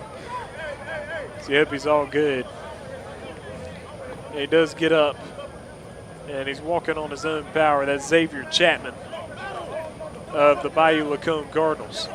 So I hope he's all good. And he does get up, and he's walking on his own power. That's Xavier Chapman of the Bayou LaCombe Cardinals.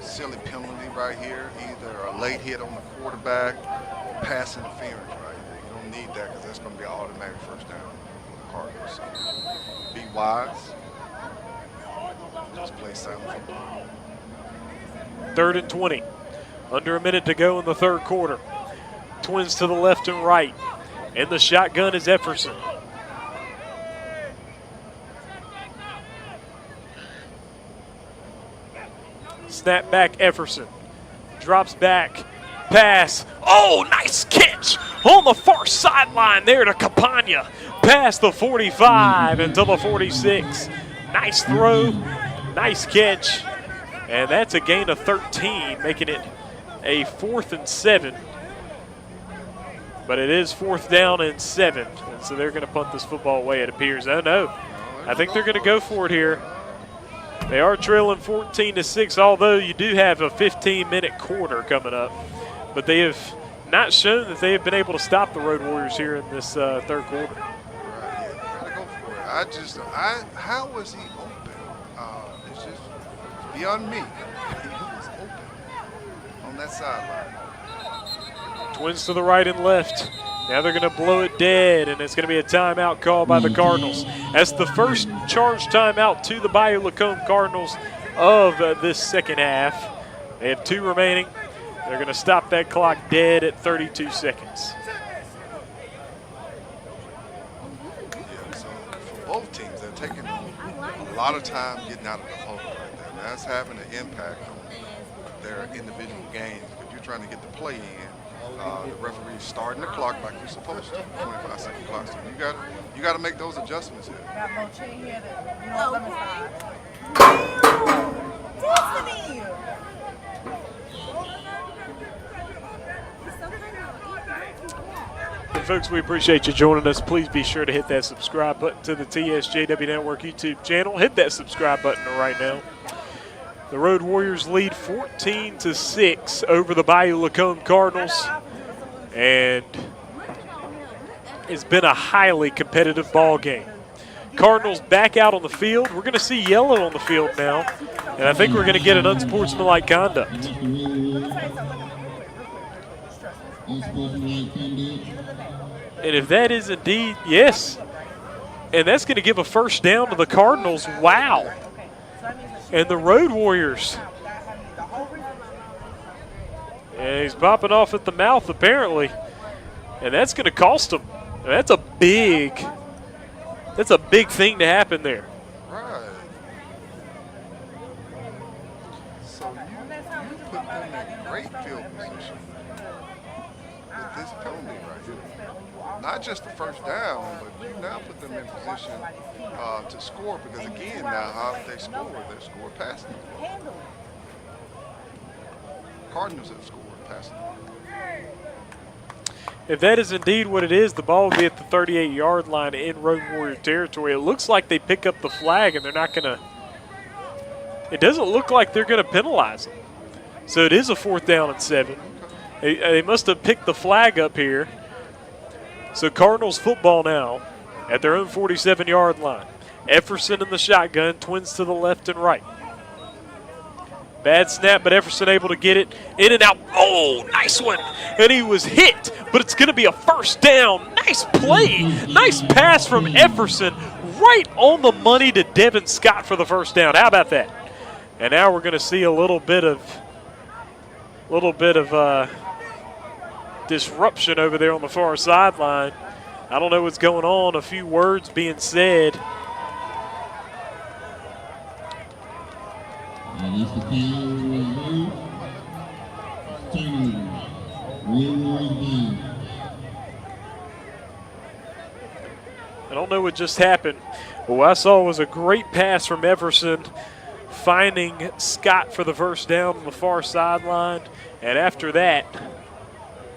Silly penalty right here, either a late hit on the quarterback or pass interference right there. You don't need that because that's going to be an automatic first down for the Cardinals. So be wise. Just play silent football. 3rd and 20. Under a minute to go in the third quarter. Twins to the left and right. In the shotgun is Efferson. Snap back, Efferson. Drops back. Pass. Oh, nice catch on the far sideline there to Campagna. Past the 45 until the 46. Nice throw. Nice catch. And that's a gain of 13, making it a 4th and 7. But it is 4th down and 7. And so they're going to punt this football away, it appears. Oh, no. I think they're going to go for it here. They are trailing 14-6, although you do have a 15-minute quarter coming up. But they have not shown that they have been able to stop the Road Warriors here in this third quarter. Right, yeah, gotta go for it. How was he open? It's just beyond me. He was open on that sideline. Twins to the right and left. Now they're going to blow it dead, and it's going to be a timeout call by the Cardinals. That's the first charge timeout to the Bayou LaCombe Cardinals of this second half. They have 2 remaining. They're going to stop that clock dead at 32 seconds. Yeah, so for both teams, they're taking a lot of time getting out of the hole right there. And that's having an impact on their individual games because you're trying to get the play in. The referee's starting the clock like you're supposed to, 25-second clock. So you got to make those adjustments here. Got more chin here than, you know, let me stop. Destiny! And folks, we appreciate you joining us. Please be sure to hit that subscribe button to the TSJW Network YouTube channel. Hit that subscribe button right now. The Road Warriors lead 14-6 over the Bayou LaCombe Cardinals. And it's been a highly competitive ball game. Cardinals back out on the field. We're going to see yellow on the field now. And I think we're going to get an unsportsmanlike conduct. And if that is indeed, yes. And that's going to give a first down to the Cardinals. Wow. And the Road Warriors. And he's popping off at the mouth, apparently. And that's going to cost them. And that's a big thing to happen there. Right. So you put them in great field position with this penalty right here. Not just the first down, but you now put them in position to score because, again, now how did they score? They scored passing. Cardinals have scored passing. If that is indeed what it is, the ball will be at the 38-yard line in Road Warrior territory. It looks like they pick up the flag, and they're not going to – it doesn't look like they're going to penalize them. So it is a 4th down and 7. They must have picked the flag up here. So Cardinals football now at their own 47-yard line. Efferson in the shotgun, Twins to the left and right. Bad snap, but Efferson able to get it in and out. Oh, nice one. And he was hit, but it's going to be a first down. Nice play. Nice pass from Efferson right on the money to Devin Scott for the first down. How about that? And now we're going to see a little bit of disruption over there on the far sideline. I don't know what's going on. A few words being said. I don't know what just happened, but what I saw was a great pass from Everson, finding Scott for the first down on the far sideline. And after that,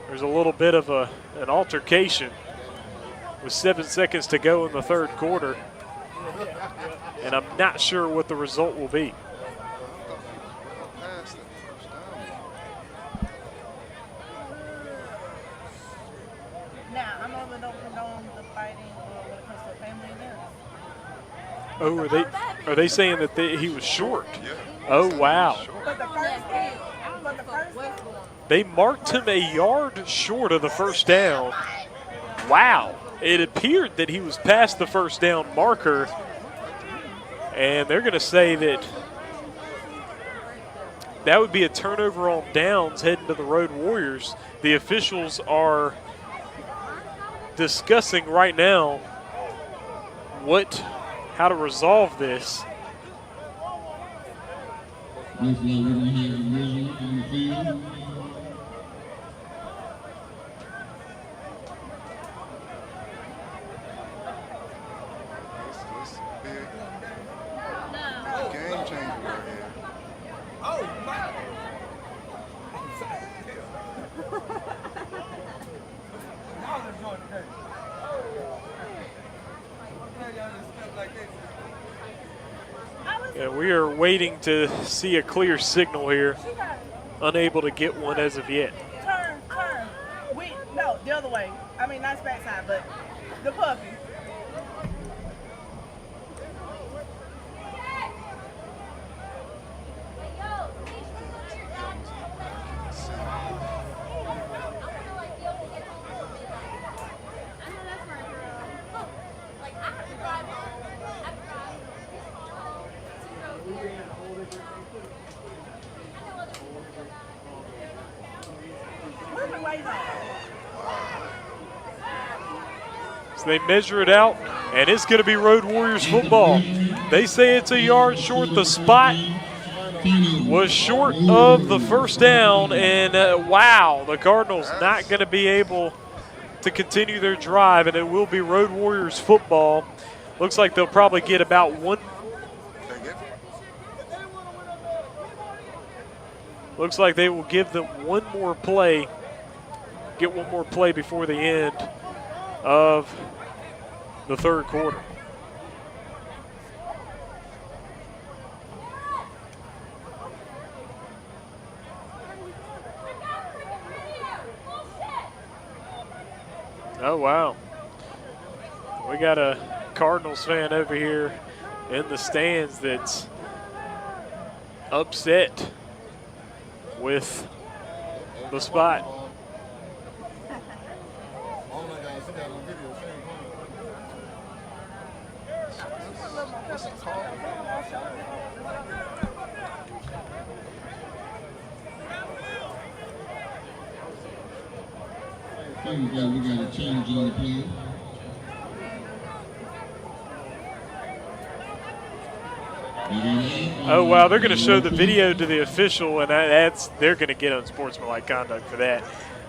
there's a little bit of an altercation with 7 seconds to go in the third quarter. And I'm not sure what the result will be. Now, I normally don't condone the fighting when it comes to family events. Oh, are they saying that he was short? Yeah. Oh, wow. But the first They marked him a yard short of the first down. Wow. It appeared that he was past the first down marker. And they're going to say that would be a turnover on downs heading to the Road Warriors. The officials are discussing right now how to resolve this. Looks like we're going to have a whistle on the field. This big game changer right here. Oh, my. And we are waiting to see a clear signal here. Unable to get one as of yet. Turn. No, the other way. I mean, not backside, but the puppy. So they measure it out, and it's going to be Road Warriors football. They say it's a yard short. The spot was short of the first down, and wow, the Cardinals not going to be able to continue their drive, and it will be Road Warriors football. Looks like they'll probably get about one. Looks like they will give them one more play, get one more play before the end of the third quarter. Oh, wow. We got a Cardinals fan over here in the stands that's upset with the spot. We got a change on the play. Oh, wow, they're going to show the video to the official, and they're going to get unsportsmanlike conduct for that.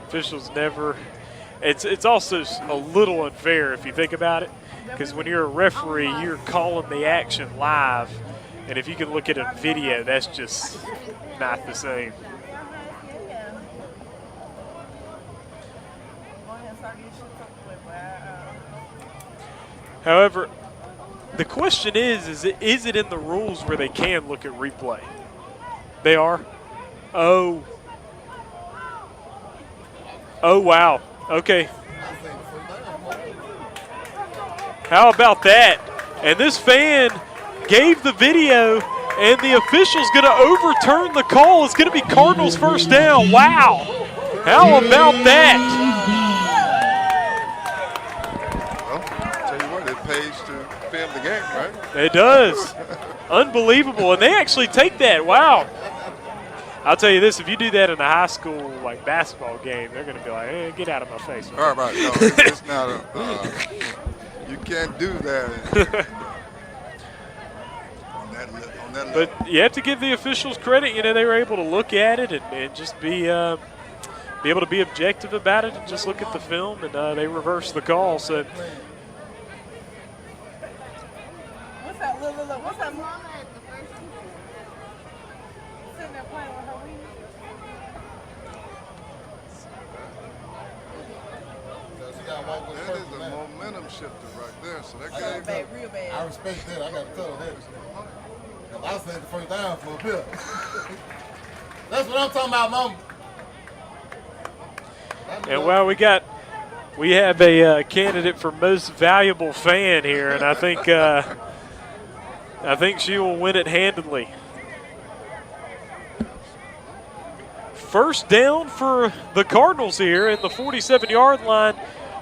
Officials never – it's also a little unfair if you think about it, because when you're a referee, you're calling the action live, and if you can look at a video, that's just not the same. However, the question is it in the rules where they can look at replay? They are? Oh. Oh, wow. Okay. How about that? And this fan gave the video, and the official's going to overturn the call. It's going to be Cardinals first down. Wow. How about that? Pays to film the game, right? It does. Unbelievable. And they actually take that. Wow. I'll tell you this, if you do that in a high school like basketball game, they're going to be like, hey, get out of my face. All right. No, it's not you can't do that. on that level. But you have to give the officials credit. You know, they were able to look at it and just be able to be objective about it and just look at the film, and they reversed the call. So What's that mama at the first sitting there playing with her wings? That is a momentum shifter right there. So that gave bad, real bad. I respect that. I got to tell her that. I was saying the first down for a bit. That's what I'm talking about, Mom. and well, we have a candidate for most valuable fan here, and I think she will win it handedly. First down for the Cardinals here in the 47-yard line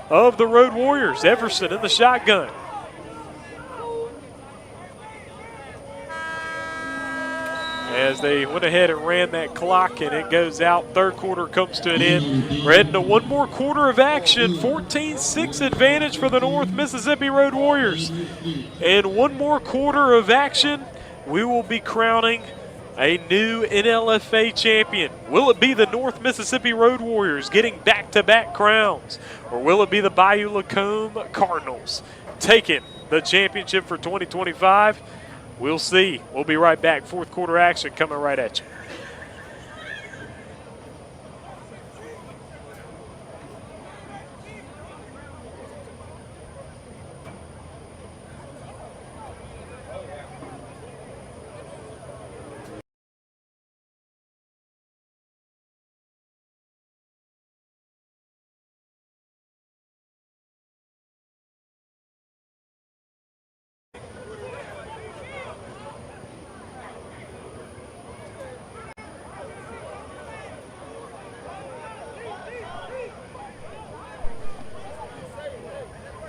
of the Road Warriors. Everson in the shotgun. As they went ahead and ran that clock, and it goes out. Third quarter comes to an end. We're heading to one more quarter of action. 14-6 advantage for the North Mississippi Road Warriors. And one more quarter of action, we will be crowning a new NLFA champion. Will it be the North Mississippi Road Warriors getting back-to-back crowns? Or will it be the Bayou LaCombe Cardinals taking the championship for 2025? We'll see. We'll be right back. Fourth quarter action coming right at you.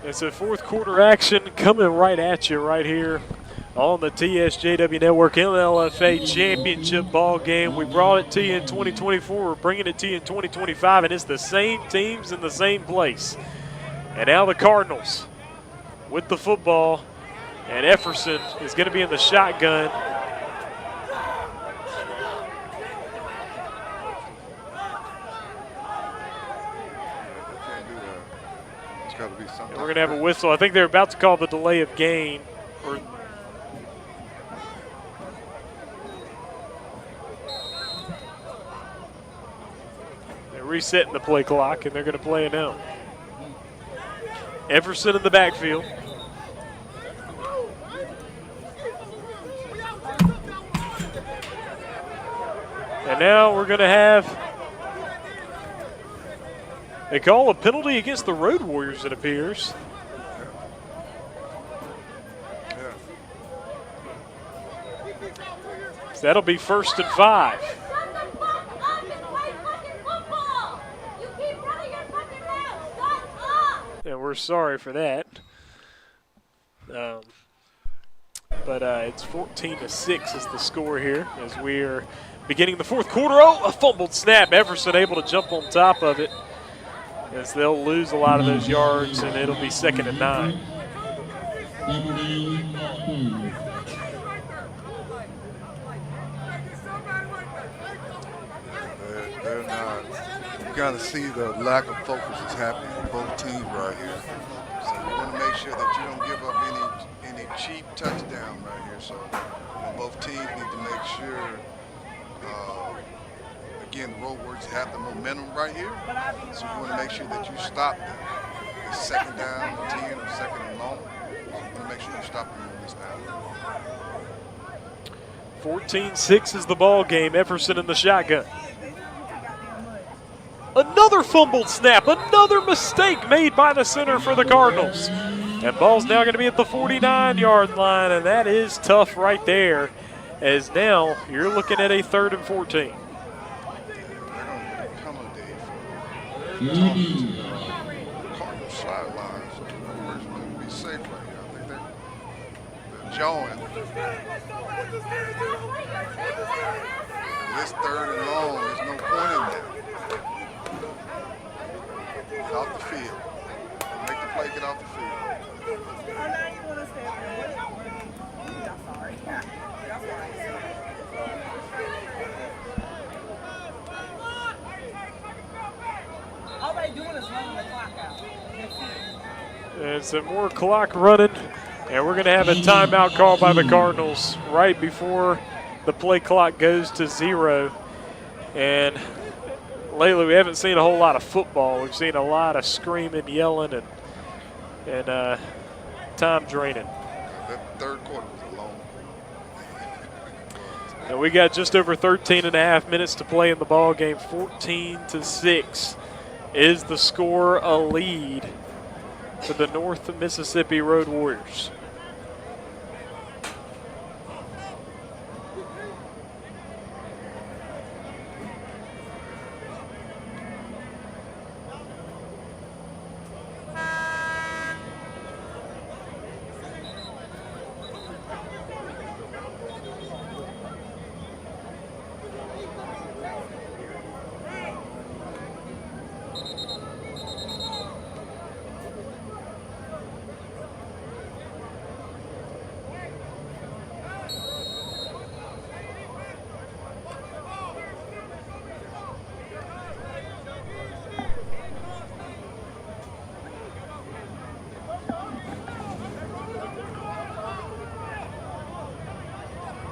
It's a fourth quarter action coming right at you right here on the TSJW Network NLFA Championship ball game. We brought it to you in 2024. We're bringing it to you in 2025, and it's the same teams in the same place. And now the Cardinals with the football, and Efferson is going to be in the shotgun. And we're going to have a whistle. I think they're about to call the delay of game. They're resetting the play clock, and they're going to play it now. Everson in the backfield. And now we're going to have, they call a penalty against the Road Warriors, it appears. So that'll be 1st and 5. And we're sorry for that. But it's 14-6 is the score here as we are beginning the 4th quarter. Oh, a fumbled snap. Everson able to jump on top of it as they'll lose a lot of those yards, and it'll be 2nd and 9. They're not. You got to see the lack of focus is happening in both teams right here. So you want to make sure that you don't give up any cheap touchdown right here. So both teams need to make sure. Again, the Roadwarriors have the momentum right here. So you want to make sure that you stop them. It's 2nd down, 10, or 2nd and long. So you want to make sure you stop them on this down. 14-6 is the ball game. Everson in the shotgun. Another fumbled snap, another mistake made by the center for the Cardinals. And ball's now going to be at the 49-yard line, and that is tough right there, as now you're looking at a 3rd and 14. Cardinals sidelines. Roadwarriors want to be safe right here. I think they're jawing. This 3rd and long, there's no point in that. Get off the field. Make the play, get off the field. All they doing is running the clock out. And some more clock running, and we're going to have a timeout call by the Cardinals right before the play clock goes to 0. And lately we haven't seen a whole lot of football. We've seen a lot of screaming, yelling, and time draining. That 3rd quarter was long. And we got just over 13.5 minutes to play in the ball game. 14-6 is the score, a lead for the North Mississippi Road Warriors.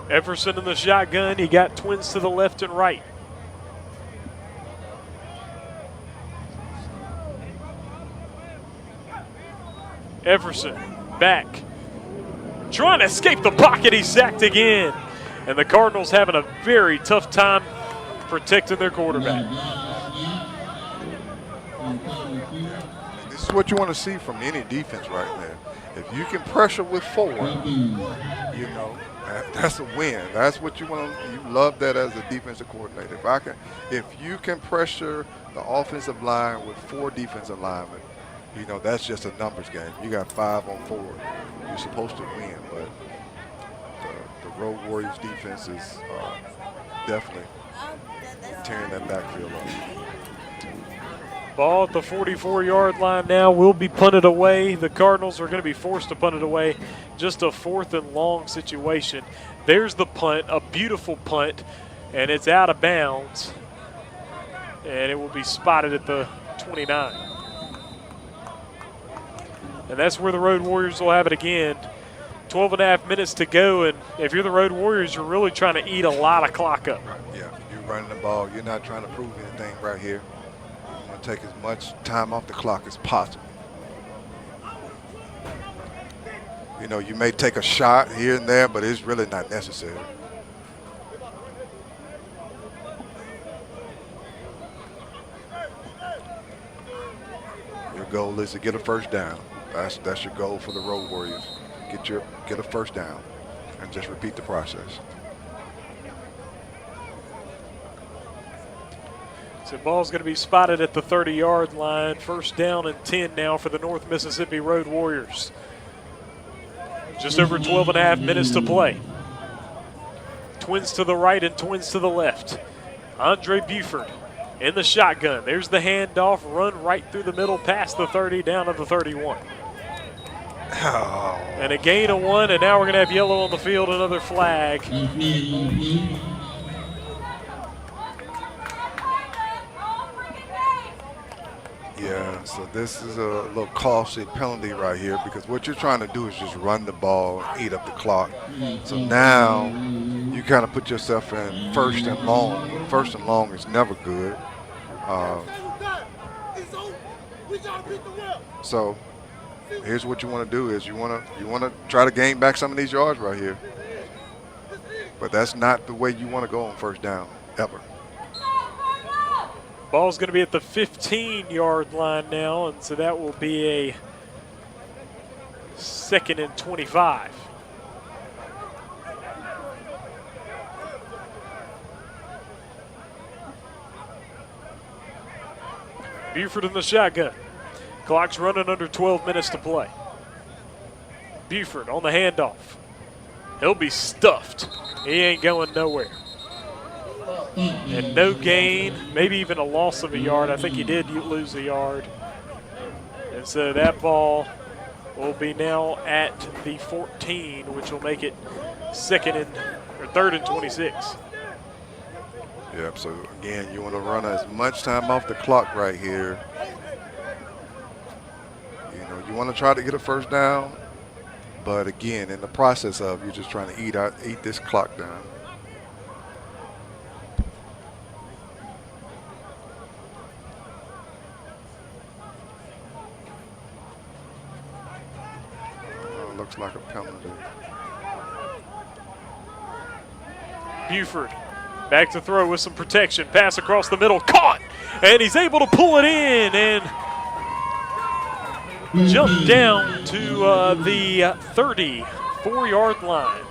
Everson in the shotgun. He got twins to the left and right. Everson back. Trying to escape the pocket. He's sacked again. And the Cardinals having a very tough time protecting their quarterback. This is what you want to see from any defense right there. If you can pressure with 4, you know, that's a win. That's what you want to. You love that as a defensive coordinator. If you can pressure the offensive line with 4 defensive linemen, you know that's just a numbers game. You got 5 on 4. You're supposed to win, but Road Warriors defense is definitely tearing that backfield up. Ball at the 44-yard line now will be punted away. The Cardinals are going to be forced to punt it away. Just a 4th and long situation. There's the punt, a beautiful punt, and it's out of bounds. And it will be spotted at the 29. And that's where the Road Warriors will have it again. 12 and a half minutes to go, and if you're the Road Warriors, you're really trying to eat a lot of clock up. Yeah, you're running the ball. You're not trying to prove anything right here. You want to take as much time off the clock as possible. You know, you may take a shot here and there, but it's really not necessary. Your goal is to get a first down. That's your goal for the Road Warriors. Get a first down and just repeat the process. So ball's going to be spotted at the 30-yard line. First down and 10 now for the North Mississippi Road Warriors. Just over 12 and a half minutes to play. Twins to the right and twins to the left. Andre Buford in the shotgun. There's the handoff, run right through the middle, past the 30, down to the 31. Oh. And a gain of 1, and now we're going to have yellow on the field, another flag. Yeah, so this is a little costly penalty right here because what you're trying to do is just run the ball, eat up the clock. So now you kind of put yourself in first and long. First and long is never good. So here's what you want to do is you want to try to gain back some of these yards right here. But that's not the way you want to go on first down, ever. Ball's going to be at the 15-yard line now, and so that will be a 2nd and 25. Buford in the shotgun. Clock's running under 12 minutes to play. Buford on the handoff. He'll be stuffed. He ain't going nowhere. And no gain, maybe even a loss of a yard. I think he did lose a yard. And so that ball will be now at the 14, which will make it 3rd and 26. Yep, so again, you want to run as much time off the clock right here. You know, you want to try to get a first down, but again, in the process of, you're just trying to eat this clock down. Looks like a penalty. Buford back to throw with some protection. Pass across the middle, caught, and he's able to pull it in and jump down to the 34-yard line.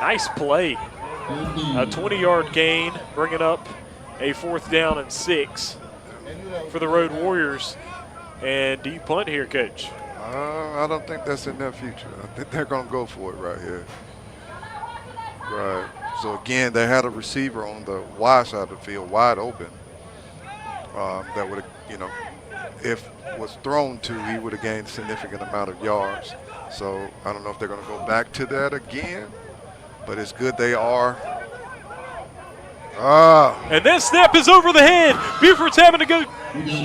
Nice play. A 20-yard gain, bringing up a 4th down and 6 for the Road Warriors. And do you punt here, Coach? I don't think that's in their future. I think they're going to go for it right here. Right. So, again, they had a receiver on the wide side of the field, wide open, that would have, you know, if was thrown to, he would have gained a significant amount of yards. So, I don't know if they're going to go back to that again, but it's good they are. And that snap is over the head. Buford's having to go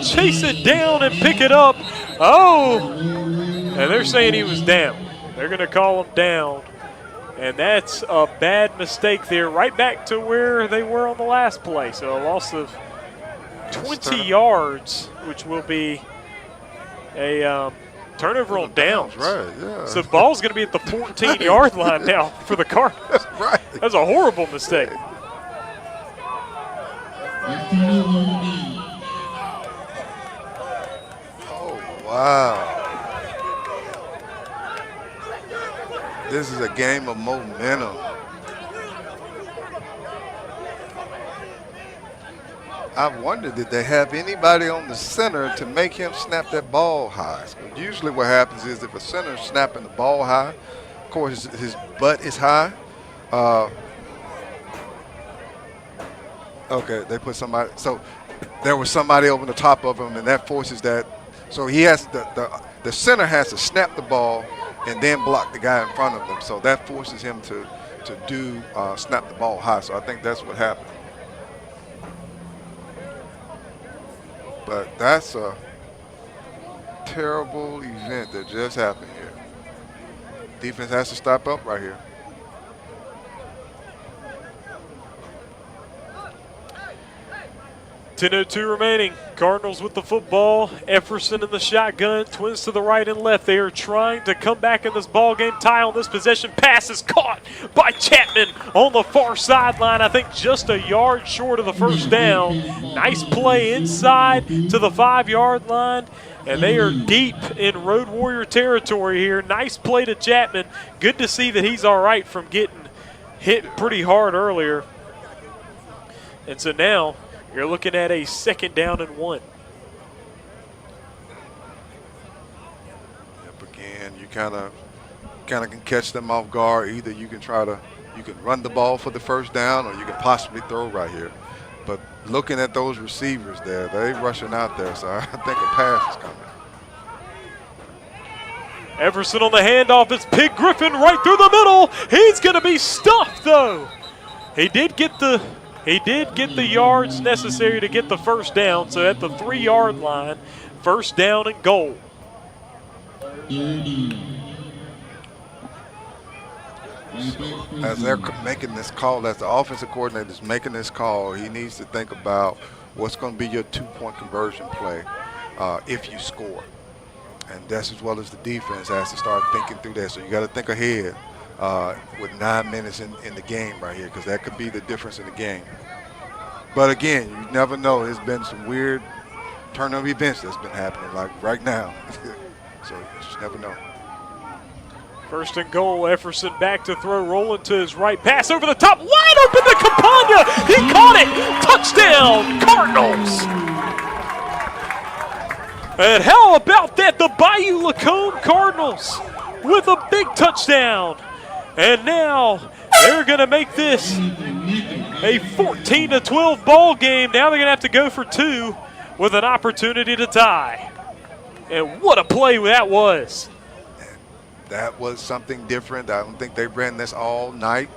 chase it down and pick it up. Oh, and they're saying he was down. They're going to call him down. And that's a bad mistake there, right back to where they were on the last play. So a loss of 20 yards, which will be a turnover on downs. Right, yeah. So ball's going to be at the 14-yard line now for the Cardinals. Right. That's a horrible mistake. Oh, wow. This is a game of momentum. I wonder, did they have anybody on the center to make him snap that ball high? Usually what happens is if a center is snapping the ball high, of course his butt is high, Okay, they put somebody. So there was somebody over the top of him, and that forces that. So he has the center has to snap the ball and then block the guy in front of them. So that forces him to do snap the ball high. So I think that's what happened. But that's a terrible event that just happened here. Defense has to step up right here. .10:02 remaining. Cardinals with the football. Efferson in the shotgun. Twins to the right and left. They are trying to come back in this ball game. Tie on this possession. Pass is caught by Chapman on the far sideline. I think just a yard short of the first down. Nice play inside to the 5-yard line. And they are deep in Road Warrior territory here. Nice play to Chapman. Good to see that he's all right from getting hit pretty hard earlier. And so now you're looking at a 2nd down and 1. Yep, again, you kind of can catch them off guard. Either you can run the ball for the first down, or you can possibly throw right here. But looking at those receivers there, they're rushing out there, so I think a pass is coming. Everson on the handoff. It's Pig Griffin right through the middle. He's going to be stuffed, though. He did get the yards necessary to get the first down. So at the 3-yard line, 1st down and goal. As they're making this call, as the offensive coordinator is making this call, he needs to think about what's going to be your 2-point conversion play if you score. And that's as well as the defense has to start thinking through that. So you got to think ahead with 9 minutes in the game right here, because that could be the difference in the game. But again, you never know. There's been some weird turn of events that's been happening like right now. So you just never know. 1st and goal. Efferson back to throw, rolling to his right. Pass over the top, wide open to Campagna. He caught it. Touchdown, Cardinals. And how about that? The Bayou LaCombe Cardinals with a big touchdown. And now they're going to make this a 14-12 ball game. Now they're going to have to go for 2 with an opportunity to tie. And what a play that was. That was something different. I don't think they ran this all night.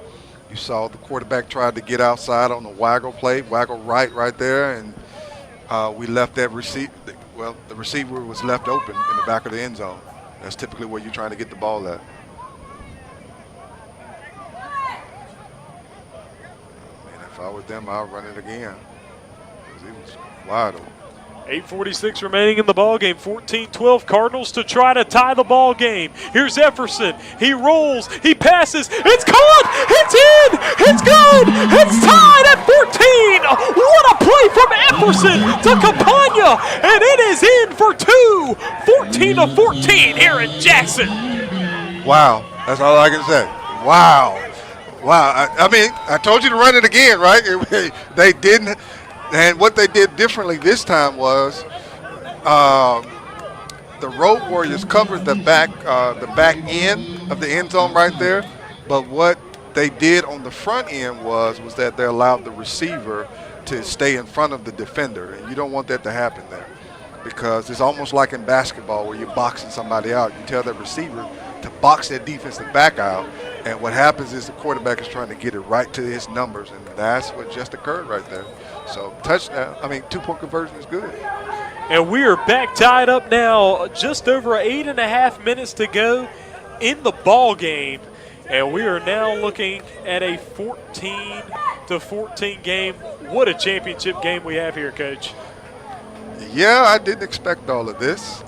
You saw the quarterback tried to get outside on the waggle play, waggle right there, and we left that receiver. Well, the receiver was left open in the back of the end zone. That's typically where you're trying to get the ball at. And if I was them, I'll run it again, because he was wide open. 8:46 remaining in the ball game. 14-12 Cardinals to try to tie the ball game. Here's Efferson. He rolls. He passes. It's caught. It's in. It's good. It's tied at 14. What a play from Efferson to Campagna. And it is in for 2. 14-14 here in Jackson. Wow. That's all I can say. Wow. I mean, I told you to run it again, right? They didn't. And what they did differently this time was the Road Warriors covered the back end of the end zone right there. But what they did on the front end was that they allowed the receiver to stay in front of the defender. And you don't want that to happen there, because it's almost like in basketball where you're boxing somebody out. You tell that receiver to box that defensive back out. And what happens is the quarterback is trying to get it right to his numbers. And that's what just occurred right there. So touchdown, 2-point conversion is good. And we are back tied up now, just over 8.5 minutes to go in the ball game. And we are now looking at a 14-14 game. What a championship game we have here, Coach. Yeah, I didn't expect all of this.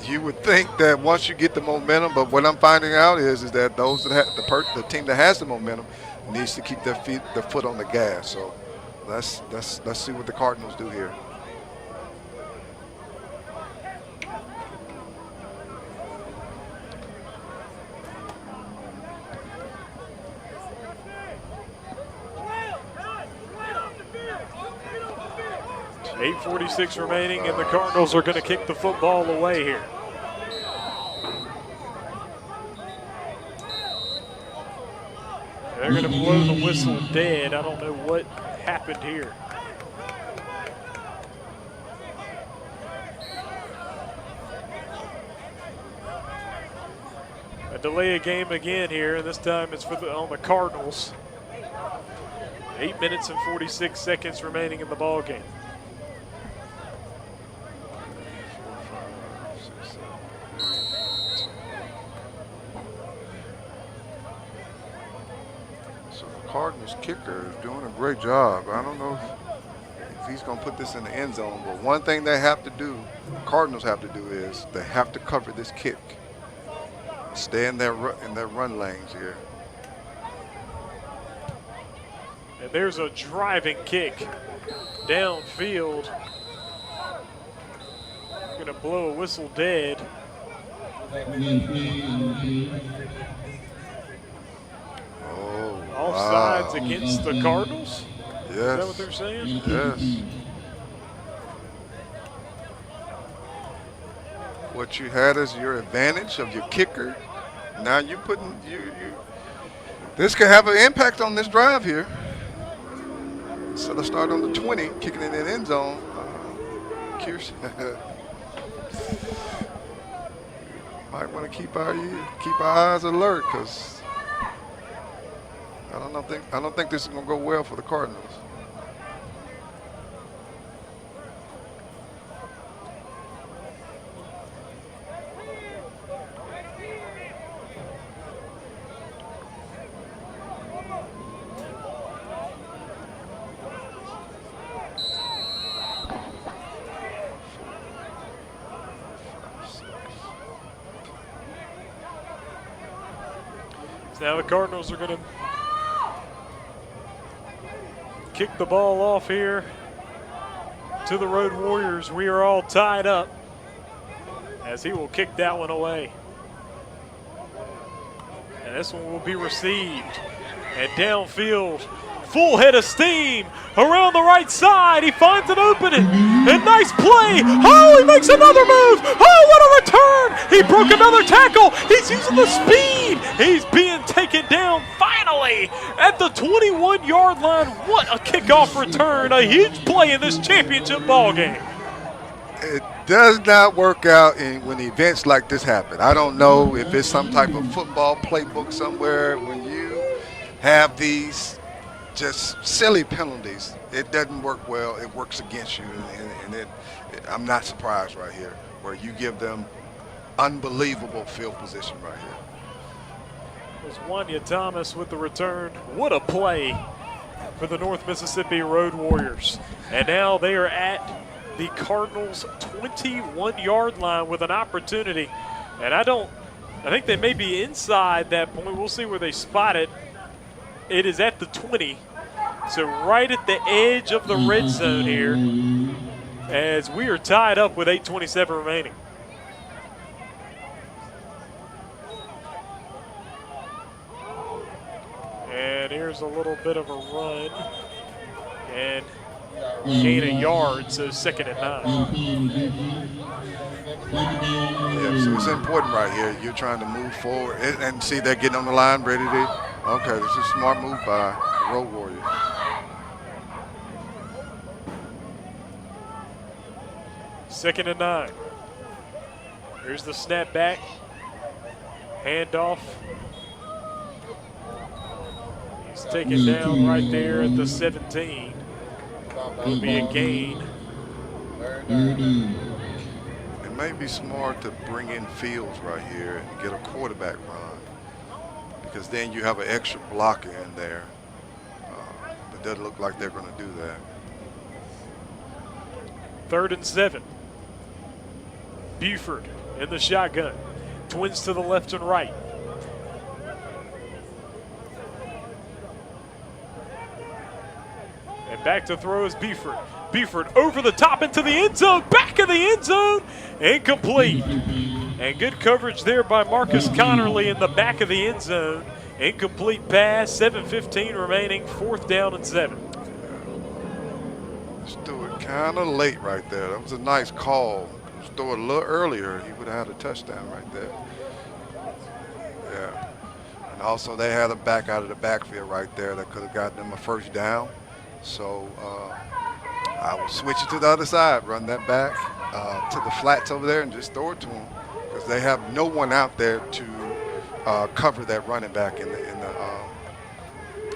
You would think that once you get the momentum, but what I'm finding out is that those that have the team that has the momentum needs to keep their foot on the gas. So let's see what the Cardinals do here. .846 remaining, and the Cardinals are going to kick the football away here. They're going to blow the whistle dead. I don't know what happened here. A delay of game again here, and this time it's on the Cardinals. 8 minutes and 46 seconds remaining in the ball game. So the Cardinals kicker is doing a great job. I don't know if he's going to put this in the end zone, but one thing they have to do, Cardinals have to do, is they have to cover this kick. Stay in their run lanes here. And there's a driving kick downfield. Going to blow a whistle dead. Oh, Offsides wow. against the Cardinals? Yes. Is that what they're saying? Yes. What you had is your advantage of your kicker. Now you're putting this could have an impact on this drive here. So let's start on the 20, kicking it in the end zone. Curious. Might want to keep our eyes alert, because I don't think this is going to go well for the Cardinals. Now the Cardinals are going to kick the ball off here to the Road Warriors. We are all tied up as he will kick that one away. And this one will be received. And downfield, full head of steam around the right side. He finds an opening. And nice play. Oh, he makes another move. Oh, what a return. He broke another tackle. He's using the speed. He's being taken down finally at the 21-yard line. What a kickoff return. A huge play in this championship ball game. It does not work out when events like this happen. I don't know if it's some type of football playbook somewhere. When you have these just silly penalties, it doesn't work well. It works against you, and I'm not surprised right here, where you give them unbelievable field position right here. It was Wanya Thomas with the return. What a play for the North Mississippi Road Warriors. And now they are at the Cardinals' 21-yard line with an opportunity. And I think they may be inside that point. We'll see where they spot it. It is at the 20. So right at the edge of the red zone here, as we are tied up with 8:27 remaining. And here's a little bit of a run. And gain a yard, so 2nd and 9. Yeah, so it's important right here. You're trying to move forward. And see, they're getting on the line, ready to. Okay, this is a smart move by the Road Warriors. Second and 9. Here's the snap back. Handoff. He's taken down right there at the 17. Will be a gain. It may be smart to bring in Fields right here and get a quarterback run, because then you have an extra blocker in there. It doesn't look like they're going to do that. 3rd and 7. Buford in the shotgun. Twins to the left and right. And back to throw is Buford. Buford over the top into the end zone. Back of the end zone. Incomplete. And good coverage there by Marcus Connerly in the back of the end zone. Incomplete pass. 7:15 remaining. 4th down and 7. Just threw it kind of late right there. That was a nice call. Just throw it a little earlier, he would have had a touchdown right there. Yeah. And also they had a back out of the backfield right there that could have gotten them a first down. So I will switch it to the other side, run that back to the flats over there and just throw it to them because they have no one out there to cover that running back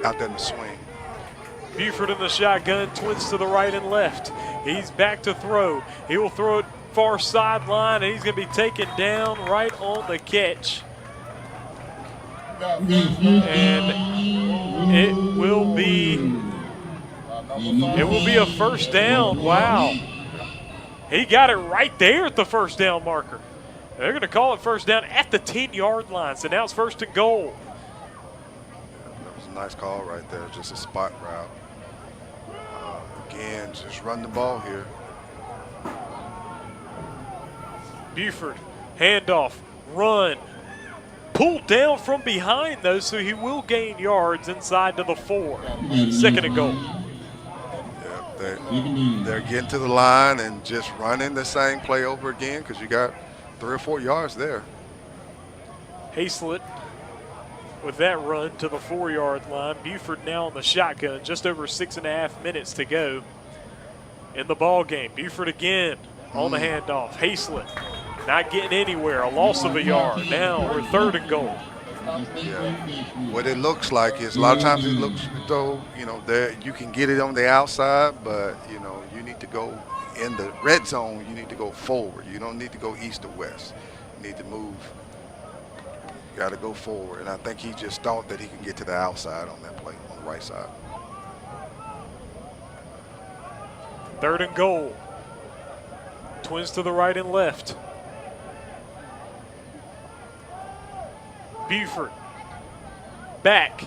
out there in the swing. Buford in the shotgun, twins to the right and left. He's back to throw. He will throw it far sideline, and he's going to be taken down right on the catch. And it will be a first down. Wow. He got it right there at the first down marker. They're going to call it first down at the 10-yard line. So now it's first and goal. That was a nice call right there, just a spot route. Again, just run the ball here. Buford, handoff, run. Pulled down from behind, though, so he will gain yards inside to the 4. Second and goal. Yeah, they're getting to the line and just running the same play over again because you got 3 or 4 yards there. Haslett with that run to the 4-yard line. Buford now on the shotgun, just over 6.5 minutes to go in the ball game. Buford again on the handoff. Haslett not getting anywhere, a loss of a yard. Now we're third and goal. Yeah. What it looks like is a lot of times it looks though, you can get it on the outside, but, you need to go in the red zone, you need to go forward. You don't need to go east or west. You need to move. You got to go forward. And I think he just thought that he could get to the outside on that play, on the right side. Third and goal. Twins to the right and left. Buford back,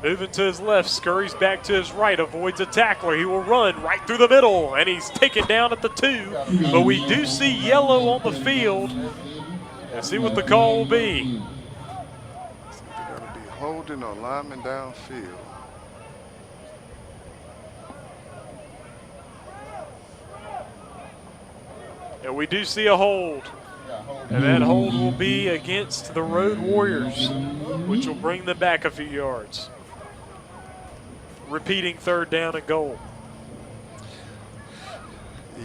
moving to his left, scurries back to his right, avoids a tackler. He will run right through the middle, and he's taken down at the 2. But we do see yellow on the field. Let's see what the call will be. It's either going to be holding or lineman downfield. And we do see a hold. And that hold will be against the Road Warriors, which will bring them back a few yards. Repeating third down and goal.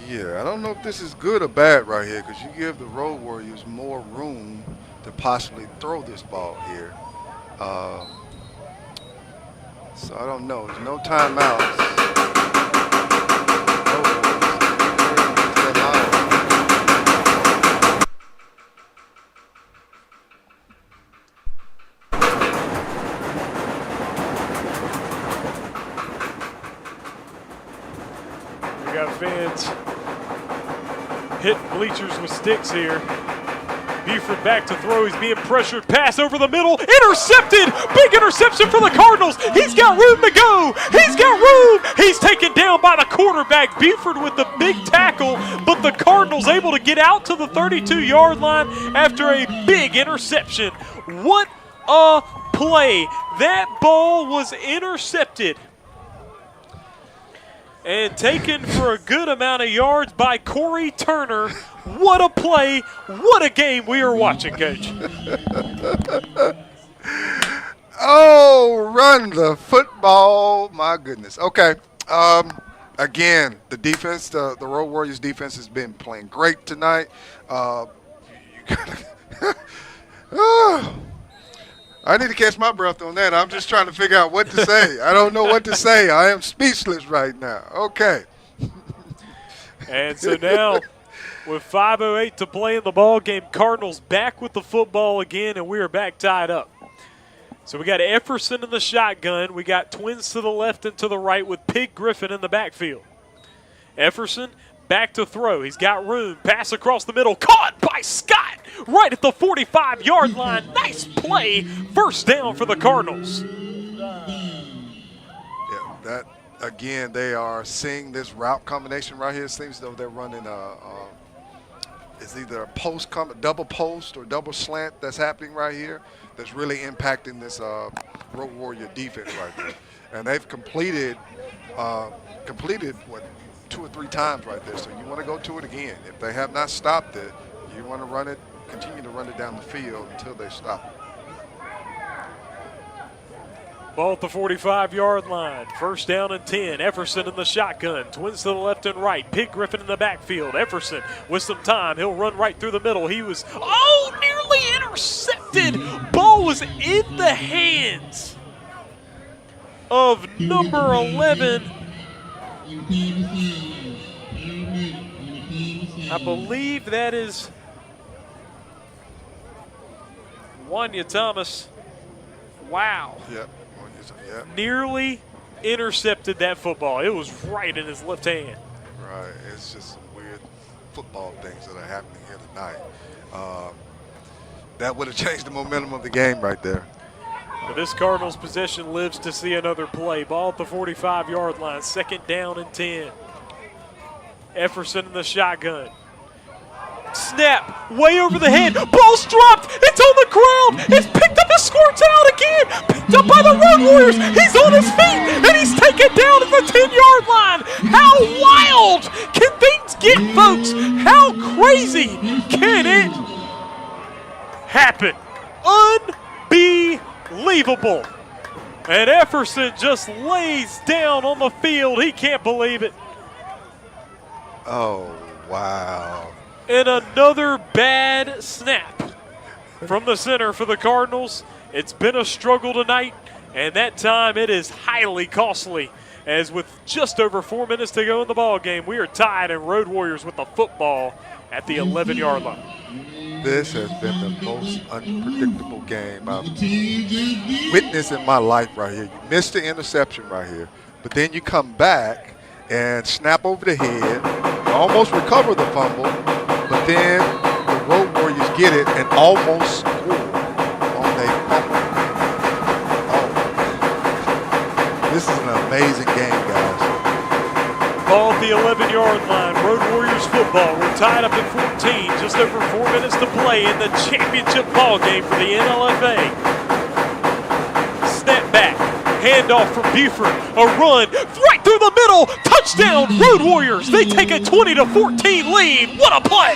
Yeah, I don't know if this is good or bad right here because you give the Road Warriors more room to possibly throw this ball here. So I don't know. There's no timeouts. Fans hitting bleachers with sticks here. Buford back to throw. He's being pressured. Pass over the middle. Intercepted. Big interception for the Cardinals. He's got room to go. He's got room. He's taken down by the quarterback. Buford with the big tackle, but the Cardinals able to get out to the 32-yard line after a big interception. What a play. That ball was intercepted and taken for a good amount of yards by Corey Turner. What a play. What a game we are watching, Coach. Oh, run the football. My goodness. Okay. Again, the defense, the Road Warriors defense has been playing great tonight. I need to catch my breath on that. I'm just trying to figure out what to say. I don't know what to say. I am speechless right now. Okay. And so now, with 5:08 to play in the ball game, Cardinals back with the football again, and we are back tied up. So we got Efferson in the shotgun. We got twins to the left and to the right with Pig Griffin in the backfield. Efferson back to throw. He's got room. Pass across the middle. Caught by Scott right at the 45-yard line. Nice play. First down for the Cardinals. Yeah, that, again, they are seeing this route combination right here. It seems as though they're running it's either a post, double post or double slant that's happening right here that's really impacting this Road Warrior defense right there. And they've completed what, 2 or 3 times right there. So you want to go to it again. If they have not stopped it, you want to run it, continue to run it down the field until they stop it. Ball at the 45-yard line. First down and 10. Efferson in the shotgun. Twins to the left and right. Pig Griffin in the backfield. Efferson with some time. He'll run right through the middle. He was, nearly intercepted. Ball was in the hands of number 11. I believe that is Wanya Thomas. Wow. Yep. Nearly intercepted that football. It was right in his left hand. Right. It's just some weird football things that are happening here tonight. That would have changed the momentum of the game right there. But this Cardinals possession lives to see another play. Ball at the 45-yard line. Second down and 10. Efferson in the shotgun. Snap, way over the head. Ball's dropped. It's on the ground. It's picked up and squirts out again. Picked up by the Road Warriors. He's on his feet, and he's taken down at the 10-yard line. How wild can things get, folks? How crazy can it happen? Unbelievable. And Efferson just lays down on the field. He can't believe it. Oh, wow. And another bad snap from the center for the Cardinals. It's been a struggle tonight, and that time it is highly costly, as with just over 4 minutes to go in the ball game, we are tied and Road Warriors with the football at the 11-yard line. This has been the most unpredictable game I've witnessed in my life right here. You missed the interception right here, but then you come back and snap over the head, almost recover the fumble, but then the Road Warriors get it and almost score on a fumble. Oh. This is an amazing game, guys. Ball at the 11-yard line. Road Warriors football. We're tied up at 14. Just over 4 minutes to play in the championship ball game for the NLFA. Snap back. Handoff from Buford. A run right through the middle. Touchdown, Road Warriors. They take a 20-14 lead. What a play!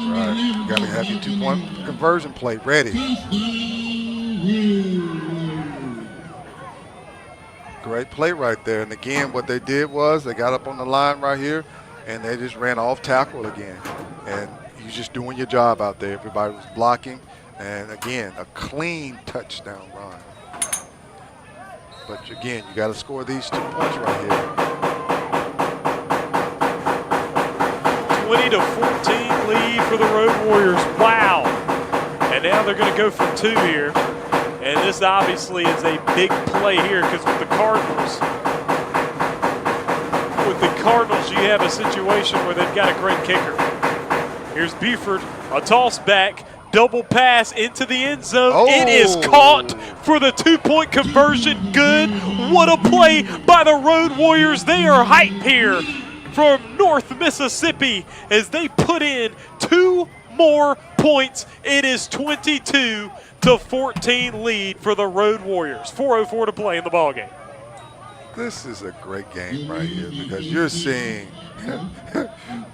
Right. You got to have your two-point conversion play ready. Great play right there. And again, what they did was they got up on the line right here, and they just ran off tackle again. And you're just doing your job out there. Everybody was blocking. And again, a clean touchdown run. But again, you got to score these 2 points right here. 20-14 lead for the Road Warriors. Wow. And now they're going to go for 2 here. And this obviously is a big play here because with the Cardinals, you have a situation where they've got a great kicker. Here's Buford, a toss back, double pass into the end zone. Oh. It is caught for the 2-point conversion. Good. What a play by the Road Warriors. They are hype here from North Mississippi as they put in 2 more points. It is 22-14 lead for the Road Warriors. 4:04 to play in the ballgame. This is a great game right here because you're seeing,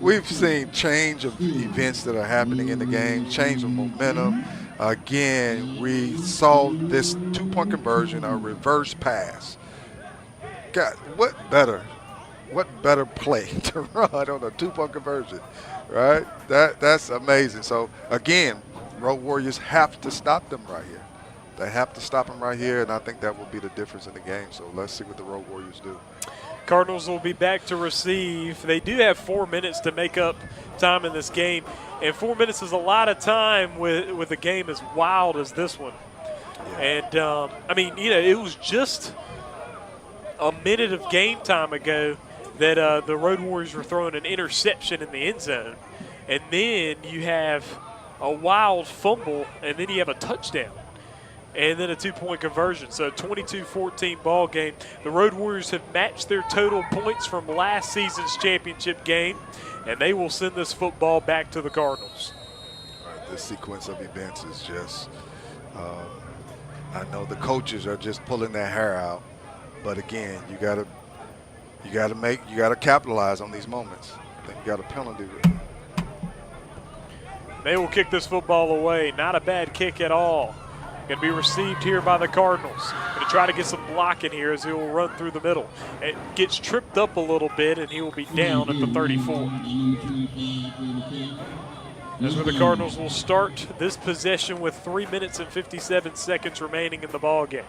we've seen change of events that are happening in the game, change of momentum. Again, we saw this 2-point conversion, a reverse pass. God, what better play to run on a 2-point conversion, right? That's amazing. So again, Road Warriors have to stop them right here. They have to stop them right here, and I think that will be the difference in the game. So let's see what the Road Warriors do. Cardinals will be back to receive. They do have 4 minutes to make up time in this game, and 4 minutes is a lot of time with a game as wild as this one. Yeah. And, I mean, it was just a minute of game time ago that the Road Warriors were throwing an interception in the end zone, and then you have a wild fumble, and then you have a touchdown. And then a 2-point conversion. So 22-14 ball game. The Road Warriors have matched their total points from last season's championship game, and they will send this football back to the Cardinals. All right, this sequence of events is just, I know the coaches are just pulling their hair out, but again, you gotta capitalize on these moments. I think you got a penalty. They will kick this football away. Not a bad kick at all. Going to be received here by the Cardinals. Going to try to get some blocking here as he will run through the middle. It gets tripped up a little bit, and he will be down at the 34. That's where the Cardinals will start this possession with 3 minutes and 57 seconds remaining in the ball game.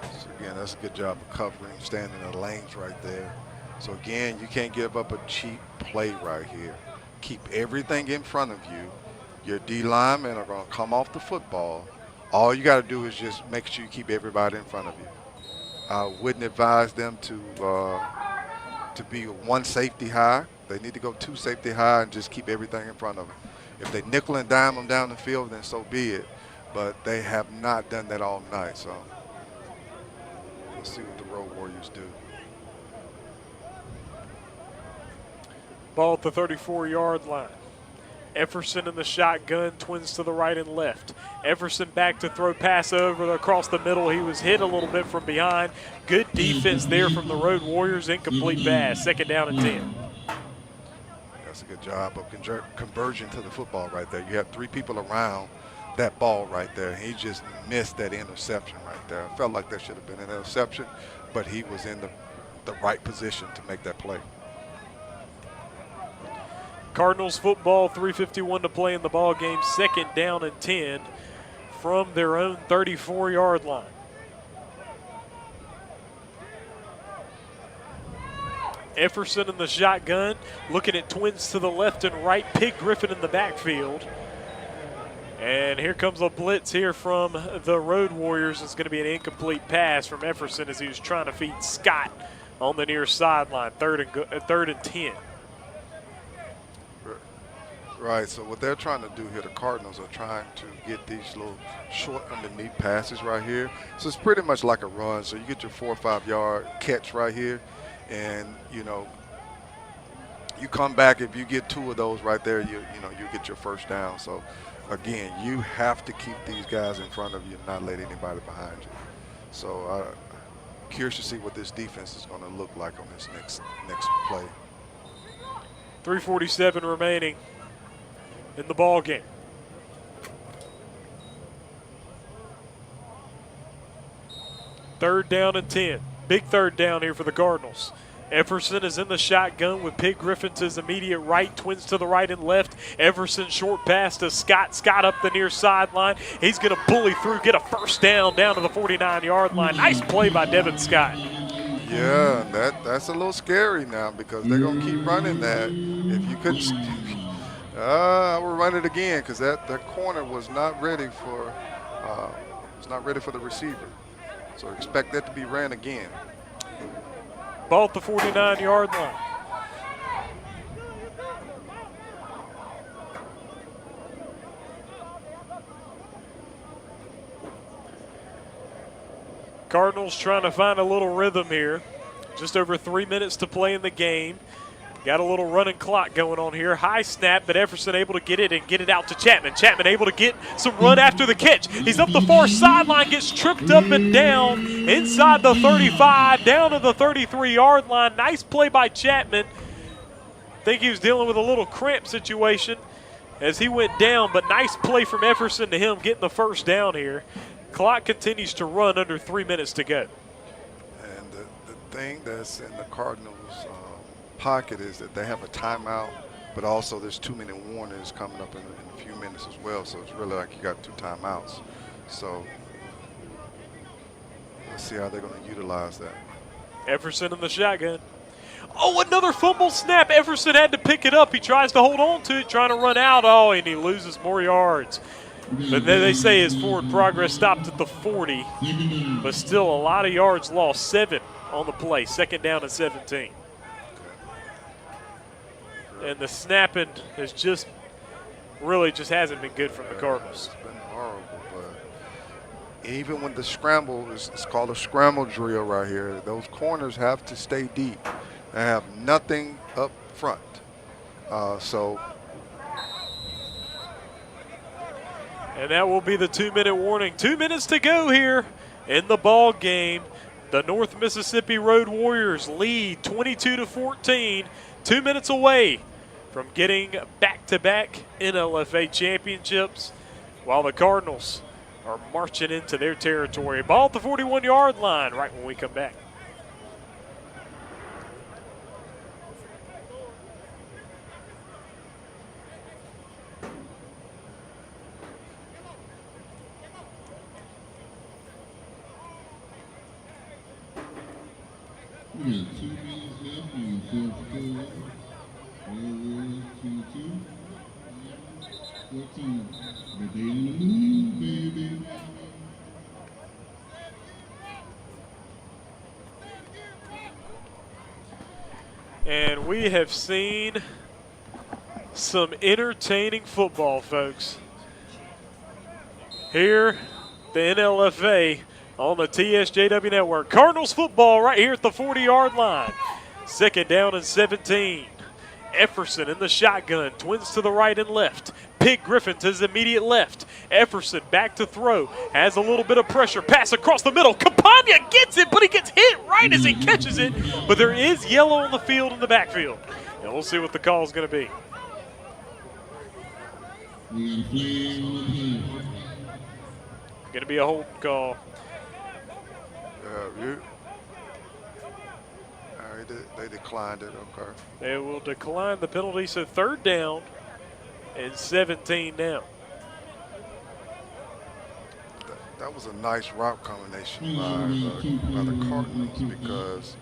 So again, that's a good job of covering, standing in the lanes right there. So again, you can't give up a cheap play right here. Keep everything in front of you. Your D linemen are going to come off the football. All you got to do is just make sure you keep everybody in front of you. I wouldn't advise them to be one safety high. They need to go two safety high and just keep everything in front of them. If they nickel and dime them down the field, then so be it. But they have not done that all night. So let's see what the Road Warriors do. Ball at the 34-yard line. Efferson in the shotgun, twins to the right and left. Efferson back to throw, pass over across the middle. He was hit a little bit from behind. Good defense there from the Road Warriors. Incomplete pass, 2nd down and 10. That's a good job of conversion to the football right there. You have 3 people around that ball right there. He just missed that interception right there. I felt like that should have been an interception, but he was in the right position to make that play. Cardinals football, 3:51 to play in the ball game. 2nd down and 10 from their own 34-yard line. Efferson in the shotgun, looking at twins to the left and right. Pig Griffin in the backfield. And here comes a blitz here from the Road Warriors. It's going to be an incomplete pass from Efferson as he was trying to feed Scott on the near sideline. 3rd and 10. Right, so what they're trying to do here, the Cardinals are trying to get these little short underneath passes right here. So it's pretty much like a run. So you get your 4 or 5 yard catch right here, and you come back. If you get 2 of those right there, you get your 1st down. So again, you have to keep these guys in front of you and not let anybody behind you. So I'm curious to see what this defense is going to look like on this next play. 3:47 remaining in the ball game. Third down and 10. Big 3rd down here for the Cardinals. Efferson is in the shotgun with Pig Griffin to his immediate right, twins to the right and left. Efferson short pass to Scott. Scott up the near sideline. He's going to bully through, get a 1st down to the 49-yard line. Nice play by Devin Scott. Yeah, that's a little scary now because they're going to keep running that. If you couldn't, I will run it again because that corner was not ready for the receiver. So expect that to be ran again. Ball at the 49-yard line. Cardinals trying to find a little rhythm here. Just over 3 minutes to play in the game. Got a little running clock going on here. High snap, but Efferson able to get it and get it out to Chapman. Chapman able to get some run after the catch. He's up the far sideline, gets tripped up and down inside the 35, down to the 33-yard line. Nice play by Chapman. Think he was dealing with a little cramp situation as he went down, but nice play from Efferson to him getting the 1st down here. Clock continues to run under 3 minutes to go. And the thing that's in the Cardinals' pocket is that they have a timeout, but also there's 2 minute warnings coming up in a few minutes as well. So it's really like you got 2 timeouts. So let's see how they're going to utilize that. Efferson in the shotgun. Oh, another fumble snap. Efferson had to pick it up. He tries to hold on to it, trying to run out. Oh, and he loses more yards. But then they say his forward progress stopped at the 40, but still a lot of yards lost. 7 on the play. 2nd down and 17. And the snapping has just hasn't been good from the Cardinals. It's been horrible, but even when the scramble, it's called a scramble drill right here, those corners have to stay deep. They have nothing up front. And that will be the 2 minute warning. 2 minutes to go here in the ball game. The North Mississippi Road Warriors lead 22-14, 2 minutes away from getting back-to-back NLFA championships, while the Cardinals are marching into their territory. Ball at the 41-yard line right when we come back. We got 2 minutes left in the fourth quarter. Roadwarriors 22. 14. But they on the move, baby. And we have seen some entertaining football, folks. Here, the NLFA on the TSJW network. Cardinals football right here at the 40-yard line. 2nd down and 17. Efferson in the shotgun, twins to the right and left. Pig Griffin to his immediate left. Efferson back to throw, has a little bit of pressure. Pass across the middle. Campagna gets it, but he gets hit right as he catches it. But there is yellow on the field in the backfield. And we'll see what the call is going to be. We got a flag on the play. Going to be a holding call. They declined it, okay. They will decline the penalty, so 3rd down and 17 now. That was a nice route combination by the Cardinals because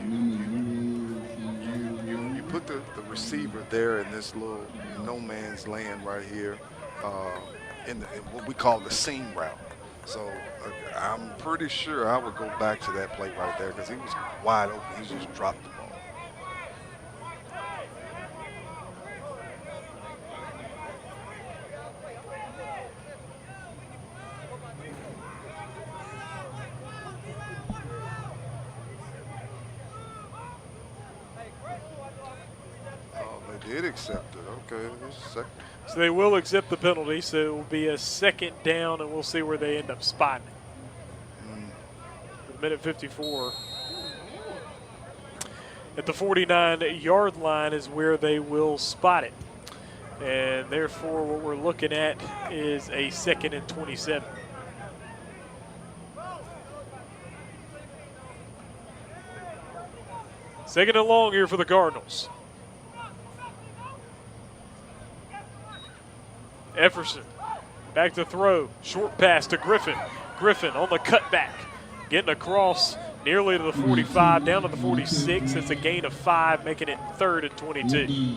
you put the receiver there in this little no man's land right here in what we call the seam route. So I'm pretty sure I would go back to that play right there because he was wide open. He just dropped the ball. Oh, they did accept it. Okay, second. So they will accept the penalty, so it will be a 2nd down, and we'll see where they end up spotting it. Minute 54. At the 49-yard line is where they will spot it. And therefore, what we're looking at is a 2nd and 27. Second and long here for the Cardinals. Efferson back to throw. Short pass to Griffin. Griffin on the cutback. Getting across nearly to the 45, down to the 46. It's a gain of 5, making it 3rd and 22.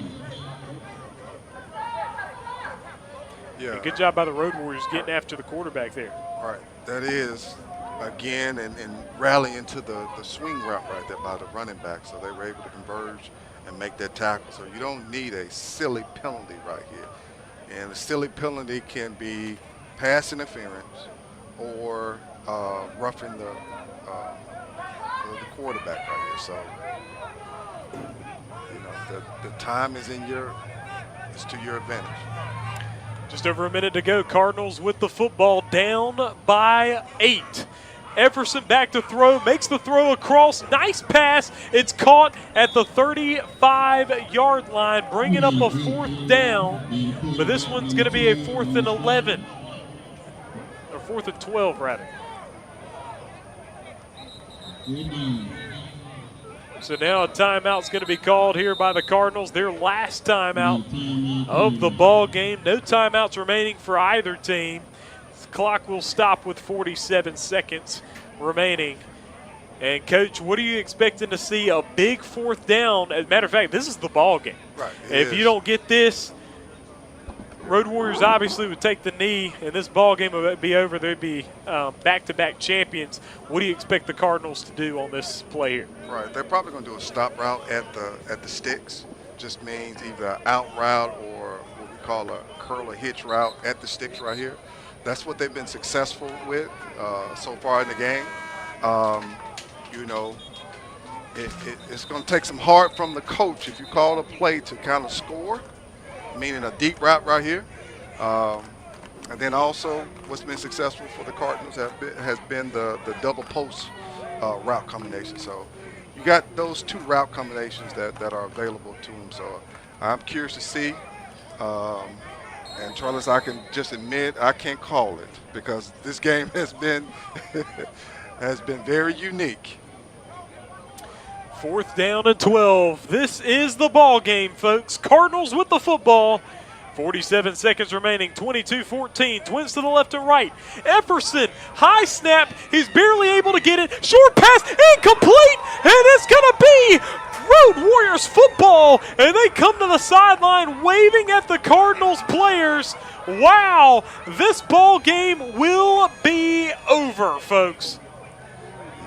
Yeah. And good job by the Road Warriors getting after the quarterback there. All right, that is, again, and rallying to the swing route right there by the running back. So they were able to converge and make that tackle. So you don't need a silly penalty right here. And a silly penalty can be pass interference or roughing the quarterback right here. So, you know, the time is it's to your advantage. Just over a minute to go. Cardinals with the football, down by 8. Efferson back to throw, makes the throw across. Nice pass. It's caught at the 35-yard line, bringing up a 4th down. But this one's going to be a 4th and 11. Or 4th and 12, rather. So now a timeout's going to be called here by the Cardinals. Their last timeout of the ball game. No timeouts remaining for either team. The clock will stop with 47 seconds remaining. And, Coach, what are you expecting to see? A big 4th down? As a matter of fact, this is the ball game. Right. If you don't get this, Road Warriors obviously would take the knee, and this ball game would be over. They'd be back-to-back champions. What do you expect the Cardinals to do on this play here? Right, they're probably going to do a stop route at the sticks. Just means either an out route or what we call a curl or hitch route at the sticks right here. That's what they've been successful with so far in the game. You know, it's going to take some heart from the coach if you call a play to kind of score, meaning a deep route right here. And then also what's been successful for the Cardinals has been the double post route combination. So you got those 2 route combinations that are available to them. So I'm curious to see. And Charles, I can just admit I can't call it because this game has been has been very unique. 4th down and 12. This is the ball game, folks. Cardinals with the football. 47 seconds remaining, 22-14. Twins to the left and right. Epperson, high snap. He's barely able to get it. Short pass, incomplete, and it's going to be Road Warriors football. And they come to the sideline waving at the Cardinals players. Wow, this ball game will be over, folks.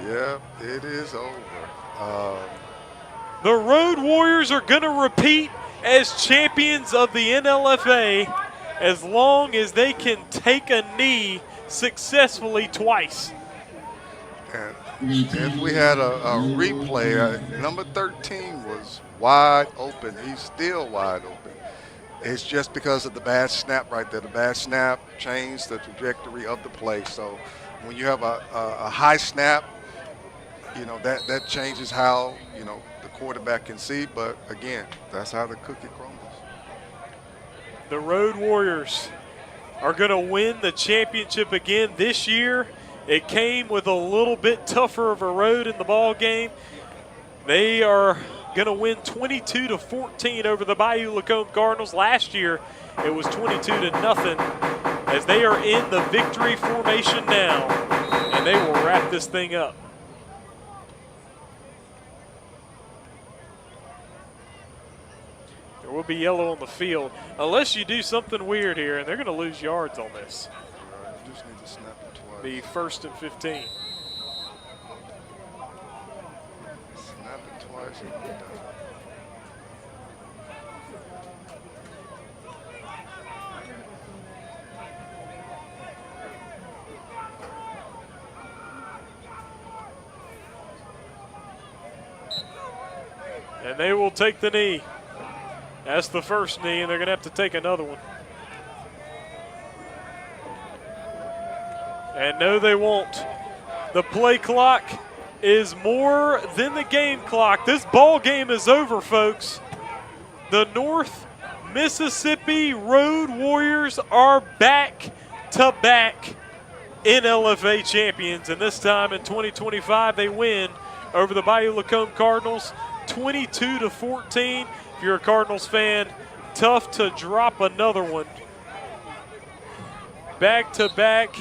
Yeah, it is over. The Road Warriors are going to repeat as champions of the NLFA as long as they can take a knee successfully twice. And if we had a replay, number 13 was wide open. He's still wide open. It's just because of the bad snap right there. The bad snap changed the trajectory of the play. So when you have a high snap, you know, that changes how, you know, the quarterback can see. But again, that's how the cookie crumbles. The Road Warriors are going to win the championship again this year. It came with a little bit tougher of a road in the ball game. They are going to win 22-14 over the Bayou LaCombe Cardinals. Last year, it was 22-0 as they are in the victory formation now, and they will wrap this thing up. There will be yellow on the field, unless you do something weird here, and they're going to lose yards on this. You just need to snap it twice. The 1st and 15. Snap it twice and be done. And they will take the knee. That's the first knee, and they're going to have to take another one. And no, they won't. The play clock is more than the game clock. This ball game is over, folks. The North Mississippi Road Warriors are back-to-back NLFA champions, and this time in 2025 they win over the Bayou LaCombe Cardinals 22-14. If you're a Cardinals fan, tough to drop another one. Back-to-back